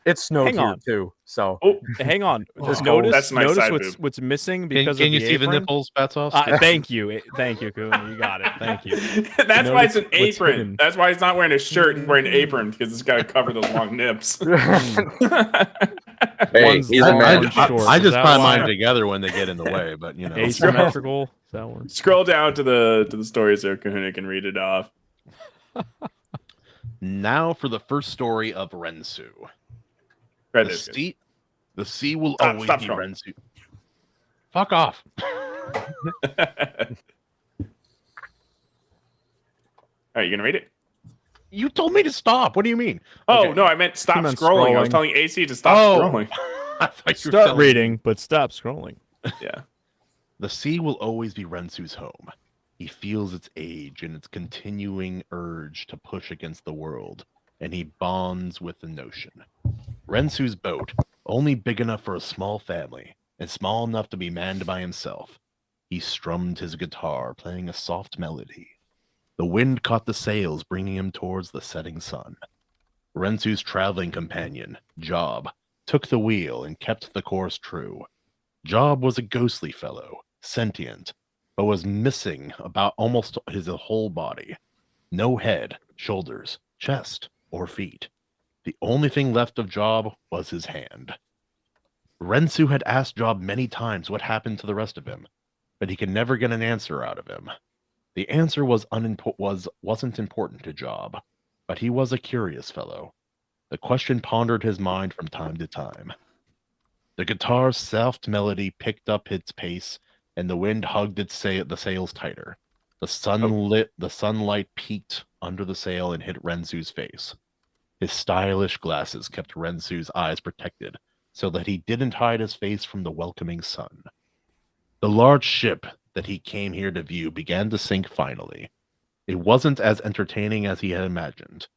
it snowed here too. So hang on. Just notice nice what's missing because can you the see apron? the nipples, Battsauce? Thank you, Kahuna. You got it. Thank you. That's why it's an apron. That's why he's not wearing a shirt. He's wearing an apron because it's got to cover those long nips. Hey, he's a man. I just tie mine together when they get in the way, but asymmetrical. That one. Scroll down to the stories there. Kahuna can read it off. Now for the first story of Rensu. The sea will always be Rensu. Fuck off. All right, you gonna read it? You told me to stop. What do you mean? Oh, Okay. no, I meant stop scrolling. I was telling AC to stop scrolling. I thought you were Stop reading, but stop scrolling. Yeah. The sea will always be Rensu's home. He feels its age and its continuing urge to push against the world, and he bonds with the notion. Rensu's boat, only big enough for a small family, and small enough to be manned by himself. He strummed his guitar, playing a soft melody. The wind caught the sails, bringing him towards the setting sun. Rensu's traveling companion, Job, took the wheel and kept the course true. Job was a ghostly fellow, sentient, but was missing about almost his whole body. No head, shoulders, chest, or feet. The only thing left of Job was his hand. Rensu had asked Job many times what happened to the rest of him, but he could never get an answer out of him. The answer wasn't important to Job, but he was a curious fellow. The question pondered his mind from time to time. The guitar's soft melody picked up its pace, and the wind hugged the sails tighter. The sunlight peeked under the sail and hit Rensu's face. His stylish glasses kept Rensu's eyes protected so that he didn't hide his face from the welcoming sun. The large ship that he came here to view began to sink finally. It wasn't as entertaining as he had imagined.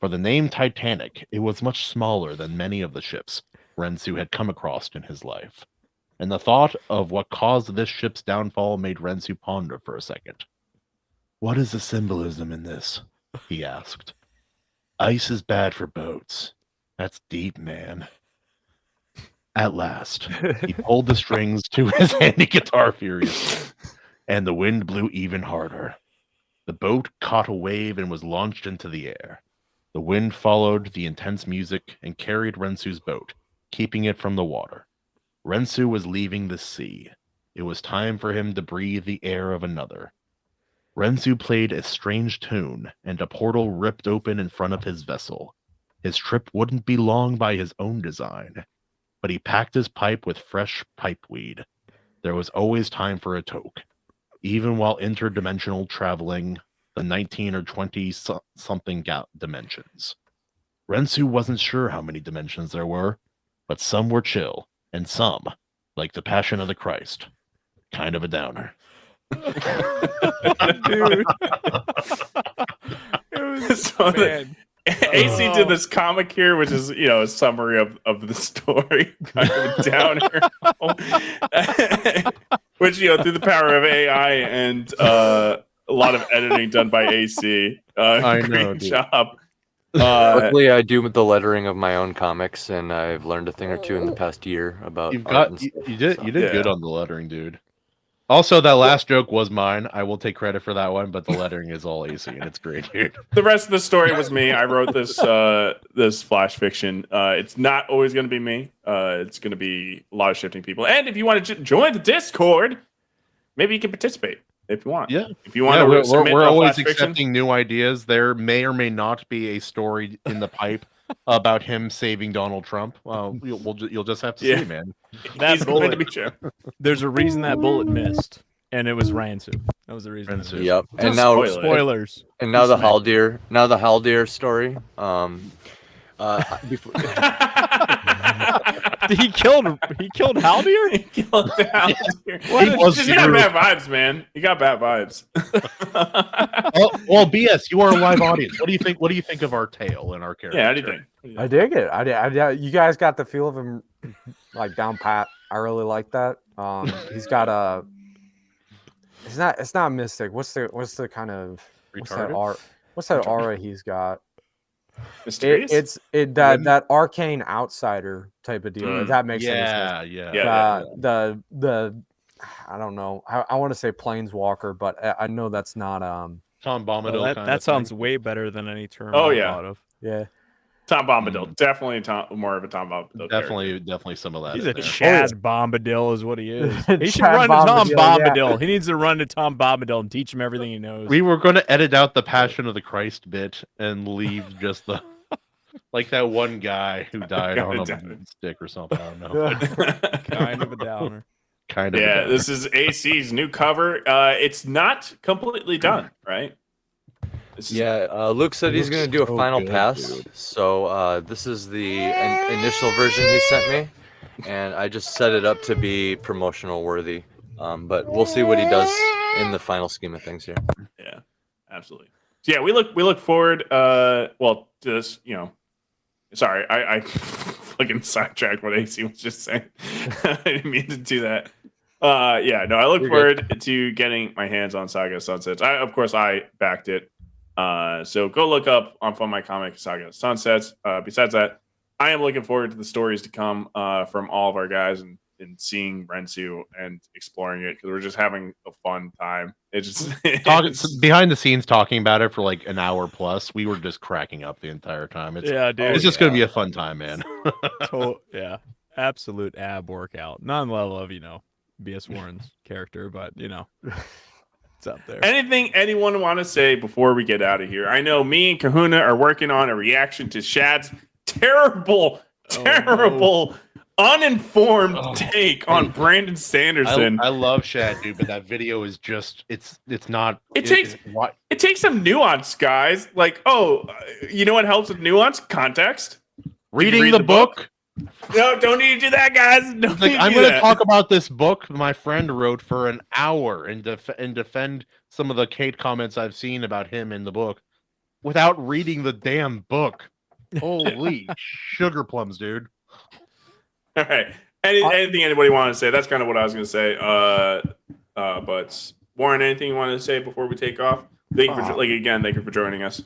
For the name Titanic, it was much smaller than many of the ships Rensu had come across in his life. And the thought of what caused this ship's downfall made Rensu ponder for a second. What is the symbolism in this? He asked. Ice is bad for boats. That's deep, man. At last, he pulled the strings to his handy guitar furiously, and the wind blew even harder. The boat caught a wave and was launched into the air. The wind followed the intense music and carried Rensu's boat, keeping it from the water. Rensu was leaving the sea. It was time for him to breathe the air of another. Rensu played a strange tune, and a portal ripped open in front of his vessel. His trip wouldn't be long by his own design, but he packed his pipe with fresh pipeweed. There was always time for a toke, even while interdimensional traveling the 19 or 20-something dimensions. Rensu wasn't sure how many dimensions there were, but some were chill, and some, like the Passion of the Christ, kind of a downer. Dude. It was, So man. AC did this comic here, which is, a summary of the story, kind of a downer. Which, through the power of AI and a lot of editing done by AC. I great know, dude. job. Luckily, I do the lettering of my own comics, and I've learned a thing or two in the past year about. You've art got and you, stuff, you did so. you did Yeah. good on the lettering, dude. Also, that last joke was mine. I will take credit for that one, but the lettering is all AC, and it's great, dude. The rest of the story was me. I wrote this this flash fiction. It's not always going to be me. It's going to be a lot of shifting people. And if you want to join the Discord, maybe you can participate if you want. Yeah. If you want Yeah, to submit we're a always flash fiction. accepting new ideas. There may or may not be a story in the pipe about him saving Donald Trump. You'll just have to Yeah. see, man. That He's going to bullet, be true. there's a reason that bullet missed, and it was Ransu. That was the reason. it Ransu. missed. Yep. Don't And now, spoil it. Spoilers. and now the Smith. Haldir, story. Before, He killed Haldir? He killed Haldir. He was He got zero. bad vibes, man. He got bad vibes. Well, BS, you are a live audience. What do you think? What do you think of our tale and our character? Yeah, how do you think? I dig it. You guys got the feel of him like down pat. I really like that. He's got a. It's not mystic. What's the kind of Retarded? what's that aura he's got? Mysterious? That arcane outsider type of deal. If that makes any sense. Yeah. The I don't know. I want to say planeswalker, but I know that's not Tom Bombadil. Well, kind that of sounds thing. way better than any term Oh, I've yeah. thought of. yeah. Tom Bombadil. Definitely more of a Tom Bombadil. Definitely some of that. He's in a there. Chad Bombadil is what he is. He should Chad run to Tom Bombadil, yeah. Bombadil. He needs to run to Tom Bombadil and teach him everything he knows. We were going to edit out the Passion of the Christ bit and leave just the like that one guy who died on a stick or something. I don't know. Kind of a downer. Kind of. Yeah, a downer. this is AC's new cover. It's not completely done, right? This is- Luke said he's going to do a so final good, pass. dude. So this is the initial version he sent me, and I just set it up to be promotional worthy. But we'll see what he does in the final scheme of things here. Yeah, absolutely. So yeah, we look forward. To this. Sorry, I fucking sidetracked what AC was just saying. I didn't mean to do that. I look You're forward to getting my hands on Saga of Sunsets. Of course, I backed it. So go look up on Fun My Comic Saga of Sunsets. Besides that, I am looking forward to the stories to come from all of our guys and seeing Rensu and exploring it because we're just having a fun time. It's just Behind the scenes talking about it for like an hour plus. We were just cracking up the entire time. It's Yeah, dude. it's just going to be a fun time, man. Yeah. Absolute ab workout. Not on the level of, B.S. Warren's character, but, it's up there. Anything anyone want to say before we get out of here? I know me and Kahuna are working on a reaction to Shad's terrible uninformed take on Brandon Sanderson. I love Shad, dude, but that video is just it's not. It takes some nuance, guys. Like, you know what helps with nuance? Context. Reading the book. No, don't need to do that, guys. Don't Like, need to I'm do going to that. talk about this book my friend wrote for an hour and defend some of the Kate comments I've seen about him in the book without reading the damn book. Holy sugar plums, dude. All right. Anything anybody want to say? That's kind of what I was going to say. But Warren, anything you want to say before we take off? Thank you for joining us.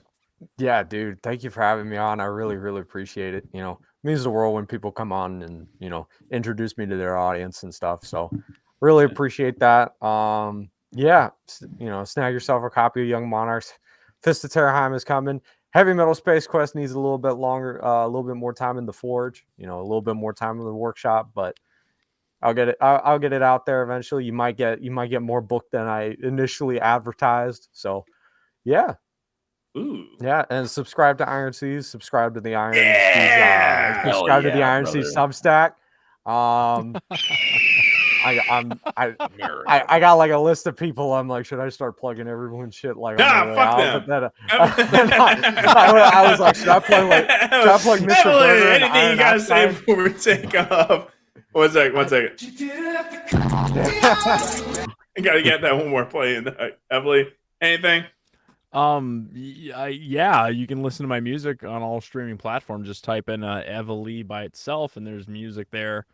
Yeah, dude. Thank you for having me on. I really, really appreciate it. You know, it means the world when people come on and, you know, introduce me to their audience and stuff. So really appreciate that. Yeah, you know, snag yourself a copy of Young Monarchs. Fist of Terraheim is coming. Heavy Metal Space Quest needs a little bit longer, a little bit more time in the forge, you know, a little bit more time in the workshop, but I'll get it. I'll get it out there eventually. You might get more book than I initially advertised. So yeah. Ooh. Yeah, and subscribe to Iron Seas, subscribe to the Iron Yeah! Seas, subscribe to the yeah, Iron Seas Substack. I got like a list of people. I'm like, should I start plugging everyone's shit like on the way fuck out? them. But then, I was like, should I plug Mr. Burger and anything you Iron gotta say Oxide? before we take off? One second. I gotta get that one more play in. Emily, anything? Yeah, you can listen to my music on all streaming platforms. Just type in Evalee by itself, and there's music there.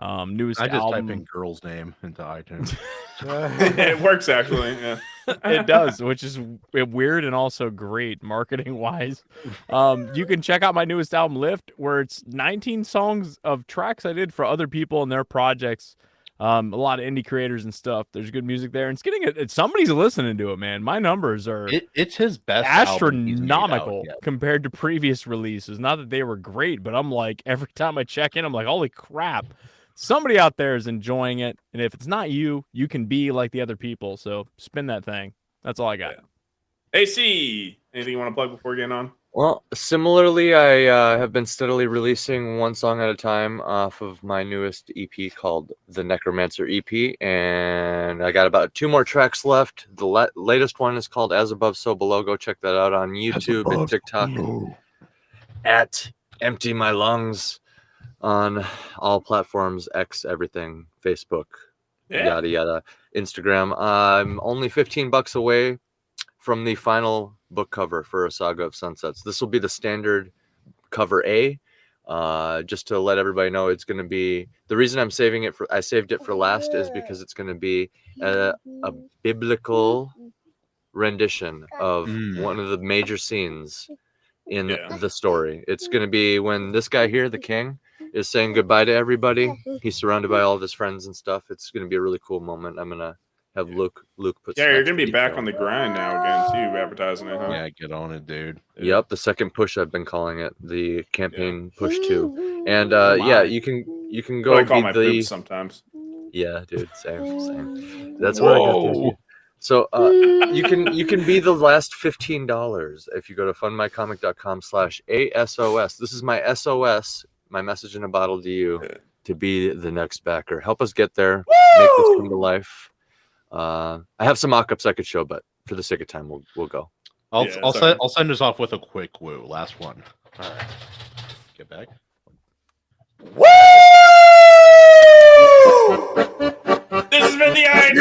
Newest I just album. type in girl's name into iTunes. It works actually. Yeah. It does, which is weird and also great marketing wise. You can check out my newest album, Lift, where it's 19 songs of tracks I did for other people and their projects. A lot of indie creators and stuff. There's good music there, and it's getting it. Somebody's listening to it, man. My numbers are It's his best album he's made out astronomical yet. compared to previous releases. Not that they were great, but I'm like, every time I check in, I'm like, holy crap. Somebody out there is enjoying it, and if it's not you, you can be like the other people. So spin that thing. That's all I got. AC, anything you want to plug before getting on? Well, similarly, I have been steadily releasing one song at a time off of my newest EP called the Necromancer EP, and I got about 2 more tracks left. The latest one is called As Above, So Below. Go check that out on YouTube and TikTok at Empty My Lungs on all platforms, X, everything, Facebook, yada yada, Instagram. I'm only $15 away from the final book cover for A Saga of Sunsets. This will be the standard cover A. Just to let everybody know, it's going to be, the reason I saved it for last is because it's going to be a biblical rendition of one of the major scenes in the story. It's going to be when this guy here, the king, is saying goodbye to everybody. He's surrounded by all of his friends and stuff. It's going to be a really cool moment. I'm going to have Luke put. Yeah, you're gonna be back on the grind now again too, advertising it, huh? Yeah, get on it, dude. Yep, the second push I've been calling it, the campaign push 2, and yeah, you can go. I call my boobs sometimes. Yeah, dude, same. That's what I got this year. So you can be the last $15 if you go to fundmycomic.com/ASOS. This is my SOS, my message in a bottle to you, to be the next backer. Help us get there. Make this come to life. I have some mock-ups I could show, but for the sake of time, we'll go. I'll send us off with a quick woo. Last one. All right. Get back. Woo! This has been the Iron